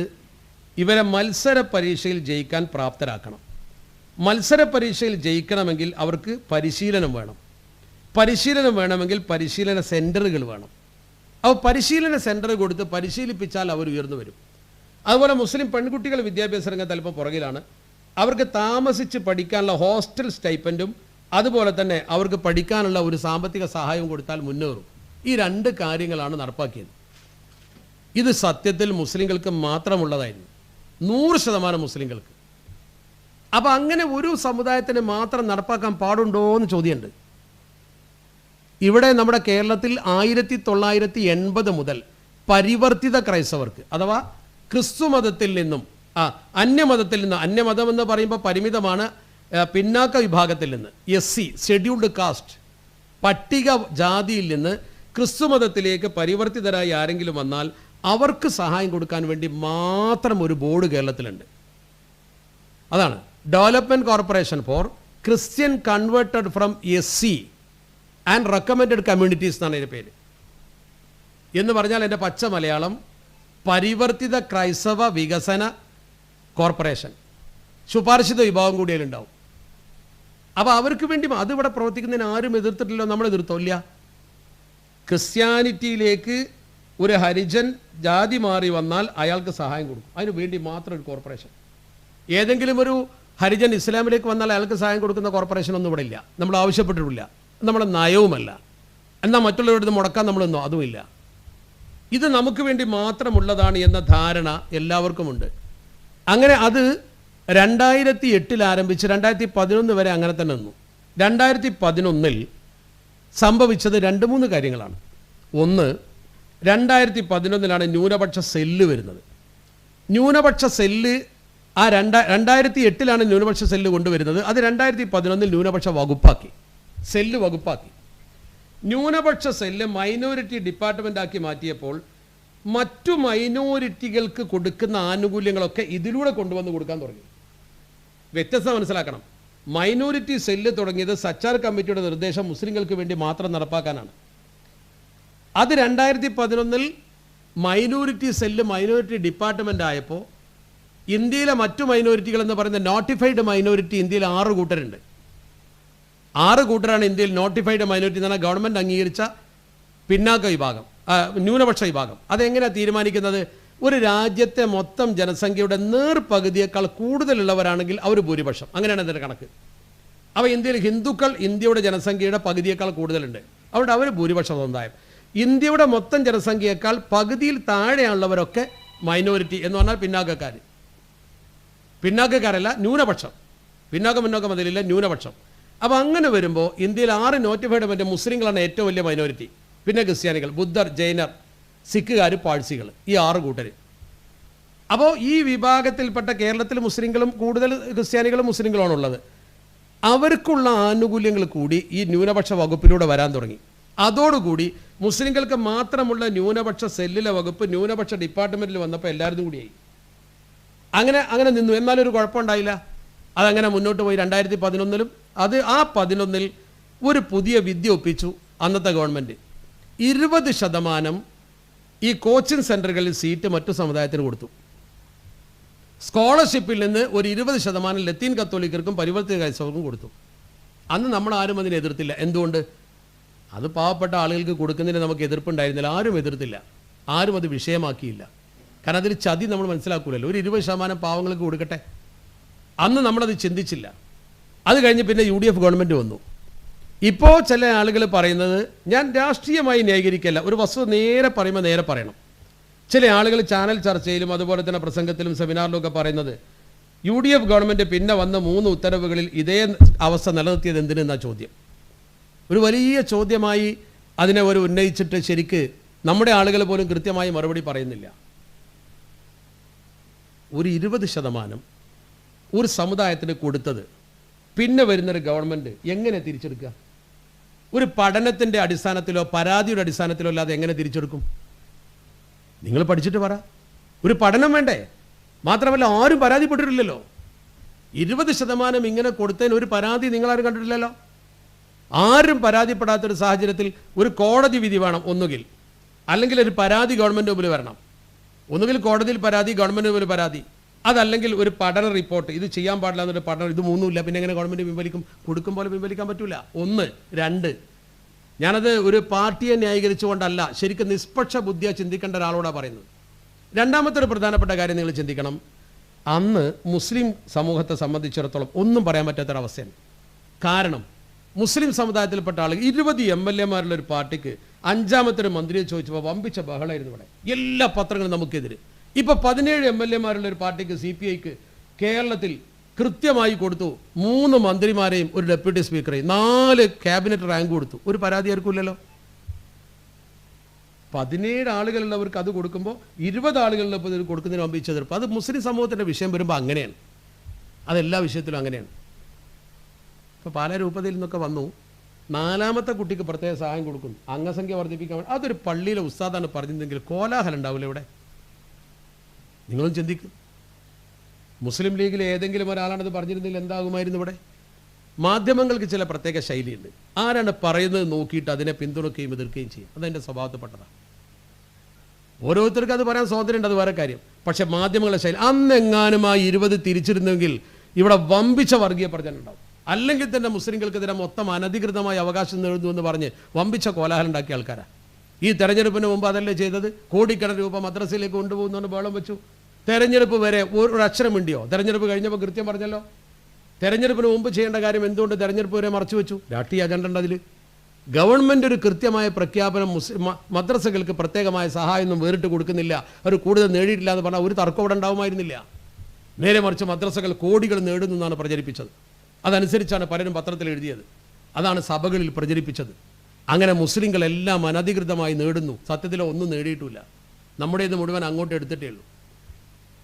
ഇവരെ മത്സര പരീക്ഷയിൽ ജയിക്കാൻ പ്രാപ്തരാക്കണം. മത്സര പരീക്ഷയിൽ ജയിക്കണമെങ്കിൽ അവർക്ക് പരിശീലനം വേണം. പരിശീലനം വേണമെങ്കിൽ പരിശീലന സെൻറ്ററുകൾ വേണം. അപ്പോൾ പരിശീലന സെൻറ്റർ കൊടുത്ത് പരിശീലിപ്പിച്ചാൽ അവർ ഉയർന്നു വരും. അതുപോലെ മുസ്ലിം പെൺകുട്ടികൾ വിദ്യാഭ്യാസ രംഗത്ത് അല്പം പുറകിലാണ്. അവർക്ക് താമസിച്ച് പഠിക്കാനുള്ള ഹോസ്റ്റൽ സ്റ്റൈപ്പൻറ്റും അതുപോലെ തന്നെ അവർക്ക് പഠിക്കാനുള്ള ഒരു സാമ്പത്തിക സഹായവും കൊടുത്താൽ മുന്നേറും. ഈ 2 കാര്യങ്ങളാണ് നടപ്പാക്കിയത്. ഇത് സത്യത്തിൽ മുസ്ലിങ്ങൾക്ക് മാത്രമുള്ളതായിരുന്നു, 100% മുസ്ലിങ്ങൾക്ക്. അപ്പോൾ അങ്ങനെ ഒരു സമുദായത്തിന് മാത്രം നടപ്പാക്കാൻ പാടുണ്ടോ എന്ന് ചോദ്യമുണ്ട്. ഇവിടെ നമ്മുടെ കേരളത്തിൽ 1980 മുതൽ പരിവർത്തിത ക്രൈസ്തവർക്ക്, അഥവാ ക്രിസ്തു മതത്തിൽ നിന്നും അന്യമതത്തിൽ നിന്ന്, അന്യമതം എന്ന് പറയുമ്പോൾ പരിമിതമാണ്, പിന്നാക്ക വിഭാഗത്തിൽ നിന്ന്, SC ഷെഡ്യൂൾഡ് കാസ്റ്റ് പട്ടിക ജാതിയിൽ നിന്ന് ക്രിസ്തു മതത്തിലേക്ക് പരിവർത്തിതരായി ആരെങ്കിലും വന്നാൽ അവർക്ക് സഹായം കൊടുക്കാൻ വേണ്ടി മാത്രം ഒരു ബോർഡ് കേരളത്തിലുണ്ട്. അതാണ് development corporation for Christian converted from SC and recommended communities എന്നാണ് ഇതിൻ്റെ പേര്. എന്ന് പറഞ്ഞാൽ എൻ്റെ പച്ച മലയാളം പരിവർത്തിത ക്രൈസ്തവ വികസന കോർപ്പറേഷൻ, ശുപാർശിത വിഭാഗം കൂടി അതിലുണ്ടാവും. അപ്പോൾ അവർക്ക് വേണ്ടി അതിവിടെ പ്രവർത്തിക്കുന്നതിന് ആരും എതിർത്തിട്ടില്ലോ, നമ്മൾ എതിർത്തില്ല. ക്രിസ്ത്യാനിറ്റിയിലേക്ക് ഒരു ഹരിജൻ ജാതി മാറി വന്നാൽ അയാൾക്ക് സഹായം കൊടുക്കും, അതിന് വേണ്ടി മാത്രം ഒരു കോർപ്പറേഷൻ. ഏതെങ്കിലും ഒരു ഹരിജൻ ഇസ്ലാമിലേക്ക് വന്നാൽ അയാൾക്ക് സഹായം കൊടുക്കുന്ന കോർപ്പറേഷൻ ഒന്നും ഇവിടെ ഇല്ല, നമ്മൾ ആവശ്യപ്പെട്ടിട്ടില്ല, നമ്മുടെ നയവുമല്ല. എന്നാൽ മറ്റുള്ളവരുടെ മുടക്കാൻ നമ്മളൊന്നും അതുമില്ല. ഇത് നമുക്ക് വേണ്ടി മാത്രമുള്ളതാണ് എന്ന ധാരണ എല്ലാവർക്കുമുണ്ട്. അങ്ങനെ അത് 2008 ആരംഭിച്ച് 2011 വരെ അങ്ങനെ തന്നെ നിന്നു. 2011 സംഭവിച്ചത് 2-3 കാര്യങ്ങളാണ്. ഒന്ന്, 2011 ന്യൂനപക്ഷ സെല്ല് വരുന്നത്. ന്യൂനപക്ഷ സെല്ല് 2008 ന്യൂനപക്ഷ സെല്ല് കൊണ്ടുവരുന്നത്. അത് 2011 ന്യൂനപക്ഷ വകുപ്പാക്കി, സെല്ല് വകുപ്പാക്കി. ന്യൂനപക്ഷ സെല്ല് മൈനോറിറ്റി ഡിപ്പാർട്ട്മെൻ്റ് ആക്കി മാറ്റിയപ്പോൾ മറ്റു മൈനോറിറ്റികൾക്ക് കൊടുക്കുന്ന ആനുകൂല്യങ്ങളൊക്കെ ഇതിലൂടെ കൊണ്ടുവന്ന് കൊടുക്കാൻ തുടങ്ങി. വ്യത്യസ്തത മനസ്സിലാക്കണം. മൈനോറിറ്റി സെല്ല് തുടങ്ങിയത് സച്ചാർ കമ്മിറ്റിയുടെ നിർദ്ദേശം മുസ്ലിങ്ങൾക്ക് വേണ്ടി മാത്രം നടപ്പാക്കാനാണ്. അത് 2011 മൈനോറിറ്റി സെല്ല് മൈനോറിറ്റി ഡിപ്പാർട്ട്മെൻ്റ് ആയപ്പോൾ ഇന്ത്യയിലെ മറ്റു മൈനോറിറ്റികൾ എന്ന് പറയുന്ന നോട്ടിഫൈഡ് മൈനോറിറ്റി ഇന്ത്യയിൽ 6 കൂട്ടരുണ്ട്. 6 കൂട്ടരാണ് ഇന്ത്യയിൽ നോട്ടിഫൈഡ് മൈനോറിറ്റി എന്ന് പറഞ്ഞാൽ ഗവൺമെൻറ് അംഗീകരിച്ച പിന്നാക്ക വിഭാഗം, ന്യൂനപക്ഷ വിഭാഗം. അതെങ്ങനെയാണ് തീരുമാനിക്കുന്നത്? ഒരു രാജ്യത്തെ മൊത്തം ജനസംഖ്യയുടെ നേർപകുതിയേക്കാൾ കൂടുതലുള്ളവരാണെങ്കിൽ അവർ ഭൂരിപക്ഷം, അങ്ങനെയാണ് അതിൻ്റെ കണക്ക്. അപ്പോൾ ഇന്ത്യയിൽ ഹിന്ദുക്കൾ ഇന്ത്യയുടെ ജനസംഖ്യയുടെ പകുതിയേക്കാൾ കൂടുതലുണ്ട്, അവിടെ അവർ ഭൂരിപക്ഷ സമുദായം. ഇന്ത്യയുടെ മൊത്തം ജനസംഖ്യയേക്കാൾ പകുതിയിൽ താഴെയുള്ളവരൊക്കെ മൈനോറിറ്റി എന്ന് പറഞ്ഞാൽ പിന്നാക്കക്കാർ. പിന്നാക്കക്കാരല്ല, ന്യൂനപക്ഷം. പിന്നാക്കം അതിലില്ല, ന്യൂനപക്ഷം. അപ്പോൾ അങ്ങനെ വരുമ്പോൾ ഇന്ത്യയിൽ 6 നോട്ടിഫൈഡ് മറ്റേ മുസ്ലിങ്ങളാണ് ഏറ്റവും വലിയ മൈനോറിറ്റി. പിന്നെ ക്രിസ്ത്യാനികൾ, ബുദ്ധർ, ജൈനർ, സിഖുകാർ, പാഴ്സികൾ, ഈ 6 കൂട്ടർ. അപ്പോൾ ഈ വിഭാഗത്തിൽപ്പെട്ട കേരളത്തിൽ മുസ്ലിങ്ങളും കൂടുതൽ ക്രിസ്ത്യാനികളും മുസ്ലിങ്ങളുമാണുള്ളത്. അവർക്കുള്ള ആനുകൂല്യങ്ങൾ കൂടി ഈ ന്യൂനപക്ഷ വകുപ്പിലൂടെ വരാൻ തുടങ്ങി. അതോടുകൂടി മുസ്ലിങ്ങൾക്ക് മാത്രമുള്ള ന്യൂനപക്ഷ സെല്ലിലെ വകുപ്പ് ന്യൂനപക്ഷ ഡിപ്പാർട്ട്മെൻറ്റിൽ വന്നപ്പോൾ എല്ലാവരും കൂടിയായി. അങ്ങനെ നിന്നു. എന്നാലൊരു കുഴപ്പമുണ്ടായില്ല. അതങ്ങനെ മുന്നോട്ട് പോയി. 2011 അത് 11 ഒരു പുതിയ വിദ്യ ഒപ്പിച്ചു അന്നത്തെ ഗവൺമെൻറ്. 20% ഈ കോച്ചിങ് സെൻ്ററുകളിൽ സീറ്റ് മറ്റു സമുദായത്തിന് കൊടുത്തു. സ്കോളർഷിപ്പിൽ നിന്ന് ഒരു 20% ലത്തീൻ കത്തോലിക്കർക്കും പരിവർത്തിത ക്രൈസ്തവർക്കും കൊടുത്തു. അന്ന് നമ്മൾ ആരും അതിനെ എതിർത്തില്ല. എന്തുകൊണ്ട്? അത് പാവപ്പെട്ട ആളുകൾക്ക് കൊടുക്കുന്നതിന് നമുക്ക് എതിർപ്പുണ്ടായിരുന്നില്ല, ആരും എതിർത്തില്ല, ആരും അത് വിഷയമാക്കിയില്ല. കാരണം അതിൽ ചതി നമ്മൾ മനസ്സിലാക്കൂലല്ലോ. ഒരു 20% പാവങ്ങൾക്ക് കൊടുക്കട്ടെ, അന്ന് നമ്മളത് ചിന്തിച്ചില്ല. അത് കഴിഞ്ഞ് പിന്നെ UDF ഗവൺമെൻറ് വന്നു. ഇപ്പോൾ ചില ആളുകൾ പറയുന്നത്, ഞാൻ രാഷ്ട്രീയമായി ന്യായീകരിക്കല്ല, ഒരു വസ്തുത നേരെ പറയുമ്പോൾ നേരെ പറയണം. ചില ആളുകൾ ചാനൽ ചർച്ചയിലും അതുപോലെ തന്നെ പ്രസംഗത്തിലും സെമിനാറിലും ഒക്കെ പറയുന്നത് UDF ഗവൺമെൻറ് പിന്നെ വന്ന 3 ഉത്തരവുകളിൽ ഇതേ അവസ്ഥ നിലനിർത്തിയത് എന്തിനെന്നാ ചോദ്യം. ഒരു വലിയ ചോദ്യമായി അതിനെ ഉന്നയിച്ചിട്ട് ശരിക്ക് നമ്മുടെ ആളുകൾ പോലും കൃത്യമായി മറുപടി പറയുന്നില്ല. ഒരു 20% ഒരു സമുദായത്തിന് കൊടുത്തത് പിന്നെ വരുന്നൊരു ഗവൺമെൻറ് എങ്ങനെ തിരിച്ചെടുക്കുക? ഒരു പഠനത്തിൻ്റെ അടിസ്ഥാനത്തിലോ പരാതിയുടെ അടിസ്ഥാനത്തിലോ അല്ലാതെ എങ്ങനെ തിരിച്ചെടുക്കും? നിങ്ങൾ പഠിച്ചിട്ട് പറ. ഒരു പഠനം വേണ്ടേ? മാത്രമല്ല ആരും പരാതിപ്പെട്ടിട്ടില്ലല്ലോ. 20% ഇങ്ങനെ കൊടുത്തതിന് ഒരു പരാതി നിങ്ങളാരും കണ്ടിട്ടില്ലല്ലോ. ആരും പരാതിപ്പെടാത്തൊരു സാഹചര്യത്തിൽ ഒരു കോടതി വിധി വേണം ഒന്നുകിൽ, അല്ലെങ്കിൽ ഒരു പരാതി ഗവൺമെൻറ് മുമ്പിൽ വരണം. ഒന്നുകിൽ കോടതിയിൽ പരാതി, ഗവൺമെൻറ് മുമ്പിൽ പരാതി, അതല്ലെങ്കിൽ ഒരു പഠന റിപ്പോർട്ട്, ഇത് ചെയ്യാൻ പാടില്ല എന്നൊരു പഠനം. ഇത് 3 ഇല്ല, പിന്നെ എങ്ങനെ ഗവൺമെൻറ് പിൻവലിക്കും? കൊടുക്കും പോലെ പിൻവലിക്കാൻ പറ്റില്ല. 1. 2, ഞാനത് ഒരു പാർട്ടിയെ ന്യായീകരിച്ചുകൊണ്ടല്ല, ശരിക്കും നിഷ്പക്ഷ ബുദ്ധിയെ ചിന്തിക്കേണ്ട ഒരാളോടാണ് പറയുന്നത്. രണ്ടാമത്തെ ഒരു പ്രധാനപ്പെട്ട കാര്യം നിങ്ങൾ ചിന്തിക്കണം. അന്ന് മുസ്ലിം സമൂഹത്തെ സംബന്ധിച്ചിടത്തോളം ഒന്നും പറയാൻ പറ്റാത്തൊരവസ്ഥയാണ്. കാരണം മുസ്ലിം സമുദായത്തിൽപ്പെട്ട ആളുകൾ 20 MLA-മാരുള്ള ഒരു പാർട്ടിക്ക് 5ാമത്തെ ഒരു മന്ത്രിയെ ചോദിച്ചപ്പോൾ വമ്പിച്ച ബഹളമായിരുന്നു ഇവിടെ. എല്ലാ പത്രങ്ങളും നമുക്കെതിരെ. ഇപ്പോൾ 17 MLA-മാരുള്ള ഒരു പാർട്ടിക്ക് CPIക്ക് കേരളത്തിൽ കൃത്യമായി കൊടുത്തു. 3 മന്ത്രിമാരെയും ഒരു ഡെപ്യൂട്ടി സ്പീക്കറെയും 4 ക്യാബിനറ്റ് റാങ്ക് കൊടുത്തു. ഒരു പരാതി ആർക്കുമില്ലല്ലോ. 17 ആളുകളുള്ളവർക്ക് അത് കൊടുക്കുമ്പോൾ 20 ആളുകളുള്ളപ്പോൾ ഇത് കൊടുക്കുന്നതിന് മുമ്പ് ഈ ചെറുപ്പം, അത് മുസ്ലിം സമൂഹത്തിൻ്റെ വിഷയം വരുമ്പോൾ അങ്ങനെയാണ്. അതെല്ലാ വിഷയത്തിലും അങ്ങനെയാണ്. ഇപ്പോൾ പാലാ രൂപതയിൽ നിന്നൊക്കെ വന്നു, 4ാമത്തെ കുട്ടിക്ക് പ്രത്യേക സഹായം കൊടുക്കുന്നു, അംഗസംഖ്യ വർദ്ധിപ്പിക്കാൻ വേണ്ടി. അതൊരു പള്ളിയിലെ ഉസ്താദാണ് പറഞ്ഞിരുന്നെങ്കിൽ കോലാഹലം ഉണ്ടാവില്ല ഇവിടെ. നിങ്ങളും ചിന്തിക്കും, മുസ്ലിം ലീഗിലെ ഏതെങ്കിലും ഒരാളാണത് പറഞ്ഞിരുന്നെങ്കിൽ എന്താകുമായിരുന്നു ഇവിടെ? മാധ്യമങ്ങൾക്ക് ചില പ്രത്യേക ശൈലിയുണ്ട്. ആരാണ് പറയുന്നത് നോക്കിയിട്ട് അതിനെ പിന്തുണയ്ക്കുകയും എതിർക്കുകയും ചെയ്യും. അതെൻ്റെ സ്വഭാവത്തിൽപ്പെട്ടതാണ്. ഓരോരുത്തർക്കും അത് പറയാൻ സ്വാതന്ത്ര്യമുണ്ട്, അത് വേറെ കാര്യം. പക്ഷേ മാധ്യമങ്ങളുടെ ശൈലി, അന്നെങ്ങാനും ആ 20 തിരിച്ചിരുന്നെങ്കിൽ ഇവിടെ വമ്പിച്ച വർഗീയ പ്രചരണം ഉണ്ടാവും. അല്ലെങ്കിൽ തന്നെ മുസ്ലിങ്ങൾക്കെതിരെ മൊത്തം അനധികൃതമായ അവകാശം നേടുന്നു എന്ന് പറഞ്ഞ് വമ്പിച്ച കോലാഹലം ഉണ്ടാക്കിയ ആൾക്കാരാണ്. ഈ തെരഞ്ഞെടുപ്പിന് മുമ്പ് അതല്ലേ ചെയ്തത്? കോടിക്കണക്കിന് രൂപ മദ്രസയിലേക്ക് കൊണ്ടുപോകുന്നു ബഹളം വെച്ചു. തെരഞ്ഞെടുപ്പ് വരെ ഒരു അക്ഷരം മിണ്ടിയോ? തെരഞ്ഞെടുപ്പ് കഴിഞ്ഞപ്പോൾ കൃത്യം പറഞ്ഞല്ലോ. തെരഞ്ഞെടുപ്പിന് മുമ്പ് ചെയ്യേണ്ട കാര്യം എന്തുകൊണ്ട് തെരഞ്ഞെടുപ്പ് വരെ മറച്ചു വെച്ചു? രാഷ്ട്രീയ അജണ്ട ഉണ്ട് അതിൽ. ഗവൺമെൻറ് ഒരു കൃത്യമായ പ്രഖ്യാപനം മദ്രസകൾക്ക് പ്രത്യേകമായ സഹായമൊന്നും വേറിട്ട് കൊടുക്കുന്നില്ല, അവർ കൂടുതൽ നേടിയിട്ടില്ല എന്ന് പറഞ്ഞാൽ ഒരു തർക്കം അവിടെ ഉണ്ടാവുമായിരുന്നില്ല. നേരെ മറിച്ച് മദ്രസകൾ കോടികൾ നേടുന്നു എന്നാണ് പ്രചരിപ്പിച്ചത്. അതനുസരിച്ചാണ് പലരും പത്രത്തിൽ എഴുതിയത്. അതാണ് സഭകളിൽ പ്രചരിപ്പിച്ചത്. അങ്ങനെ മുസ്ലിങ്ങളെല്ലാം അനധികൃതമായി നേടുന്നു. സത്യത്തിലോ ഒന്നും നേടിയിട്ടില്ല. നമ്മുടെ ഇത് മുഴുവൻ അങ്ങോട്ട് എടുത്തിട്ടേ ഉള്ളൂ.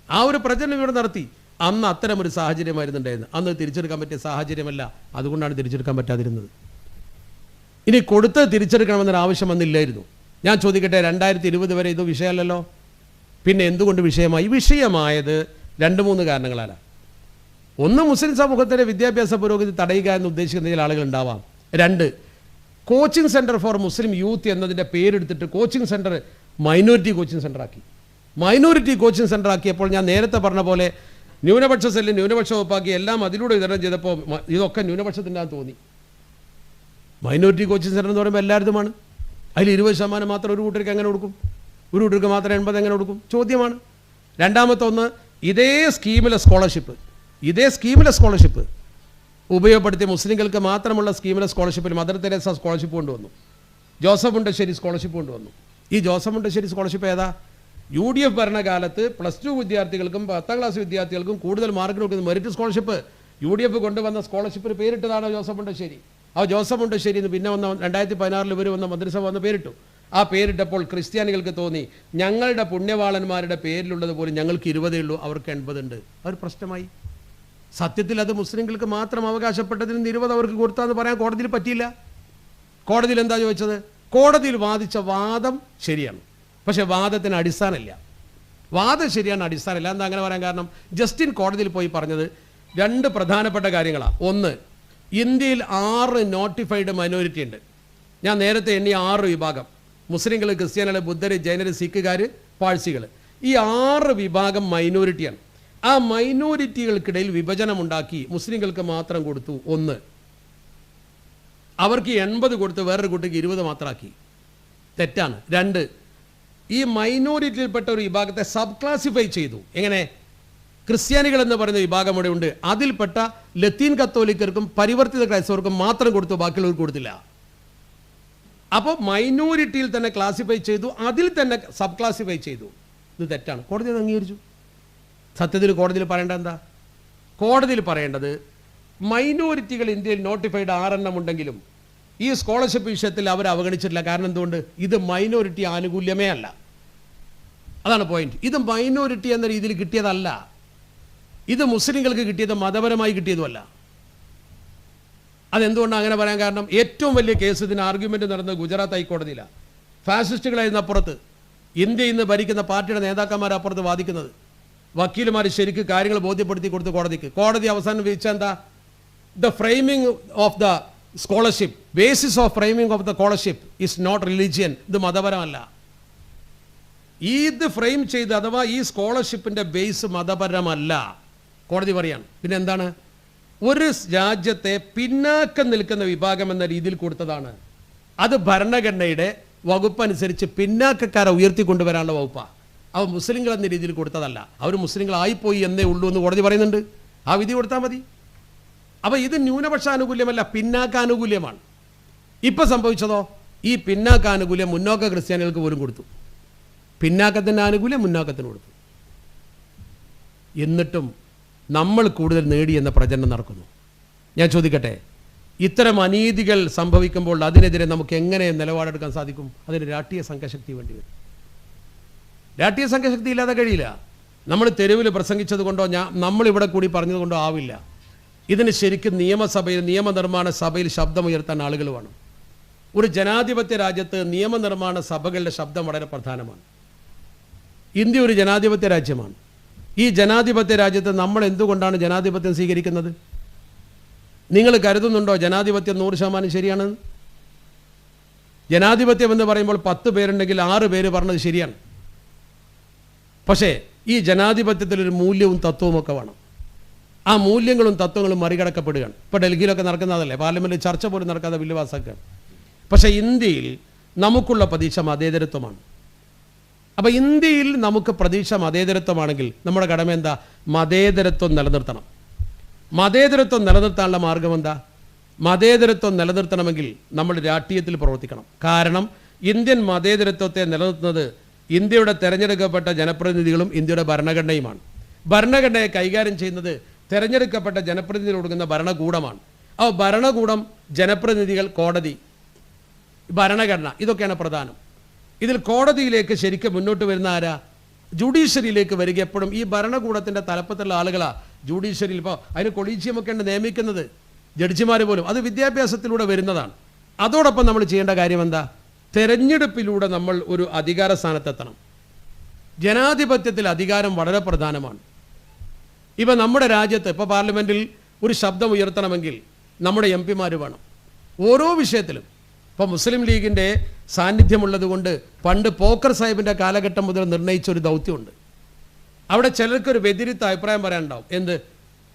ആ ഒരു പ്രചരണം ഇവിടെ നടത്തി. അന്ന് അത്തരമൊരു സാഹചര്യമായിരുന്നുണ്ടായിരുന്നു. അന്ന് തിരിച്ചെടുക്കാൻ പറ്റിയ സാഹചര്യമല്ല. അതുകൊണ്ടാണ് തിരിച്ചെടുക്കാൻ പറ്റാതിരുന്നത്. ഇനി കൊടുത്ത് തിരിച്ചെടുക്കണമെന്നൊരു ആവശ്യം വന്നില്ലായിരുന്നു. ഞാൻ ചോദിക്കട്ടെ, 2020 വരെ ഇത് വിഷയമല്ലല്ലോ, പിന്നെ എന്തുകൊണ്ട് വിഷയമായി? വിഷയമായത് 2-3 കാരണങ്ങളാണ്. ഒന്ന്, മുസ്ലിം സമൂഹത്തിൻ്റെ വിദ്യാഭ്യാസ പുരോഗതി തടയുക എന്ന് ഉദ്ദേശിക്കുന്ന ചില ആളുകൾ ഉണ്ടാവാം. 2, coaching centre for Muslim youth എന്നതിൻ്റെ പേരെടുത്തിട്ട് coaching centre minority coaching centre ആക്കി. മൈനോറിറ്റി കോച്ചിങ് സെൻറ്റർ ആക്കിയപ്പോൾ ഞാൻ നേരത്തെ പറഞ്ഞ പോലെ ന്യൂനപക്ഷ സെല്ല് ന്യൂനപക്ഷ വകുപ്പാക്കി എല്ലാം അതിലൂടെ വിതരണം ചെയ്തപ്പോൾ ഇതൊക്കെ ന്യൂനപക്ഷത്തിൻ്റെ തോന്നി. മൈനോറിറ്റി കോച്ചിങ് സെൻറ്റർ എന്ന് പറയുമ്പോൾ എല്ലായിടത്തുമാണ്. അതിൽ 20% മാത്രം ഒരു കൂട്ടർക്ക് എങ്ങനെ കൊടുക്കും? ഒരു കൂട്ടർക്ക് മാത്രം 80 എങ്ങനെ കൊടുക്കും? ചോദ്യമാണ്. രണ്ടാമത്തെ ഒന്ന്, ഇതേ സ്കീമിലെ സ്കോളർഷിപ്പ് ഉപയോഗപ്പെടുത്തി മുസ്ലിങ്ങൾക്ക് മാത്രമുള്ള സ്കീമിലെ സ്കോളർഷിപ്പിൽ മദർ തെരേസ സ്കോളർഷിപ്പ് കൊണ്ടുവന്നു, ജോസഫ് മുണ്ടശ്ശേരി സ്കോളർഷിപ്പ് കൊണ്ടുവന്നു. ഈ ജോസഫ് മുണ്ടശ്ശേരി സ്കോളർഷിപ്പ് ഏതാ? UDF ഭരണകാലത്ത് +2 വിദ്യാർത്ഥികൾക്കും 10ാം ക്ലാസ് വിദ്യാർത്ഥികൾക്കും കൂടുതൽ മാർക്ക് കൊടുക്കുന്ന മെറിറ്റ് സ്കോളർഷിപ്പ് UDF കൊണ്ടുവന്ന സ്കോളർഷിപ്പിന് പേരിട്ടതാണ് ജോസഫ് മുണ്ടശ്ശേരി. ആ ജോസഫ് മുണ്ടശ്ശേരി പിന്നെ വന്ന 2016 ഇവർ വന്ന മദ്രസ വന്ന് പേരിട്ടു. ആ പേരിട്ടപ്പോൾ ക്രിസ്ത്യാനികൾക്ക് തോന്നി ഞങ്ങളുടെ പുണ്യവാളന്മാരുടെ പേരിലുള്ളത് പോലും ഞങ്ങൾക്ക് 20 ഉള്ളൂ, അവർക്ക് 80 ഉണ്ട്. അവർ പ്രശ്നമായി. സത്യത്തിൽ അത് മുസ്ലിങ്ങൾക്ക് മാത്രം അവകാശപ്പെട്ടതിന് 20 അവർക്ക് കൊടുത്താന്ന് പറയാൻ കോടതിയിൽ പറ്റിയില്ല. കോടതിയിൽ എന്താ ചോദിച്ചത്? കോടതിയിൽ വാദിച്ച വാദം ശരിയാണ്, പക്ഷേ വാദത്തിന് അടിസ്ഥാനമില്ല. വാദം ശരിയാണ്, അടിസ്ഥാനമില്ല. എന്താ അങ്ങനെ പറയാൻ കാരണം? ജസ്റ്റിൻ കോടതിയിൽ പോയി പറഞ്ഞത് 2 പ്രധാനപ്പെട്ട കാര്യങ്ങളാണ്. ഒന്ന്, ഇന്ത്യയിൽ 6 നോട്ടിഫൈഡ് മൈനോറിറ്റി ഉണ്ട്. ഞാൻ നേരത്തെ എണ്ണിയ 6 വിഭാഗം: മുസ്ലിങ്ങൾ, ക്രിസ്ത്യാനികൾ, ബുദ്ധർ, ജൈനർ, സിഖുകാർ, പാഴ്സികൾ. ഈ 6 വിഭാഗം മൈനോറിറ്റിയാണ്. ആ മൈനോറിറ്റികൾക്കിടയിൽ വിഭജനമുണ്ടാക്കി മുസ്ലിങ്ങൾക്ക് മാത്രം കൊടുത്തു. 1, അവർക്ക് 80 കൊടുത്ത് വേറൊരു കുട്ടിക്ക് 20 മാത്രമാക്കി. തെറ്റാണ്. 2, ഈ മൈനോറിറ്റിയിൽപ്പെട്ട ഒരു വിഭാഗത്തെ സബ് ക്ലാസിഫൈ ചെയ്തു. എങ്ങനെ? ക്രിസ്ത്യാനികൾ എന്ന് പറയുന്ന വിഭാഗം ഇവിടെ ഉണ്ട്, അതിൽപ്പെട്ട ലത്തീൻ കത്തോലിക്കർക്കും പരിവർത്തിത ക്രൈസ്തവർക്കും മാത്രം കൊടുത്തു, ബാക്കിയുള്ളവർക്ക് കൊടുത്തില്ല. അപ്പോൾ മൈനോറിറ്റിയിൽ തന്നെ ക്ലാസിഫൈ ചെയ്തു, അതിൽ തന്നെ സബ് ക്ലാസിഫൈ ചെയ്തു. ഇത് തെറ്റാണ്. കോടതി അത് അംഗീകരിച്ചു. സത്യത്തിൽ കോടതിയിൽ പറയേണ്ടത് എന്താ? കോടതിയിൽ പറയേണ്ടത് മൈനോറിറ്റികൾ ഇന്ത്യയിൽ നോട്ടിഫൈഡ് 6 ഉണ്ടെങ്കിലും ഈ സ്കോളർഷിപ്പ് വിഷയത്തിൽ അവർ അവഗണിച്ചിട്ടില്ല. കാരണം എന്തുകൊണ്ട്? ഇത് മൈനോറിറ്റി ആനുകൂല്യമേ അല്ല. അതാണ് പോയിന്റ്. ഇത് മൈനോറിറ്റി എന്ന രീതിയിൽ കിട്ടിയതല്ല. ഇത് മുസ്ലിങ്ങൾക്ക് കിട്ടിയത് മതപരമായി കിട്ടിയതുമല്ല. അതെന്തുകൊണ്ടാണ് അങ്ങനെ പറയാൻ കാരണം? ഏറ്റവും വലിയ കേസ്, ഇതിന് ആർഗ്യുമെന്റ് നടന്നത് ഗുജറാത്ത് ഹൈക്കോടതിയിലാണ്. ഫാസിസ്റ്റുകളായിരുന്ന അപ്പുറത്ത്, ഇന്ത്യ ഇന്ന് ഭരിക്കുന്ന പാർട്ടിയുടെ നേതാക്കന്മാർ അപ്പുറത്ത് വാദിക്കുന്നത്. വക്കീലുമാർ ശരിക്കും കാര്യങ്ങൾ ബോധ്യപ്പെടുത്തി കൊടുത്ത് കോടതിക്ക്. കോടതി അവസാനം വിധിച്ച എന്താ? The framing of the scholarship, basis of framing of the scholarship is not religion. ഇത് മതപരമല്ല. ഇത് ഫ്രെയിം ചെയ്ത്, അഥവാ ഈ സ്കോളർഷിപ്പിന്റെ ബേസ് മതപരമല്ല കോടതി പറയാണ്. പിന്നെ എന്താണ്? ഒരു രാജ്യത്തെ പിന്നാക്കം നിൽക്കുന്ന വിഭാഗം എന്ന രീതിയിൽ കൊടുത്തതാണ്. അത് ഭരണഘടനയുടെ വകുപ്പനുസരിച്ച് പിന്നാക്കക്കാരെ ഉയർത്തിക്കൊണ്ടുവരാനുള്ള വകുപ്പാണ്. അവർ മുസ്ലിങ്ങൾ എന്ന രീതിയിൽ കൊടുത്തതല്ല. അവർ മുസ്ലിങ്ങളായിപ്പോയി എന്നേ ഉള്ളൂ എന്ന് കോടതി പറയുന്നുണ്ട്. ആ വിധി കൊടുത്താൽ മതി. അപ്പോൾ ഇത് ന്യൂനപക്ഷാനുകൂല്യമല്ല, പിന്നാക്കാനുകൂല്യമാണ്. ഇപ്പം സംഭവിച്ചതോ? ഈ പിന്നാക്കാനുകൂല്യം മുന്നോക്ക ക്രിസ്ത്യാനികൾക്ക് പോലും കൊടുത്തു. പിന്നാക്കത്തിൻ്റെ ആനുകൂല്യം മുന്നോക്കത്തിന് കൊടുത്തു. എന്നിട്ടും നമ്മൾ കൂടുതൽ നേടി എന്ന പ്രചരണം നടക്കുന്നു. ഞാൻ ചോദിക്കട്ടെ, ഇത്തരം അനീതികൾ സംഭവിക്കുമ്പോൾ അതിനെതിരെ നമുക്ക് എങ്ങനെ നിലപാടെടുക്കാൻ സാധിക്കും? അതിന് രാഷ്ട്രീയ സംഘശക്തി വേണ്ടി വരും. രാഷ്ട്രീയ സംഘശക്തി ഇല്ലാതെ കഴിയില്ല. നമ്മൾ തെരുവിൽ പ്രസംഗിച്ചത് കൊണ്ടോ നമ്മളിവിടെ കൂടി പറഞ്ഞതുകൊണ്ടോ ആവില്ല. ഇതിന് ശരിക്കും നിയമസഭയിൽ, നിയമനിർമ്മാണ സഭയിൽ ശബ്ദമുയർത്താൻ ആളുകൾ വേണം. ഒരു ജനാധിപത്യ രാജ്യത്ത് നിയമനിർമ്മാണ സഭകളുടെ ശബ്ദം വളരെ പ്രധാനമാണ്. ഇന്ത്യ ഒരു ജനാധിപത്യ രാജ്യമാണ്. ഈ ജനാധിപത്യ രാജ്യത്ത് നമ്മൾ എന്തുകൊണ്ടാണ് ജനാധിപത്യം സ്വീകരിക്കുന്നത്? നിങ്ങൾ കരുതുന്നുണ്ടോ ജനാധിപത്യം 100% ശരിയാണെന്ന്? ജനാധിപത്യം എന്ന് പറയുമ്പോൾ 10 പേരുണ്ടെങ്കിൽ 6 പേര് പറഞ്ഞത് ശരിയാണ്. പക്ഷേ ഈ ജനാധിപത്യത്തിലൊരു മൂല്യവും തത്വവുമൊക്കെ വേണം. ആ മൂല്യങ്ങളും തത്വങ്ങളും മറികടക്കപ്പെടുകയാണ്. ഇപ്പോൾ ഡൽഹിയിലൊക്കെ നടക്കുന്നതല്ലേ, പാർലമെൻറ്റിൽ ചർച്ച പോലും നടക്കാതെ ബില്ല് പാസ്സാക്കുകയാണ്. പക്ഷേ ഇന്ത്യയിൽ നമുക്കുള്ള പ്രതീക്ഷ മതേതരത്വമാണ്. അപ്പോൾ ഇന്ത്യയിൽ നമുക്ക് പ്രതീക്ഷ മതേതരത്വമാണെങ്കിൽ നമ്മുടെ കടമ എന്താ? മതേതരത്വം നിലനിർത്തണം. മതേതരത്വം നിലനിർത്താനുള്ള മാർഗം എന്താ? മതേതരത്വം നിലനിർത്തണമെങ്കിൽ നമ്മൾ രാഷ്ട്രീയത്തിൽ പ്രവർത്തിക്കണം. കാരണം ഇന്ത്യൻ മതേതരത്വത്തെ നിലനിർത്തുന്നത് ഇന്ത്യയുടെ തെരഞ്ഞെടുക്കപ്പെട്ട ജനപ്രതിനിധികളും ഇന്ത്യയുടെ ഭരണഘടനയുമാണ്. ഭരണഘടനയെ കൈകാര്യം ചെയ്യുന്നത് തെരഞ്ഞെടുക്കപ്പെട്ട ജനപ്രതിനിധികൾ കൊടുക്കുന്ന ഭരണകൂടമാണ്. ആ ഭരണകൂടം, ജനപ്രതിനിധികൾ, കോടതി, ഭരണഘടന, ഇതൊക്കെയാണ് പ്രധാനം. ഇതിൽ കോടതിയിലേക്ക് ശരിക്കും മുന്നോട്ട് വരുന്ന ആരാ? ജുഡീഷ്യറിയിലേക്ക് വരിക എപ്പോഴും ഈ ഭരണകൂടത്തിൻ്റെ തലപ്പത്തുള്ള ആളുകളാണ്. ജുഡീഷ്യറിയിൽ ഇപ്പോൾ അതിന് കൊളീജിയമൊക്കെ ഉണ്ട് നിയമിക്കുന്നത്, ജഡ്ജിമാർ പോലും. അത് വിദ്യാഭ്യാസത്തിലൂടെ വരുന്നതാണ്. അതോടൊപ്പം നമ്മൾ ചെയ്യേണ്ട കാര്യം എന്താ? തെരഞ്ഞെടുപ്പിലൂടെ നമ്മൾ ഒരു അധികാര സ്ഥാനത്തെത്തണം. ജനാധിപത്യത്തിൽ അധികാരം വളരെ പ്രധാനമാണ്. ഇപ്പം നമ്മുടെ രാജ്യത്ത് ഇപ്പോൾ പാർലമെൻറ്റിൽ ഒരു ശബ്ദം ഉയർത്തണമെങ്കിൽ നമ്മുടെ MP-മാർ വേണം ഓരോ വിഷയത്തിലും. ഇപ്പോൾ മുസ്ലിം ലീഗിൻ്റെ സാന്നിധ്യമുള്ളത് കൊണ്ട് പണ്ട് പോക്കർ സാഹിബിൻ്റെ കാലഘട്ടം മുതൽ നിർണയിച്ചൊരു ദൗത്യമുണ്ട്. അവിടെ ചിലർക്കൊരു വ്യതിരിക്ത അഭിപ്രായം പറയാനുണ്ടാവും. എന്ത്?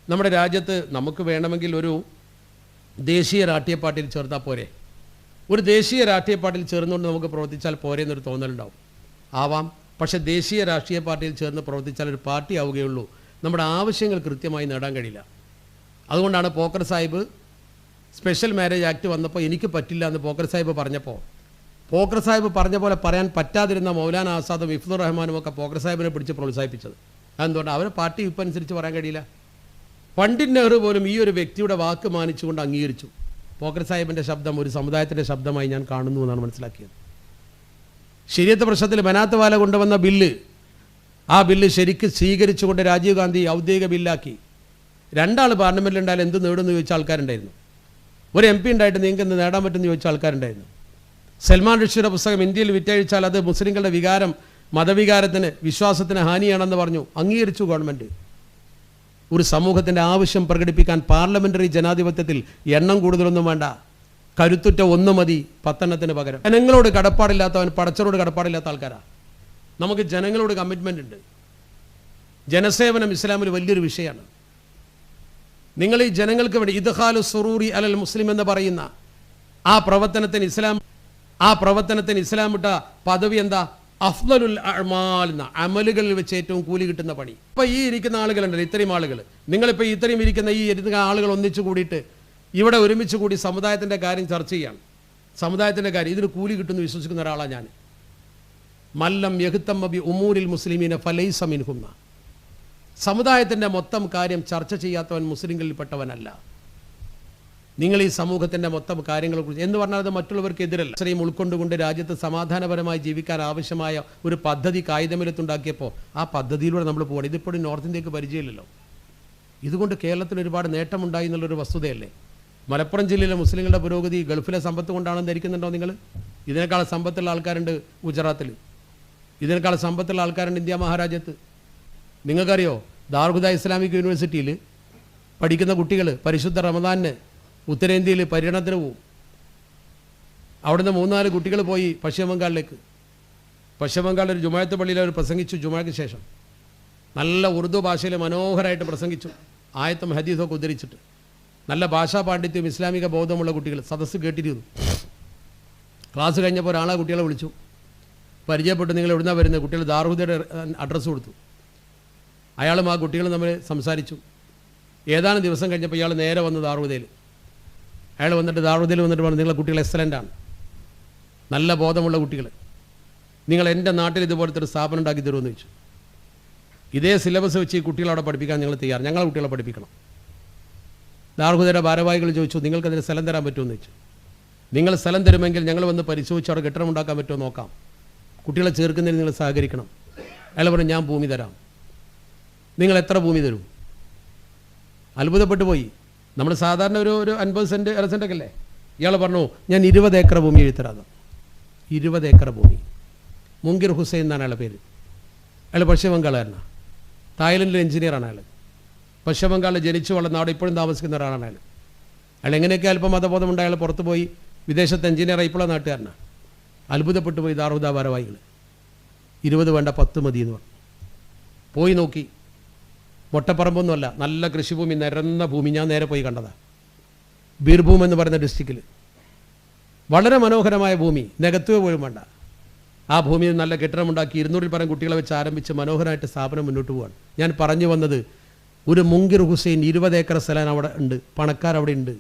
നമ്മുടെ രാജ്യത്ത് നമുക്ക് വേണമെങ്കിൽ ഒരു ദേശീയ രാഷ്ട്രീയ പാർട്ടിയിൽ ചേർത്താൽ പോരെ, ഒരു ദേശീയ രാഷ്ട്രീയ പാർട്ടിയിൽ ചേർന്നുകൊണ്ട് നമുക്ക് പ്രവർത്തിച്ചാൽ പോരെ എന്നൊരു തോന്നലുണ്ടാവും. ആവാം. പക്ഷേ ദേശീയ രാഷ്ട്രീയ പാർട്ടിയിൽ ചേർന്ന് പ്രവർത്തിച്ചാൽ ഒരു പാർട്ടി ആവുകയുള്ളൂ. നമ്മുടെ ആവശ്യങ്ങൾ കൃത്യമായി നേടാൻ കഴിയില്ല. അതുകൊണ്ടാണ് Pocker Sahib special marriage act വന്നപ്പോൾ എനിക്ക് പറ്റില്ല എന്ന് പോക്കർ സാഹിബ് പറഞ്ഞപ്പോൾ, പോക്കർ സാഹിബ് പറഞ്ഞ പോലെ പറയാൻ പറ്റാതിരുന്ന മൗലാന ആസാദും ഇഫ്തുർ റഹ്മാനും ഒക്കെ പോക്കർ സാഹിബിനെ പിടിച്ച് പ്രോത്സാഹിപ്പിച്ചത്. അതെന്തുകൊണ്ട്? അവരെ പാർട്ടി വിപ്പ് അനുസരിച്ച് പറയാൻ കഴിയില്ല. പണ്ഡിറ്റ് നെഹ്റു പോലും ഈ ഒരു വ്യക്തിയുടെ വാക്ക് മാനിച്ചുകൊണ്ട് അംഗീകരിച്ചു. പോക്കർ സാഹിബിൻ്റെ ശബ്ദം ഒരു സമുദായത്തിൻ്റെ ശബ്ദമായി ഞാൻ കാണുന്നു എന്നാണ് മനസ്സിലാക്കിയത്. ശരീഅത്ത് പ്രശ്നത്തിൽ ബനാത്ത് വാല കൊണ്ടുവന്ന ബില്ല്, ആ ബില്ല് ശരിക്കും സ്വീകരിച്ചുകൊണ്ട് രാജീവ് ഗാന്ധി ഔദ്യോഗിക ബില്ലാക്കി. 2 ആൾ പാർലമെൻറ്റിലുണ്ടായാലും എന്ത് നേടുമെന്ന് ചോദിച്ച ആൾക്കാരുണ്ടായിരുന്നു. ഒരു MP ഉണ്ടായിട്ട് നിങ്ങൾക്ക് എന്ത് നേടാൻ പറ്റുമെന്ന് ചോദിച്ച ആൾക്കാരുണ്ടായിരുന്നു. സൽമാൻ റുഷ്ദിയുടെ പുസ്തകം ഇന്ത്യയിൽ വിറ്റഴിച്ചാൽ അത് മുസ്ലിങ്ങളുടെ വികാരം, മതവികാരത്തിന്, വിശ്വാസത്തിന് ഹാനിയാണെന്ന് പറഞ്ഞു. അംഗീകരിച്ചു ഗവൺമെൻറ്. ഒരു സമൂഹത്തിൻ്റെ ആവശ്യം പ്രകടിപ്പിക്കാൻ പാർലമെൻ്ററി ജനാധിപത്യത്തിൽ എണ്ണം കൂടുതലൊന്നും വേണ്ട, കരുത്തുറ്റ 1 മതി 10 എണ്ണത്തിന് പകരം. ജനങ്ങളോട് കടപ്പാടില്ലാത്തവൻ പടച്ചറോട് കടപ്പാടില്ലാത്ത ആൾക്കാരാണ്. നമുക്ക് ജനങ്ങളോട് കമ്മിറ്റ്മെൻ്റ് ഉണ്ട്. ജനസേവനം ഇസ്ലാമിൽ വലിയൊരു വിഷയമാണ്. നിങ്ങൾ ഈ ജനങ്ങൾക്ക് വേണ്ടി ഇദ്ഖാലു സുറൂരി അലൽ മുസ്ലിം എന്ന് പറയുന്ന ആ പ്രവർത്തനത്തിന് ഇസ്ലാം വിട്ട പദവി എന്താ? അഫ്ദലുൽ അഅ്മാൽ എന്ന, അമലുകളിൽ വെച്ച് ഏറ്റവും കൂലി കിട്ടുന്ന പണി. ഇപ്പോൾ ഈ ഇരിക്കുന്ന ആളുകളുണ്ടല്ലോ, ഇത്രയും ആളുകൾ, നിങ്ങളിപ്പോൾ ഇത്രയും ഇരിക്കുന്ന ഈ ആളുകൾ ഒന്നിച്ചു കൂടിയിട്ട് ഇവിടെ ഒരുമിച്ച് കൂടി സമുദായത്തിൻ്റെ കാര്യം ചർച്ച ചെയ്യാണ്. സമുദായത്തിൻ്റെ കാര്യം, ഇതിന് കൂലി കിട്ടുമെന്ന് വിശ്വസിക്കുന്ന ഒരാളാണ് ഞാൻ. മല്ലം യഹ്തമ്മ ബി ഉമൂരിൽ മുസ്ലിമീന ഫലൈസ മിൻഹും. സമുദായത്തിൻ്റെ മൊത്തം കാര്യം ചർച്ച ചെയ്യാത്തവൻ മുസ്ലിങ്ങളിൽപ്പെട്ടവനല്ല. നിങ്ങൾ ഈ സമൂഹത്തിൻ്റെ മൊത്തം കാര്യങ്ങളെക്കുറിച്ച് എന്ന് പറഞ്ഞാൽ അത് മറ്റുള്ളവർക്ക് എതിരല്ല. ഇത്രയും ഉൾക്കൊണ്ടുകൊണ്ട് രാജ്യത്ത് സമാധാനപരമായി ജീവിക്കാൻ ആവശ്യമായ ഒരു പദ്ധതി കായികമിലത്തുണ്ടാക്കിയപ്പോൾ ആ പദ്ധതിയിലൂടെ നമ്മൾ പോകണം. ഇതിപ്പോഴും നോർത്ത് ഇന്ത്യക്ക് പരിചയമില്ലല്ലോ. ഇതുകൊണ്ട് കേരളത്തിന് ഒരുപാട് നേട്ടമുണ്ടായി എന്നുള്ളൊരു വസ്തുതയല്ലേ. മലപ്പുറം ജില്ലയിലെ മുസ്ലിങ്ങളുടെ പുരോഗതി ഗൾഫിലെ സമ്പത്ത് കൊണ്ടാണെന്ന് ധരിക്കുന്നുണ്ടോ നിങ്ങൾ? ഇതിനേക്കാൾ സമ്പത്തുള്ള ആൾക്കാരുണ്ട് ഗുജറാത്തിൽ, ഇതിനേക്കാൾ സമ്പത്തുള്ള ആൾക്കാരുണ്ട് ഇന്ത്യ മഹാരാജ്യത്ത്. നിങ്ങൾക്കറിയോ, ദാറുൽ ഇസ്ലാമിക് യൂണിവേഴ്സിറ്റിയിൽ പഠിക്കുന്ന കുട്ടികൾ പരിശുദ്ധ റമദാനിന് ഉത്തരേന്ത്യയിൽ പര്യടനത്തിന് പോവും. അവിടുന്ന് 3-4 കുട്ടികൾ പോയി പശ്ചിമ ബംഗാളിലേക്ക്. പശ്ചിമ ബംഗാളിൽ ഒരു ജുമാഅത്ത് പള്ളിയിൽ അവർ പ്രസംഗിച്ചു. ജുമാക്ക് ശേഷം നല്ല ഉറുദു ഭാഷയിൽ മനോഹരമായിട്ട് പ്രസംഗിച്ചു, ആയത്തും ഹദീസൊക്കെ ഉദ്ധരിച്ചിട്ട്. നല്ല ഭാഷാ പാണ്ഡിത്യവും ഇസ്ലാമിക ബോധമുള്ള കുട്ടികൾ സദസ്സ് കേട്ടിരുന്നു. ക്ലാസ് കഴിഞ്ഞപ്പോൾ ഒരാളെ കുട്ടികളെ വിളിച്ചു, പരിചയപ്പെട്ട് നിങ്ങൾ എവിടുന്നാണ് വരുന്നത്? കുട്ടികൾ ദാറുഹുദയുടെ അഡ്രസ്സ് കൊടുത്തു. അയാളും ആ കുട്ടികളും തമ്മിൽ സംസാരിച്ചു. ഏതാനും ദിവസം കഴിഞ്ഞപ്പോൾ ഇയാൾ നേരെ വന്ന് ദാറുഹുദയിൽ. അയാൾ വന്നിട്ട് ദാറുഹുദയിൽ വന്നിട്ട് പറഞ്ഞു, നിങ്ങളെ കുട്ടികൾ എക്സലൻ്റാണ്, നല്ല ബോധമുള്ള കുട്ടികൾ, നിങ്ങൾ എൻ്റെ നാട്ടിൽ ഇതുപോലത്തെ ഒരു സ്ഥാപനം ഉണ്ടാക്കി തരുമെന്ന് ചോദിച്ചു. ഇതേ സിലബസ് വെച്ച് ഈ കുട്ടികളവിടെ പഠിപ്പിക്കാൻ ഞങ്ങൾ തയ്യാറ്, ഞങ്ങളെ കുട്ടികളെ പഠിപ്പിക്കണം. ദാർഹുദയുടെ ഭാരവാഹികൾ ചോദിച്ചു, നിങ്ങൾക്കതിന് സ്ഥലം തരാൻ പറ്റുമെന്ന് ചോദിച്ചു. നിങ്ങൾ സ്ഥലം തരുമെങ്കിൽ ഞങ്ങൾ വന്ന് പരിശോധിച്ച് അവിടെ കെട്ടിടം ഉണ്ടാക്കാൻ പറ്റുമോ നോക്കാം, കുട്ടികളെ ചേർക്കുന്നതിന് നിങ്ങൾ സഹകരിക്കണം. അയാൾ പറഞ്ഞു, ഞാൻ ഭൂമി തരാം. നിങ്ങൾ എത്ര ഭൂമി തരും? അത്ഭുതപ്പെട്ടു പോയി. നമ്മൾ സാധാരണ ഒരു 50 സെൻറ്റ് 1 സെൻറ്റൊക്കെ അല്ലേ. ഇയാൾ പറഞ്ഞു, ഞാൻ 20 ഏക്കർ ഭൂമി എഴുതരാം. 20 ഏക്കർ ഭൂമി. മുങ്കിർ ഹുസൈൻ എന്നാണ് അയാളുടെ പേര്. അയാൾ പശ്ചിമ ബംഗാളുകാരനാണ്. തായ്ലൻഡിലെ എഞ്ചിനീയറാണ് അയാൾ. പശ്ചിമ ബംഗാളിൽ ജനിച്ചു വളർന്ന അവിടെ ഇപ്പോഴും താമസിക്കുന്ന ഒരാളാണ് അയാൾ. അയാൾ എങ്ങനെയൊക്കെ അല്പം മതബോധമുണ്ട്. അയാൾ പുറത്ത് പോയി വിദേശത്ത് എഞ്ചിനീയറായി ഇപ്പോഴും നാട്ടുകാരനാണ്. അത്ഭുതപ്പെട്ടു പോയി ദാർഹുദ ഭാരവാഹികൾ. 20 വേണ്ട 10 മതി എന്ന് പറഞ്ഞു. പോയി നോക്കി, മൊട്ടപ്പറമ്പൊന്നുമല്ല, നല്ല കൃഷിഭൂമി, നിരന്ന ഭൂമി. ഞാൻ നേരെ പോയി കണ്ടതാണ്. ബീർഭൂം എന്ന് പറയുന്ന ഡിസ്ട്രിക്റ്റിൽ വളരെ മനോഹരമായ ഭൂമി, നികത്തുക പോലും വേണ്ട. ആ ഭൂമിയിൽ നല്ല കെട്ടിടമുണ്ടാക്കി 200-ൽ പരം കുട്ടികളെ വെച്ച് ആരംഭിച്ച് മനോഹരമായിട്ട് സ്ഥാപനം മുന്നോട്ട് പോവാണ്. ഞാൻ പറഞ്ഞു വന്നത്, ഒരു മുങ്കിർ ഹുസൈൻ 20 ഏക്കർ സ്ഥലം അവിടെ ഉണ്ട്. പണക്കാരവിടെ ഉണ്ട്,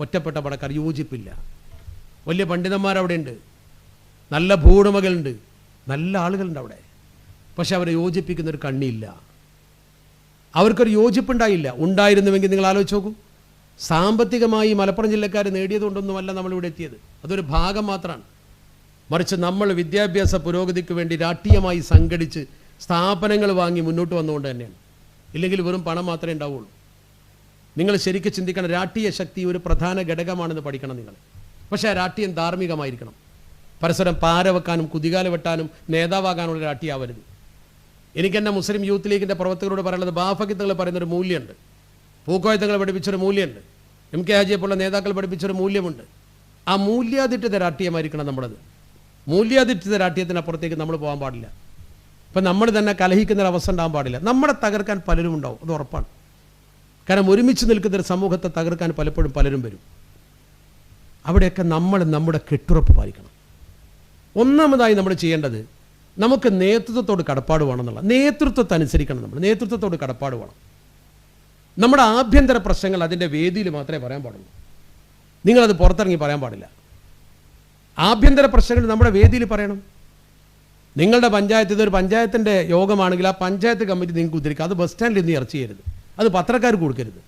ഒറ്റപ്പെട്ട പണക്കാർ, യോജിപ്പില്ല. വലിയ പണ്ഡിതന്മാരവിടെ ഉണ്ട്, നല്ല ഭൂവുടമകളുണ്ട്, നല്ല ആളുകളുണ്ട് അവിടെ. പക്ഷെ അവരെ യോജിപ്പിക്കുന്നൊരു കണ്ണിയില്ല. അവർക്കൊരു യോജിപ്പുണ്ടായില്ല. ഉണ്ടായിരുന്നുവെങ്കിൽ നിങ്ങൾ ആലോചിച്ച് നോക്കൂ, സാമ്പത്തികമായി മലപ്പുറം ജില്ലക്കാർ നേടിയതുകൊണ്ടൊന്നുമല്ല നമ്മളിവിടെ എത്തിയത്. അതൊരു ഭാഗം മാത്രമാണ്. മറിച്ച് നമ്മൾ വിദ്യാഭ്യാസ പുരോഗതിക്ക് വേണ്ടി രാഷ്ട്രീയമായി സംഘടിച്ച് സ്ഥാപനങ്ങൾ വാങ്ങി മുന്നോട്ട് വന്നുകൊണ്ട് തന്നെയാണ്. ഇല്ലെങ്കിൽ വെറും പണം മാത്രമേ ഉണ്ടാവുള്ളൂ. നിങ്ങൾ ശരിക്കും ചിന്തിക്കണം, രാഷ്ട്രീയ ശക്തി ഒരു പ്രധാന ഘടകമാണെന്ന് പഠിക്കണം നിങ്ങൾ. പക്ഷേ ആ രാഷ്ട്രീയം ധാർമ്മികമായിരിക്കണം. പരസ്പരം പാര വെക്കാനും കുതികാല വെട്ടാനും നേതാവാകാനുള്ള രാഷ്ട്രീയമാവരുത്. എനിക്കെന്നെ മുസ്ലിം യൂത്ത് ലീഗിൻ്റെ പ്രവർത്തകരോട് പറയുന്നത്, ബാഫക്കിത്തങ്ങൾ പറയുന്നൊരു മൂല്യമുണ്ട്, പൂക്കോയത്തങ്ങൾ പഠിപ്പിച്ചൊരു മൂല്യമുണ്ട്, MK ഹാജിയെ പോലുള്ള നേതാക്കൾ പഠിപ്പിച്ചൊരു മൂല്യമുണ്ട്. ആ മൂല്യാധിഷ്ഠിത രാഷ്ട്രീയമായിരിക്കണം നമ്മുടേത്. മൂല്യാധിഷ്ഠിത രാഷ്ട്രീയത്തിനപ്പുറത്തേക്ക് നമ്മൾ പോകാൻ പാടില്ല. ഇപ്പം നമ്മൾ തന്നെ കലഹിക്കുന്നൊരവസ്ഥ ഉണ്ടാകാൻ പാടില്ല. നമ്മളെ തകർക്കാൻ പലരും ഉണ്ടാവും, അത് ഉറപ്പാണ്. കാരണം ഒരുമിച്ച് നിൽക്കുന്നൊരു സമൂഹത്തെ തകർക്കാൻ പലപ്പോഴും പലരും വരും. അവിടെയൊക്കെ നമ്മൾ നമ്മുടെ കെട്ടുറപ്പ് പാലിക്കണം. ഒന്നാമതായി നമ്മൾ ചെയ്യേണ്ടത്, നമുക്ക് നേതൃത്വത്തോട് കടപ്പാട് വേണമെന്നുള്ള, നേതൃത്വത്തനുസരിക്കണം. നമ്മൾ നേതൃത്വത്തോട് കടപ്പാട് വേണം. നമ്മുടെ ആഭ്യന്തര പ്രശ്നങ്ങൾ അതിൻ്റെ വേദിയിൽ മാത്രമേ പറയാൻ പാടുള്ളൂ. നിങ്ങളത് പുറത്തിറങ്ങി പറയാൻ പാടില്ല. ആഭ്യന്തര പ്രശ്നങ്ങൾ നമ്മുടെ വേദിയിൽ പറയണം. നിങ്ങളുടെ പഞ്ചായത്ത്, ഇതൊരു പഞ്ചായത്തിൻ്റെ യോഗമാണെങ്കിൽ ആ പഞ്ചായത്ത് കമ്മിറ്റി നിങ്ങൾക്ക് ഉദ്ധരിക്കുക. അത് ബസ് സ്റ്റാൻഡിൽ നിന്ന് ഇറച്ചി ചെയ്യരുത്, അത് പത്രക്കാർക്ക് കൊടുക്കരുത്,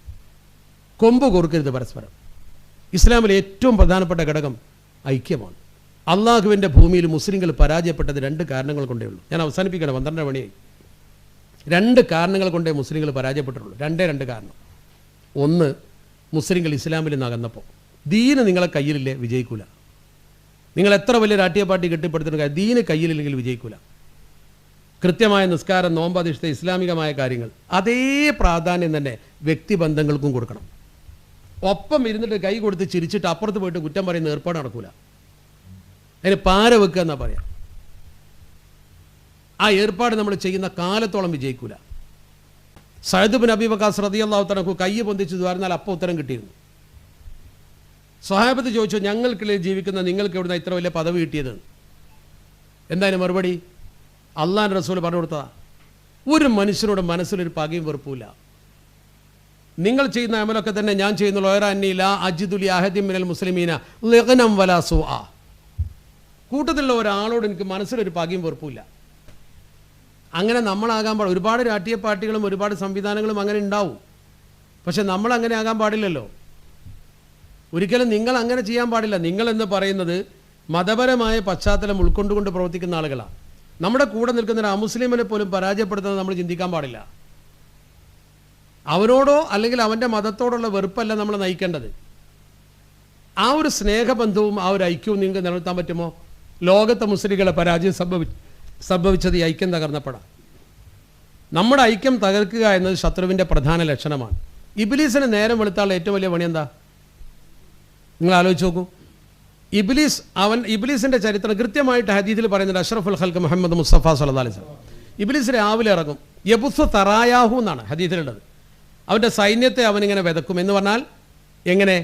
കൊമ്പ് കൊടുക്കരുത് പരസ്പരം. ഇസ്ലാമിലെ ഏറ്റവും പ്രധാനപ്പെട്ട ഘടകം ഐക്യമാണ്. അള്ളാഹുവിൻ്റെ ഭൂമിയിൽ മുസ്ലിങ്ങൾ പരാജയപ്പെട്ടത് 2 കാരണങ്ങൾ കൊണ്ടേ ഉള്ളൂ. ഞാൻ അവസാനിപ്പിക്കണം, 12 മണിയായി. 2 കാരണങ്ങൾ കൊണ്ടേ മുസ്ലിങ്ങൾ പരാജയപ്പെട്ടിട്ടുള്ളൂ. 2 കാരണം. ഒന്ന്, മുസ്ലിങ്ങൾ ഇസ്ലാമിൽ നിന്ന് അകന്നപ്പോൾ. ദീന് നിങ്ങളെ കയ്യിലില്ലേ വിജയിക്കൂല. നിങ്ങൾ എത്ര വലിയ രാഷ്ട്രീയ പാർട്ടി കെട്ടിപ്പടുത്തുന്ന കാര്യം, ദീന് കയ്യിലില്ലെങ്കിൽ വിജയിക്കൂല. കൃത്യമായ നിസ്കാരം, നോമ്പധിഷ്ഠിത ഇസ്ലാമികമായ കാര്യങ്ങൾ അതേ പ്രാധാന്യം തന്നെ വ്യക്തിബന്ധങ്ങൾക്കും കൊടുക്കണം. ഒപ്പം ഇരുന്നിട്ട് കൈ കൊടുത്ത് ചിരിച്ചിട്ട് അപ്പുറത്ത് പോയിട്ട് കുറ്റം പറയുന്ന ഏർപ്പാട് നടക്കൂല. അതിന് പാര വെക്കുക എന്നാ പറയാം. ആ ഏർപ്പാട് നമ്മൾ ചെയ്യുന്ന കാലത്തോളം വിജയിക്കൂല. സഅദ് ബിൻ അബീ വഖാസ് റളിയല്ലാഹു തആല കൈ പൊന്തിച്ച് ദ്വാരുന്നാൽ അപ്പോൾ ഉത്തരം കിട്ടിയിരുന്നു. സ്വഹാബത്ത് ചോദിച്ചു, ഞങ്ങൾക്കിടയിൽ ജീവിക്കുന്ന നിങ്ങൾക്ക് എവിടുന്ന ഇത്ര വലിയ പദവി കിട്ടിയത്? എന്തായാലും മറുപടി, അള്ളാഹുവിൻ്റെ റസൂൽ പറഞ്ഞു കൊടുത്തതാ. ഒരു മനുഷ്യനോട് മനസ്സിലൊരു പകയും വെറുപ്പില്ല. നിങ്ങൾ ചെയ്യുന്ന അമലൊക്കെ തന്നെ ഞാൻ ചെയ്യുന്നുള്ളൂ. മുസ്ലിമീന വലാ സൂആ. കൂട്ടത്തിലുള്ള ഒരാളോട് എനിക്ക് മനസ്സിലൊരു പകയും വെറുപ്പില്ല. അങ്ങനെ നമ്മളാകാൻ പാടില്ല. ഒരുപാട് രാഷ്ട്രീയ പാർട്ടികളും ഒരുപാട് സംവിധാനങ്ങളും അങ്ങനെ ഉണ്ടാവും. പക്ഷെ നമ്മൾ അങ്ങനെ ആകാൻ പാടില്ലല്ലോ. ഒരിക്കലും നിങ്ങൾ അങ്ങനെ ചെയ്യാൻ പാടില്ല. നിങ്ങളെന്ന് പറയുന്നത് മതപരമായ പശ്ചാത്തലം ഉൾക്കൊണ്ടുകൊണ്ട് പ്രവർത്തിക്കുന്ന ആളുകളാണ്. നമ്മുടെ കൂടെ നിൽക്കുന്ന ഒരു അമുസ്ലിമിനെ പോലും പരാജയപ്പെടുത്തുന്നത് നമ്മൾ ചിന്തിക്കാൻ പാടില്ല. അവനോടോ അല്ലെങ്കിൽ അവൻ്റെ മതത്തോടുള്ള വെറുപ്പല്ല നമ്മൾ നയിക്കേണ്ടത്. ആ ഒരു സ്നേഹബന്ധവും ആ ഒരു ഐക്യവും നിങ്ങൾക്ക് നിലനിർത്താൻ പറ്റുമോ? ലോകത്തെ മുസ്ലിങ്ങളെ പരാജയം സംഭവിച്ചത് ഈ ഐക്യം തകർന്നപ്പെടാം. നമ്മുടെ ഐക്യം തകർക്കുക എന്നത് ശത്രുവിൻ്റെ പ്രധാന ലക്ഷണമാണ്. ഇബ്ലീസിന് നേരം വെളുത്താനുള്ള ഏറ്റവും വലിയ പണി എന്താ? നിങ്ങൾ ആലോചിച്ച് നോക്കൂ. ഇബ്ലീസിൻ്റെ ചരിത്രം കൃത്യമായിട്ട് ഹദീസിൽ പറയുന്നുണ്ട്. അഷ്റഫുൽ ഖൽഖ് മുഹമ്മദ് മുസ്തഫ സല്ലല്ലാഹു അലൈഹി വസല്ലം ഇബ്ലീസ് രാവിലെ ഇറങ്ങും. യബുസ്സു തറായാഹു എന്നാണ് ഹദീസിലുള്ളത്. അവൻ്റെ സൈന്യത്തെ അവനിങ്ങനെ വിതക്കും. എന്ന് പറഞ്ഞാൽ എങ്ങനെ?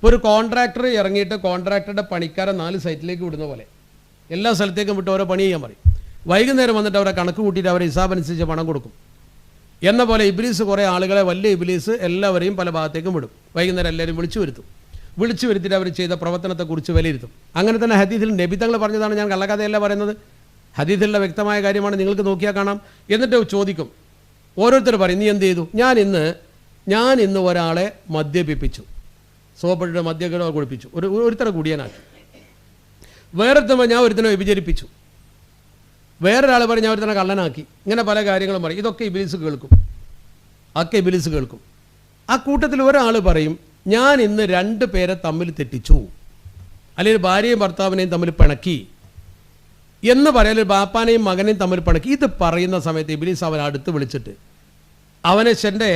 ഒരു കോൺട്രാക്ടർ ഇറങ്ങിയിട്ട് കോൺട്രാക്ടറുടെ പണിക്കാരെ 4 സൈറ്റിലേക്ക് വിടുന്ന പോലെ എല്ലാ സ്ഥലത്തേക്കും വിട്ട് ഓരോ പണി ചെയ്യാൻ പറയും. വൈകുന്നേരം വന്നിട്ട് അവരെ കണക്ക് കൂട്ടിയിട്ട് അവരെ ഹിസാബ് അനുസരിച്ച് പണം കൊടുക്കും. എന്ന പോലെ ഇബ്ലീസ് കുറേ ആളുകളെ, വലിയ ഇബ്ലീസ് എല്ലാവരെയും പല ഭാഗത്തേക്കും വിടും. വൈകുന്നേരം എല്ലാവരും വിളിച്ചു വരുത്തിയിട്ട് അവർ ചെയ്ത പ്രവർത്തനത്തെക്കുറിച്ച് വിലയിരുത്തും. അങ്ങനെ തന്നെ ഹദീസിൽ നബി തങ്ങൾ പറഞ്ഞതാണ്. ഞാൻ കള്ളക്കഥയല്ല പറയുന്നത്, ഹദീസിലുള്ള വ്യക്തമായ കാര്യമാണ്. നിങ്ങൾക്ക് നോക്കിയാൽ കാണാം. എന്നിട്ട് ചോദിക്കും, ഓരോരുത്തർ പറയും, നീ എന്ത് ചെയ്തു? ഞാൻ ഇന്ന് ഒരാളെ മദ്യപിപ്പിച്ചു. സോപ്പിട്ട് മദ്യക്കടോ കുടിപ്പിച്ചു, ഒരുത്തരെ കുടിയനാക്കി. വേറൊരുത്തമ്മ ഞാൻ ഒരുത്തനെ വ്യഭിചരിപ്പിച്ചു, വേറൊരാൾ പറഞ്ഞ് ഞാൻ ഒരുത്തനെ കള്ളനാക്കി. ഇങ്ങനെ പല കാര്യങ്ങളും പറയും. ഇതൊക്കെ ഇബിലീസ് കേൾക്കും, ഒക്കെ ഇബിലീസ് കേൾക്കും. ആ കൂട്ടത്തിൽ ഒരാൾ പറയും, ഞാൻ ഇന്ന് 2 പേരെ തമ്മിൽ തെറ്റിച്ചു, അല്ലെങ്കിൽ ഭാര്യയും ഭർത്താവിനെയും തമ്മിൽ പിണക്കി എന്ന് പറയാൻ, ബാപ്പാനെയും മകനെയും തമ്മിൽ പിണക്കി. ഇത് പറയുന്ന സമയത്ത് ഇബിലീസ് അവനെ അടുത്ത് വിളിച്ചിട്ട് അവനെ എൻ്റെ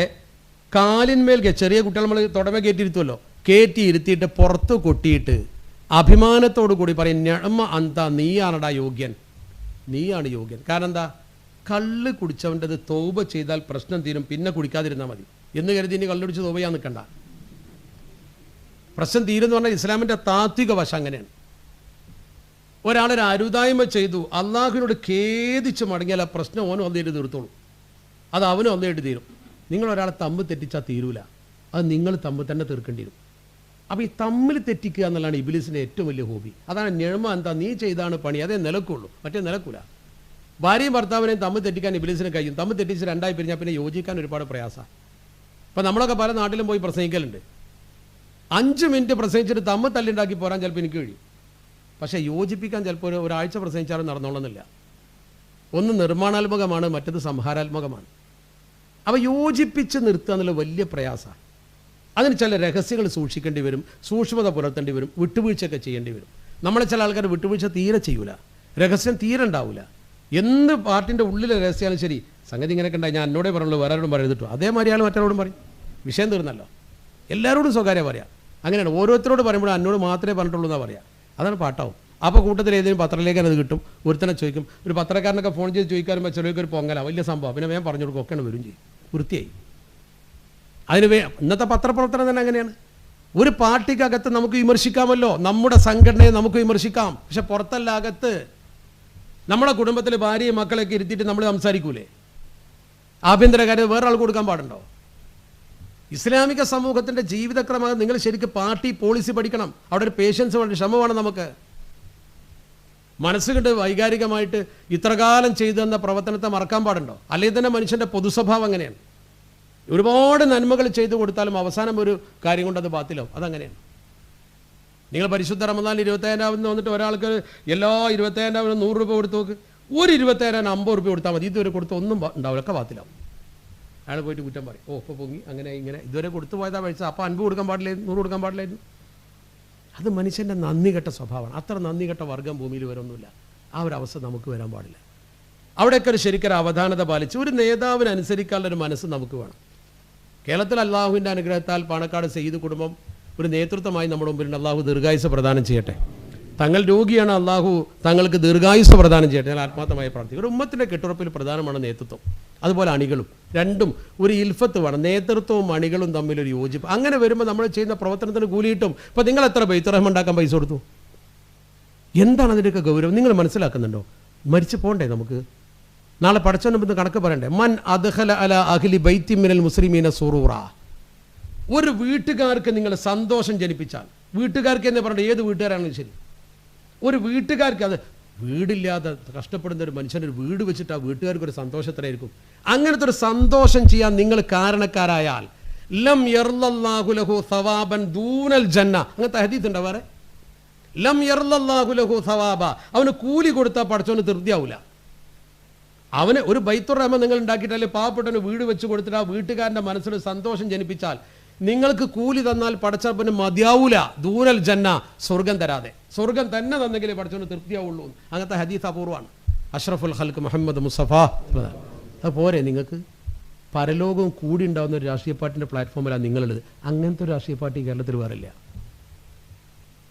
കാലിന്മേൽ, ചെറിയ കുട്ടികൾ നമ്മൾ തുടമ കയറ്റിയിരുത്തുമല്ലോ, കയറ്റി ഇരുത്തിയിട്ട് പുറത്ത് കൊട്ടിയിട്ട് അഭിമാനത്തോടു കൂടി പറയും, ഞമ്മ അന്ത, നീയാണടാ യോഗ്യൻ, നീയാണ് യോഗ്യൻ. കാരണം എന്താ? കള്ള് കുടിച്ചവൻ്റെത് തൗബ ചെയ്താൽ പ്രശ്നം തീരും, പിന്നെ കുടിക്കാതിരുന്നാൽ മതി എന്ന് കരുതി ഇനി കള്ളുടിച്ച് തൗബ ചെയ്യാൻ നിൽക്കണ്ട. പ്രശ്നം തീരുമെന്ന് പറഞ്ഞാൽ ഇസ്ലാമിൻ്റെ താത്വിക വശം അങ്ങനെയാണ്. ഒരാളൊരു അരുതായ്മ ചെയ്തു, അള്ളാഹുവിനോട് ഖേദിച്ച് മടങ്ങിയാൽ ആ പ്രശ്നം ഓനും ഒന്നേറ്റ് തീർത്തോളൂ, അത് അവനും ഒന്നേറ്റ് തീരും. നിങ്ങളൊരാളെ തമ്മിൽ തെറ്റിച്ചാൽ തീരൂല, അത് നിങ്ങൾ തമ്മിൽ തന്നെ തീർക്കേണ്ടി വരും. അപ്പോൾ ഈ തമ്മിൽ തെറ്റിക്കുക എന്നുള്ളതാണ് ഇബിലീസിൻ്റെ ഏറ്റവും വലിയ ഹോബി. അതാണ് ഞെഴ്മ എന്താ, നീ ചെയ്താണ് പണി, അതേ നിലക്കുള്ളൂ, മറ്റേ നിലക്കൂല. ഭാര്യയും ഭർത്താവിനെയും തമ്മിൽ തെറ്റിക്കാൻ ഇബിലീസിന് കഴിയും. തമ്മിൽ തെറ്റിച്ച് 2 പിരിഞ്ഞാൽ പിന്നെ യോജിക്കാൻ ഒരുപാട് പ്രയാസമാണ്. ഇപ്പോൾ നമ്മളൊക്കെ പല നാട്ടിലും പോയി പ്രസംഗിക്കലുണ്ട്. 5 മിനിറ്റ് പ്രസംഗിച്ചിട്ട് തമ്മിൽ തല്ലുണ്ടാക്കി പോരാൻ ചിലപ്പോൾ എനിക്ക് കഴിയും. പക്ഷേ യോജിപ്പിക്കാൻ ചിലപ്പോൾ ഒരാഴ്ച പ്രസംഗിച്ചാലും നടന്നോളന്നില്ല. ഒന്ന് നിർമ്മാണാത്മകമാണ്, മറ്റത് സംഹാരാത്മകമാണ്. അപ്പോൾ യോജിപ്പിച്ച് നിർത്തുക എന്നുള്ള വലിയ പ്രയാസമാണ്. അതിന് ചില രഹസ്യങ്ങൾ സൂക്ഷിക്കേണ്ടി വരും, സൂക്ഷ്മത പുലർത്തേണ്ടി വരും, വിട്ടുവീഴ്ചയൊക്കെ ചെയ്യേണ്ടി വരും. നമ്മളെ ചില ആൾക്കാർ വിട്ടുവീഴ്ച തീരെ ചെയ്യൂല, രഹസ്യം തീരെ ഉണ്ടാവില്ല. എന്ത് പാർട്ടിൻ്റെ ഉള്ളിലെ രഹസ്യമായാലും ശരി, സംഗതി ഇങ്ങനെയൊക്കെ ഉണ്ടായി, ഞാൻ എന്നോടേ പറയുള്ളൂ, വേറെ ആരോടും പറയരുതിട്ടോ, അതേമാതിരി ആൾ മറ്റൊരാളോടും പറയും, വിഷയം തീർന്നല്ലോ. എല്ലാവരോടും സ്വകാര്യം പറയാം. അങ്ങനെയാണ്, ഓരോരുത്തരോട് പറയുമ്പോഴും എന്നോട് മാത്രമേ പറഞ്ഞിട്ടുള്ളൂ എന്നാണ് പറയാം. അതാണ് പാട്ടാവും. അപ്പോൾ കൂട്ടത്തിൽ ഏതെങ്കിലും പത്രലേഖനം അത് കിട്ടും, ഒരുത്തനെ ചോദിക്കും. ഒരു പത്രക്കാരനൊക്കെ ഫോൺ ചെയ്ത് ചോദിക്കാറുമ്പോൾ ചിലർക്ക് ഒരു പൊങ്ങല വലിയ സംഭവം, പിന്നെ വേഗം പറഞ്ഞു കൊടുക്കും, ഒക്കെയാണ് വരും ചെയ്യും, വൃത്തിയായി. ഇന്നത്തെ പത്രപ്രവർത്തനം തന്നെ അങ്ങനെയാണ്. ഒരു പാർട്ടിക്കകത്ത് നമുക്ക് വിമർശിക്കാമല്ലോ, നമ്മുടെ സംഘടനയെ നമുക്ക് വിമർശിക്കാം, പക്ഷെ പുറത്തല്ല, അകത്ത് നമ്മുടെ കുടുംബത്തിൽ ഭാര്യയും മക്കളെയൊക്കെ ഇരുത്തിയിട്ട് നമ്മൾ സംസാരിക്കൂലേ? ആഭ്യന്തര കാര്യം വേറെ ആൾ കൊടുക്കാൻ പാടുണ്ടോ? ഇസ്ലാമിക സമൂഹത്തിൻ്റെ ജീവിതക്രമം നിങ്ങൾ ശരിക്കും പാർട്ടി പോളിസി പഠിക്കണം. അവിടെ ഒരു പേഷ്യൻസ് വേണം, ക്ഷമ നമുക്ക്. മനസ്സുകൊണ്ട് വൈകാരികമായിട്ട് ഇത്രകാലം ചെയ്തു തന്ന പ്രവർത്തനത്തെ മറക്കാൻ പാടുണ്ടോ? അല്ലെങ്കിൽ തന്നെ മനുഷ്യൻ്റെ പൊതുസ്വഭാവം അങ്ങനെയാണ്. ഒരുപാട് നന്മകൾ ചെയ്തു കൊടുത്താലും അവസാനം ഒരു കാര്യം കൊണ്ട് അത് ബാത്തിലാവും. അതങ്ങനെയാണ്. നിങ്ങൾ പരിശുദ്ധ റമദാൻ 25,000 വന്നിട്ട് ഒരാൾക്ക് എല്ലാ 25,000 100 രൂപ കൊടുത്ത് നോക്ക്. ഒരു 25,000 50 രൂപ കൊടുത്താൽ മതി. ഇതുവരെ കൊടുത്ത് ഒന്നും ഉണ്ടാവില്ല, ഒക്കെ ബാത്തിലാവും. അയാൾ പോയിട്ട് കുറ്റം പറയും, ഓ ഇപ്പോൾ പൊങ്ങി, അങ്ങനെ ഇങ്ങനെ ഇതുവരെ കൊടുത്തു പോയതാ പൈസ, അപ്പോൾ 50 കൊടുക്കാൻ പാടില്ലായിരുന്നു, 100 കൊടുക്കാൻ പാടില്ലായിരുന്നു. അത് മനുഷ്യൻ്റെ നന്ദി കെട്ട സ്വഭാവമാണ്. അത്ര നന്ദി കെട്ട വർഗ്ഗം ഭൂമിയിൽ വരൊന്നുമില്ല. ആ ഒരു അവസ്ഥ നമുക്ക് വരാൻ പാടില്ല. അവിടെയൊക്കെ ഒരു ശരിക്കൊരു അവധാനത പാലിച്ച് ഒരു നേതാവിന് അനുസരിക്കാനുള്ളൊരു മനസ്സ് നമുക്ക് വേണം. കേരളത്തിൽ അള്ളാഹുവിൻ്റെ അനുഗ്രഹത്താൽ പാണക്കാട് സെയ്ദ് കുടുംബം ഒരു നേതൃത്വമായി നമ്മുടെ മുമ്പിലുണ്ട്. അള്ളാഹു ദീർഘായുസ് പ്രദാനം ചെയ്യട്ടെ. തങ്ങൾ രോഗിയാണ്, അള്ളാഹു തങ്ങൾക്ക് ദീർഘായുസ് പ്രദാനം ചെയ്യട്ടെ. ഞാൻ ആത്മാർത്ഥമായി പ്രാർത്ഥിക്കും. ഒരു ഉമ്മത്തിൻ്റെ കെട്ടുറപ്പിൽ പ്രധാനമാണ് നേതൃത്വം, അതുപോലെ അണികളും. രണ്ടും ഒരു ഇൽഫത്ത് വേണം. നേതൃത്വവും അണികളും തമ്മിലൊരു യോജിപ്പ്. അങ്ങനെ വരുമ്പോൾ നമ്മൾ ചെയ്യുന്ന പ്രവർത്തനത്തിന് കൂലി കിട്ടും. ഇപ്പോൾ നിങ്ങൾ എത്ര ബൈത്തുറഹ്മ ഉണ്ടാക്കാൻ പൈസ കൊടുത്തു? എന്താണ് അതിൻ്റെയൊക്കെ ഗൗരവം നിങ്ങൾ മനസ്സിലാക്കുന്നുണ്ടോ? മരിച്ചു പോകണ്ടേ നമുക്ക്? നാളെ പടച്ചവൻ്റെ മുമ്പ് കണക്ക് പറയണ്ടേ? മൻ അദ്ഖല അല അഹ്ലി ബൈത്തി മിനൽ മുസ്ലിമീന സുറൂറ. ഒരു വീട്ടുകാർക്ക് നിങ്ങൾ സന്തോഷം ജനിപ്പിച്ചാൽ, വീട്ടുകാർക്ക് എന്ന് പറഞ്ഞാൽ ഏത് വീട്ടുകാരാണെങ്കിലും ശരി, ഒരു വീട്ടുകാർക്ക്, അത് വീടില്ലാതെ കഷ്ടപ്പെടുന്ന ഒരു മനുഷ്യനൊരു വീട് വെച്ചിട്ട് ആ വീട്ടുകാർക്ക് ഒരു സന്തോഷത്തിലായിരിക്കും. അങ്ങനത്തെ ഒരു സന്തോഷം ചെയ്യാൻ നിങ്ങൾ കാരണക്കാരായാൽ ലം യർലല്ലാഹു ലഹു സവാബൻ ദൂനൽ ജന്ന. അങ്ങനത്തെ ഹദീസ് ഉണ്ടോ വേറെ? ലം യർലല്ലാഹു ലഹു സവാബ. അവന് കൂലി കൊടുത്താൽ പടച്ചവന് തൃപ്തിയാവില്ല. അവന് ഒരു ബൈത്തുർ റഹ്മ നിങ്ങൾ ഉണ്ടാക്കിയിട്ടല്ലേ പാവപ്പെട്ടവന് വീട് വെച്ച് കൊടുത്തിട്ട് ആ വീട്ടുകാരൻ്റെ മനസ്സിൽ സന്തോഷം ജനിപ്പിച്ചാൽ നിങ്ങൾക്ക് കൂലി തന്നാൽ പടച്ചവന് മതിയാവൂല. ദൂനൽ ജന്ന, സ്വർഗം തരാതെ. സ്വർഗം തന്നെ തന്നെങ്കിലേ പടച്ചവന് തൃപ്തിയാവുള്ളൂ. അങ്ങനത്തെ ഹദീസ് അപൂർവമാണ്. അഷ്റഫുൽ ഖൽക്ക് മുഹമ്മദ് മുസ്തഫ. അത് പോരെ നിങ്ങൾക്ക്? പരലോകവും കൂടി ഉണ്ടാകുന്ന ഒരു രാഷ്ട്രീയ പാർട്ടിൻ്റെ പ്ലാറ്റ്ഫോമിലാണ് നിങ്ങളുള്ളത്. അങ്ങനത്തെ ഒരു രാഷ്ട്രീയ പാർട്ടി കേരളത്തിൽ വേറില്ല.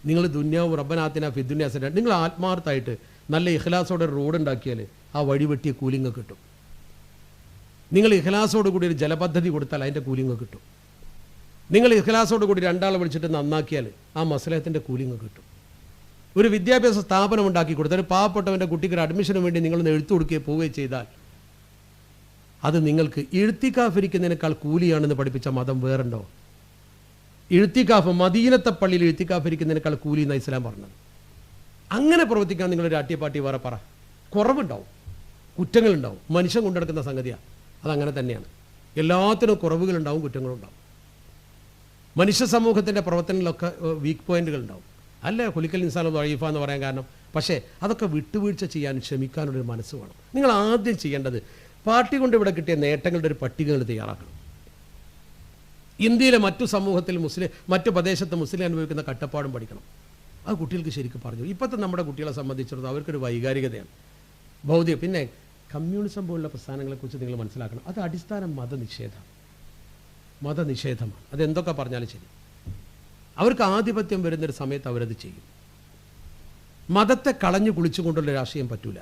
നിങ്ങൾ ദുന്യാവും റബ്ബനാത്തിന ഫിദ്ദുന്യാസിൻ്റെ നിങ്ങൾ ആത്മാർത്ഥമായിട്ട് നല്ല ഇഖ്ലാസോടെ റോഡ് ഉണ്ടാക്കിയാൽ ആ വഴി വെട്ടിയ കൂലിങ്ങ് കിട്ടും. നിങ്ങൾ ഇഖ്ലാസോട് കൂടി ഒരു ജലപദ്ധതി കൊടുത്താൽ അതിൻ്റെ കൂലിങ്ങ് കിട്ടും. നിങ്ങൾ ഇഖ്ലാസോട് കൂടി 2 ആളെ വിളിച്ചിട്ട് നന്നാക്കിയാൽ ആ മസലഹത്തിൻ്റെ കൂലിങ്ങ് കിട്ടും. ഒരു വിദ്യാഭ്യാസ സ്ഥാപനം ഉണ്ടാക്കി കൊടുത്താൽ ഒരു പാവപ്പെട്ടവൻ്റെ കുട്ടിക്ക് ഒരു അഡ്മിഷന് വേണ്ടി നിങ്ങളൊന്ന് എഴുത്തു കൊടുക്കുകയോ പോവുകയോ ചെയ്താൽ അത് നിങ്ങൾക്ക് ഇഴ്ത്തിക്കാഫിരിക്കുന്നതിനേക്കാൾ കൂലിയാണെന്ന് പഠിപ്പിച്ച മതം വേറുണ്ടോ? ഇഴ്ത്തിക്കാഫ്, മദീനത്തെ പള്ളിയിൽ ഇഴ്ത്തിക്കാഫിരിക്കുന്നതിനേക്കാൾ കൂലി എന്നാണ് ഇസ്ലാം പറഞ്ഞത്. അങ്ങനെ പ്രവർത്തിക്കാൻ നിങ്ങൾ രാഷ്ട്രീയ പാർട്ടി വേറെ പറ. കുറവുണ്ടാവും, കുറ്റങ്ങളുണ്ടാവും. മനുഷ്യൻ കൊണ്ടെടുക്കുന്ന സംഗതിയാണ്. അതങ്ങനെ തന്നെയാണ്. എല്ലാത്തിനും കുറവുകളുണ്ടാവും, കുറ്റങ്ങളുണ്ടാവും. മനുഷ്യ സമൂഹത്തിൻ്റെ പ്രവർത്തനങ്ങളിലൊക്കെ വീക്ക് പോയിന്റുകൾ ഉണ്ടാവും. അല്ല കുലിക്കൽ ഇൻസാൻ വഴീഫ എന്ന് പറയാൻ കാരണം. പക്ഷേ അതൊക്കെ വിട്ടുവീഴ്ച ചെയ്യാനും ക്ഷമിക്കാനുള്ളൊരു മനസ്സ് വേണം. നിങ്ങൾ ആദ്യം ചെയ്യേണ്ടത് പാർട്ടി കൊണ്ട് ഇവിടെ കിട്ടിയ നേട്ടങ്ങളുടെ ഒരു പട്ടികകൾ തയ്യാറാക്കണം. ഇന്ത്യയിലെ മറ്റു സമൂഹത്തിൽ മറ്റു പ്രദേശത്ത് മുസ്ലിം അനുഭവിക്കുന്ന കട്ടപ്പാടും പഠിക്കണം. അത് കുട്ടികൾക്ക് ശരിക്കും പറഞ്ഞു. ഇപ്പോഴത്തെ നമ്മുടെ കുട്ടികളെ സംബന്ധിച്ചിടത്തോളം അവർക്കൊരു വൈകാരികതയാണ്, ഭൗതികം. പിന്നെ കമ്മ്യൂണിസം പോലുള്ള പ്രസ്ഥാനങ്ങളെക്കുറിച്ച് നിങ്ങൾ മനസ്സിലാക്കണം. അത് അടിസ്ഥാന മതനിഷേധമാണ്. അതെന്തൊക്കെ പറഞ്ഞാലും ശരി, അവർക്ക് ആധിപത്യം വരുന്നൊരു സമയത്ത് അവരത് ചെയ്യും. മതത്തെ കളഞ്ഞു കുളിച്ചുകൊണ്ടുള്ള രാഷ്ട്രീയം പറ്റൂല.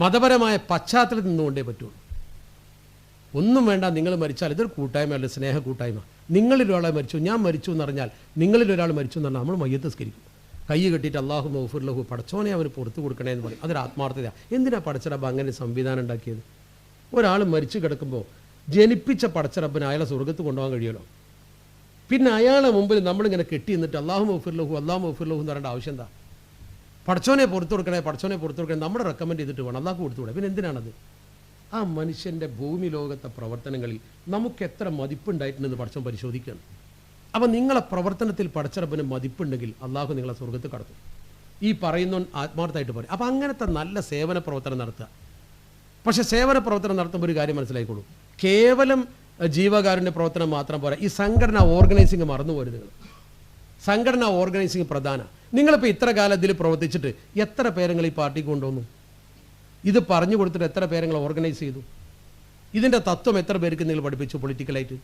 മതപരമായ പശ്ചാത്തലത്തിൽ നിന്നുകൊണ്ടേ പറ്റുള്ളൂ. ഒന്നും വേണ്ട, നിങ്ങൾ മരിച്ചാൽ ഇതൊരു കൂട്ടായ്മയല്ല, സ്നേഹ കൂട്ടായ്മ. നിങ്ങളിലൊരാളെ മരിച്ചു, ഞാൻ മരിച്ചു എന്നറിഞ്ഞാൽ, നിങ്ങളിലൊരാൾ മരിച്ചു എന്ന് പറഞ്ഞാൽ നമ്മൾ മയ്യത്ത് സ്കരിക്കും. കൈ കെട്ടിയിട്ട് അള്ളാഹു മൗഫിർ ലഹു, പടച്ചോനെ അവന് പുറത്തു കൊടുക്കണേ എന്ന് പറയും. അതൊരു ആത്മാർത്ഥത. എന്തിനാ പടച്ചറബ് അങ്ങനെ സംവിധാനം ഉണ്ടാക്കിയത്? ഒരാൾ മരിച്ചു കിടക്കുമ്പോൾ ജനിപ്പിച്ച പടച്ചറബിന് അയാളെ സ്വർഗത്ത് കൊണ്ടുപോകാൻ കഴിയുമല്ലോ. പിന്നെ അയാളെ മുമ്പിൽ നമ്മളിങ്ങനെ കെട്ടി നിന്നിട്ട് അള്ളാഹു മൗഫിർ ലഹു എന്ന് പറയേണ്ട ആവശ്യം എന്താ? പടച്ചോനെ പുറത്തു കൊടുക്കണേ നമ്മുടെ റെക്കമെൻഡ് ചെയ്തിട്ട് വേണം, അള്ളാഹു കൊടുത്തുകൂടെ? പിന്നെ എന്തിനാണത്? ആ മനുഷ്യൻ്റെ ഭൂമി ലോകത്തെ പ്രവർത്തനങ്ങളിൽ നമുക്ക് എത്ര മതിപ്പുണ്ടായിട്ടുണ്ടെന്ന് പടച്ചോൻ പരിശോധിക്കുകയാണ്. അപ്പം നിങ്ങളെ പ്രവർത്തനത്തിൽ പടച്ചറബിന് മതിപ്പുണ്ടെങ്കിൽ അള്ളാഹു നിങ്ങളെ സ്വർഗത്ത് കടത്തും. ഈ പറയുന്ന ആത്മാർത്ഥമായിട്ട് പറയും. അപ്പം അങ്ങനത്തെ നല്ല സേവന പ്രവർത്തനം നടത്തുക. പക്ഷേ സേവന പ്രവർത്തനം നടത്തുമ്പോൾ ഒരു കാര്യം മനസ്സിലായിക്കോളൂ, കേവലം ജീവകാരുണ്യ പ്രവർത്തനം മാത്രം പോരാ. ഈ സംഘടന ഓർഗനൈസിങ് മറന്നുപോരുത്. നിങ്ങൾ സംഘടന ഓർഗനൈസിങ് പ്രധാന. നിങ്ങളിപ്പോൾ ഇത്ര കാലം ഇതിൽ പ്രവർത്തിച്ചിട്ട് എത്ര പേരങ്ങൾ ഈ പാർട്ടിക്ക് കൊണ്ടുവന്നു? ഇത് പറഞ്ഞു കൊടുത്തിട്ട് എത്ര പേരങ്ങൾ ഓർഗനൈസ് ചെയ്തു? ഇതിൻ്റെ തത്വം എത്ര പേർക്ക് നിങ്ങൾ പഠിപ്പിച്ചു പൊളിറ്റിക്കലായിട്ട്?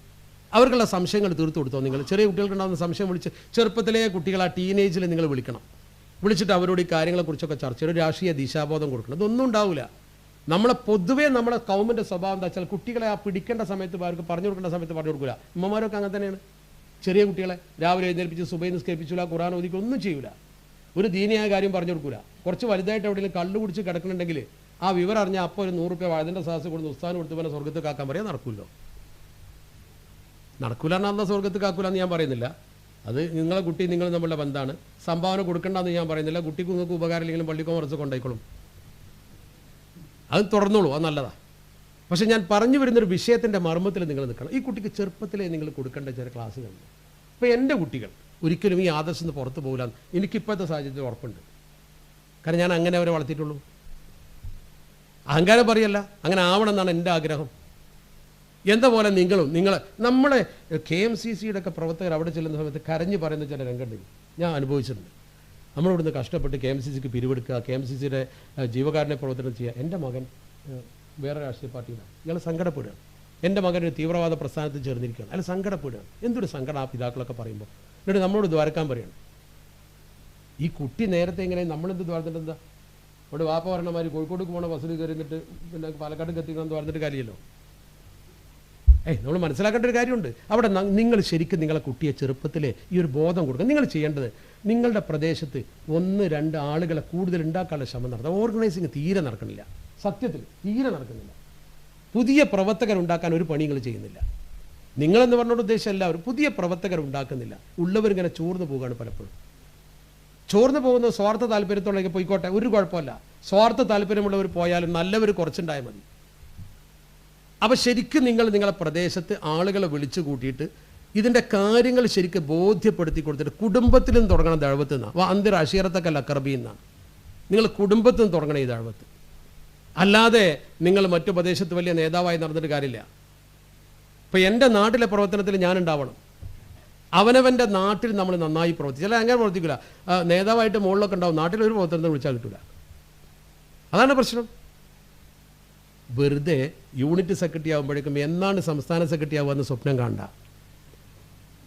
അവർക്കുള്ള സംശയങ്ങൾ തീർത്തു കൊടുത്തോ? നിങ്ങൾ ചെറിയ കുട്ടികൾക്കുണ്ടാകുന്ന സംശയം വിളിച്ച് ചെറുപ്പത്തിലെ കുട്ടികൾ ആ ടീനേജിൽ നിങ്ങൾ വിളിക്കണം. വിളിച്ചിട്ട് അവരോട് ഈ കാര്യങ്ങളെക്കുറിച്ചൊക്കെ ചർച്ച ചെയ്ത് ഒരു രാഷ്ട്രീയ ദിശാബോധം കൊടുക്കണം. ഇതൊന്നും ഉണ്ടാവില്ല. പൊതുവേ നമ്മുടെ കൗമിൻ്റെ സ്വഭാവം എന്താ വെച്ചാൽ കുട്ടികളെ ആ പിടിക്കേണ്ട സമയത്ത് അവർക്ക് പറഞ്ഞു കൊടുക്കേണ്ട സമയത്ത് പറഞ്ഞു കൊടുക്കില്ല. ഉമ്മമാരൊക്കെ അങ്ങനെ തന്നെയാണ്. ചെറിയ കുട്ടികളെ രാവിലെ എഴുന്നേൽപ്പിച്ച് സുബൈ നിസ്കരിപ്പിച്ചില്ല, ഖുർആൻ ഓതിക്കുക, ഒന്നും ചെയ്യൂല. ഒരു ദീനിയായ കാര്യം പറഞ്ഞു കൊടുക്കൂല. കുറച്ച് വലുതായിട്ട് എവിടെയെങ്കിലും കള്ളു കുടിച്ച് കിടക്കണമെങ്കിൽ ആ വിവരം അറിഞ്ഞാൽ അപ്പോൾ ഒരു 100 രൂപ വഴുതിൻ്റെ സാഹസ് കൊടുത്ത് ഉസ്താദിന് കൊടുത്ത് പിന്നെ സ്വർഗത്ത് കാക്കാൻ പറയാൻ നടക്കൂല്ലോ. നടക്കൂല എന്നാൽ അന്ന് സ്വർഗത്ത് കാക്കൂല എന്ന് ഞാൻ പറയുന്നില്ല. അത് നിങ്ങളെ കുട്ടി നിങ്ങൾ തമ്മിലുള്ള ബന്ധമാണ്. സംഭാവന കൊടുക്കേണ്ടെന്ന് ഞാൻ പറയുന്നില്ല. കുട്ടിക്ക് നിങ്ങൾക്ക് ഉപകാരം ഇല്ലെങ്കിലും പള്ളിക്കോ മറച്ച് കൊണ്ടായിക്കോളും, അത് തുടർന്നോളൂ, അത് നല്ലതാണ്. പക്ഷേ ഞാൻ പറഞ്ഞു വരുന്നൊരു വിഷയത്തിൻ്റെ മർമ്മത്തിൽ നിങ്ങൾ നിൽക്കണം. ഈ കുട്ടിക്ക് ചെറുപ്പത്തിലേ നിങ്ങൾ കൊടുക്കേണ്ട ചില ക്ലാസ്സുകളുണ്ട്. ഇപ്പോൾ എൻ്റെ കുട്ടികൾ ഒരിക്കലും ഈ ആദർശം നിന്ന് പുറത്ത് പോകില്ല എനിക്കിപ്പോഴത്തെ സാഹചര്യത്തിൽ ഉറപ്പുണ്ട്. കാരണം ഞാൻ അങ്ങനെ അവരെ വളർത്തിയിട്ടുള്ളൂ. അഹങ്കാരം പറയല്ല, അങ്ങനെ ആവണമെന്നാണ് എൻ്റെ ആഗ്രഹം. എന്താ പോലെ നമ്മളെ KMCCയുടെ ഒക്കെ പ്രവർത്തകർ അവിടെ ചെല്ലുന്ന സമയത്ത് കരഞ്ഞ് പറയുന്ന ചില രംഗമുണ്ട്, ഞാൻ അനുഭവിച്ചിട്ടുണ്ട്. നമ്മളിവിടുന്ന് കഷ്ടപ്പെട്ട് KMCCക്ക് പിരിവെടുക്കുക, KMCCയുടെ ജീവകാരുണ്യ പ്രവർത്തനം ചെയ്യുക. എൻ്റെ മകൻ വേറെ രാഷ്ട്രീയ പാർട്ടിയിലാണ്, ഇയാൾ സങ്കടപ്പെടുകയാണ്. എൻ്റെ മകൻ ഒരു തീവ്രവാദ പ്രസ്ഥാനത്തിൽ ചേർന്നിരിക്കുകയാണ്, അയാൾ സങ്കടപ്പെടുകയാണ്. എന്തൊരു സങ്കടം ആ പിതാക്കളൊക്കെ പറയുമ്പോൾ. എന്നിട്ട് നമ്മളോട് ദ്വാരക്കാൻ പറയണം. ഈ കുട്ടി നേരത്തെ ഇങ്ങനെ നമ്മളെന്ത് ദ്വാരത്തിൻ്റെ എന്താ അവിടെ വാപ്പ പറഞ്ഞമാതിരി കോഴിക്കോട് പോകണ ബസ്സിൽ കയറിന്നിട്ട് പിന്നെ പാലക്കാട് എത്തിക്കണം ദ്വാരത്തിൻ്റെ കാര്യമല്ലോ. നമ്മൾ മനസ്സിലാക്കേണ്ട ഒരു കാര്യമുണ്ട്. അവിടെ നിങ്ങൾ ശരിക്കും നിങ്ങളെ കുട്ടിയെ ചെറുപ്പത്തിലെ ഈ ഒരു ബോധം കൊടുക്കുക. നിങ്ങൾ ചെയ്യേണ്ടത് നിങ്ങളുടെ പ്രദേശത്ത് 1-2 ആളുകളെ കൂടുതൽ ഉണ്ടാക്കാനുള്ള ശ്രമം നടത്തുക. ഓർഗനൈസിങ് തീരെ നടക്കണില്ല, സത്യത്തിൽ തീരെ നടക്കുന്നില്ല. പുതിയ പ്രവർത്തകരുണ്ടാക്കാൻ ഒരു പണി നിങ്ങൾ ചെയ്യുന്നില്ല. നിങ്ങളെന്ന് പറഞ്ഞോട് ഉദ്ദേശം എല്ലാവരും പുതിയ പ്രവർത്തകരുണ്ടാക്കുന്നില്ല. ഉള്ളവരിങ്ങനെ ചോർന്നു പോവുകയാണ് പലപ്പോഴും. ചോർന്നു പോകുന്ന സ്വാർത്ഥ താല്പര്യത്തോടൊക്കെ പോയിക്കോട്ടെ, ഒരു കുഴപ്പമില്ല. സ്വാർത്ഥ താല്പര്യമുള്ളവർ പോയാലും നല്ലവർ കുറച്ചുണ്ടായാൽ മതി. അപ്പോൾ ശരിക്കും നിങ്ങളെ പ്രദേശത്ത് ആളുകളെ വിളിച്ചു കൂട്ടിയിട്ട് ഇതിൻ്റെ കാര്യങ്ങൾ ശരിക്കും ബോധ്യപ്പെടുത്തി കൊടുത്തിട്ട് കുടുംബത്തിൽ നിന്ന് തുടങ്ങണം. ദഴവത്ത് നിന്നാണ് അന്തിർ അഷീറത്തൊക്കെ അക്കറബി എന്നാണ്. നിങ്ങൾ കുടുംബത്തിൽ നിന്ന് തുടങ്ങണം ഈ ദഴവത്ത്. അല്ലാതെ നിങ്ങൾ മറ്റു പ്രദേശത്ത് വലിയ നേതാവായി നടന്നിട്ട് കാര്യമില്ല. ഇപ്പോൾ എൻ്റെ നാട്ടിലെ പ്രവർത്തനത്തിൽ ഞാനുണ്ടാവണം. അവനവൻ്റെ നാട്ടിൽ നമ്മൾ നന്നായി പ്രവർത്തിച്ചു. ചില അങ്ങനെ പ്രവർത്തിക്കില്ല, നേതാവായിട്ട് മുകളിലൊക്കെ ഉണ്ടാവും, നാട്ടിലൊരു പ്രവർത്തനത്തിന് വിളിച്ചാൽ കിട്ടില്ല. അതാണ് പ്രശ്നം. വെറുതെ യൂണിറ്റ് സെക്രട്ടറി ആകുമ്പോഴേക്കും എന്നാണ് സംസ്ഥാന സെക്രട്ടറി ആവുക എന്ന് സ്വപ്നം കാണണ്ട.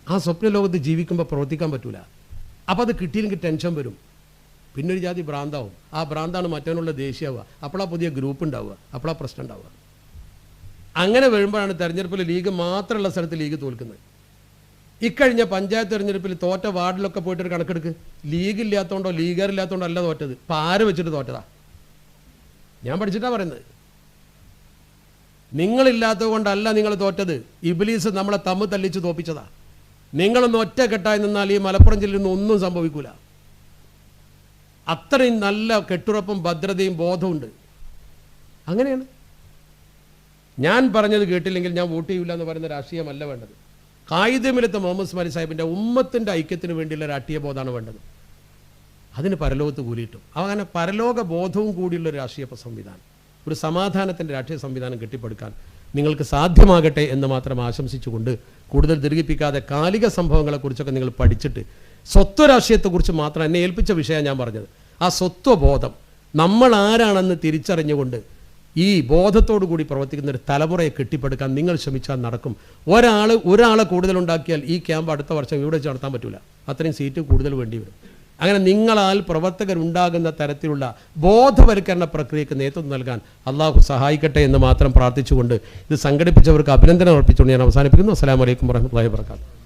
ആ സ്വപ്ന ലോകത്ത് ജീവിക്കുമ്പോൾ പ്രവർത്തിക്കാൻ പറ്റൂല. അപ്പോൾ അത് കിട്ടിയില്ലെങ്കിൽ ടെൻഷൻ വരും, പിന്നെ ഒരു ജാതി ഭ്രാന്താവും. ആ ഭ്രാന്താണ് മറ്റവനുള്ള ദേഷ്യമാവുക. അപ്പോഴാണ് പുതിയ ഗ്രൂപ്പ് ഉണ്ടാവുക, അപ്പോഴാണ് പ്രശ്നം ഉണ്ടാവുക. അങ്ങനെ വരുമ്പോഴാണ് തെരഞ്ഞെടുപ്പിൽ ലീഗ് മാത്രമുള്ള സ്ഥലത്ത് ലീഗ് തോൽക്കുന്നത്. ഇക്കഴിഞ്ഞ പഞ്ചായത്ത് തെരഞ്ഞെടുപ്പിൽ തോറ്റ വാർഡിലൊക്കെ പോയിട്ടൊരു കണക്കെടുക്ക്. ലീഗ് ഇല്ലാത്തതുകൊണ്ടോ ലീഗറില്ലാത്തതുകൊണ്ടോ അല്ല തോറ്റത്, ഇപ്പം ആര് വെച്ചിട്ട് തോറ്റതാ? ഞാൻ പഠിച്ചിട്ടാണ് പറയുന്നത്. നിങ്ങളില്ലാത്തത് കൊണ്ടല്ല നിങ്ങൾ തോറ്റത്. ഇബ്ലീസ് നമ്മളെ തമ്മിൽ തല്ലിച്ച് തോപ്പിച്ചതാ. നിങ്ങളൊന്ന് ഒറ്റക്കെട്ടായി നിന്നാൽ ഈ മലപ്പുറം ജില്ലയിൽ നിന്ന് ഒന്നും സംഭവിക്കൂല. അത്രയും നല്ല കെട്ടുറപ്പും ഭദ്രതയും ബോധമുണ്ട്. അങ്ങനെയാണ്. ഞാൻ പറഞ്ഞത് കേട്ടില്ലെങ്കിൽ ഞാൻ വോട്ട് ചെയ്യില്ല എന്ന് പറയുന്ന രാഷ്ട്രീയമല്ല വേണ്ടത്. കായികമിലത്തെ മുഹമ്മദ് ഇസ്മായിൽ സാഹിബിൻ്റെ ഉമ്മത്തിൻ്റെ ഐക്യത്തിന് വേണ്ടിയുള്ള രാഷ്ട്രീയ ബോധമാണ് വേണ്ടത്. അതിന് പരലോകത്ത് കൂലിയിട്ടും. അങ്ങനെ പരലോക ബോധവും കൂടിയുള്ള ഒരു രാഷ്ട്രീയ സംവിധാനം, ഒരു സമാധാനത്തിൻ്റെ രാഷ്ട്രീയ സംവിധാനം കെട്ടിപ്പടുക്കാൻ നിങ്ങൾക്ക് സാധ്യമാകട്ടെ എന്ന് മാത്രം ആശംസിച്ചുകൊണ്ട് കൂടുതൽ ദീർഘിപ്പിക്കാതെ കാലിക സംഭവങ്ങളെക്കുറിച്ചൊക്കെ നിങ്ങൾ പഠിച്ചിട്ട് സ്വത്വ രാഷ്ട്രീയത്തെക്കുറിച്ച് മാത്രം എന്നെ ഏൽപ്പിച്ച വിഷയം ഞാൻ പറഞ്ഞത്. ആ സ്വത്വബോധം നമ്മൾ ആരാണെന്ന് തിരിച്ചറിഞ്ഞുകൊണ്ട് ഈ ബോധത്തോടു കൂടി പ്രവർത്തിക്കുന്ന ഒരു തലമുറയെ കെട്ടിപ്പടുക്കാൻ നിങ്ങൾ ശ്രമിച്ചാൽ നടക്കും. ഒരാളെ കൂടുതലുണ്ടാക്കിയാൽ ഈ ക്യാമ്പ് അടുത്ത വർഷം ഇവിടെ വെച്ച് നടത്താൻ പറ്റില്ല. അത്രയും സീറ്റ് കൂടുതൽ വേണ്ടി വരും. അങ്ങനെ നിങ്ങളാൽ പ്രവർത്തകരുണ്ടാകുന്ന തരത്തിലുള്ള ബോധവൽക്കരണ പ്രക്രിയക്ക് നേതൃത്വം നൽകാൻ അള്ളാഹു സഹായിക്കട്ടെ എന്ന് മാത്രം പ്രാർത്ഥിച്ചുകൊണ്ട് ഇത് സംഘടിപ്പിച്ചവർക്ക് അഭിനന്ദനം അർപ്പിച്ചുകൊണ്ട് ഞാൻ അവസാനിപ്പിക്കുന്നു. അസ്സലാമു അലൈക്കും വറഹ്മത്തുള്ളാഹി വബറകാതുഹു.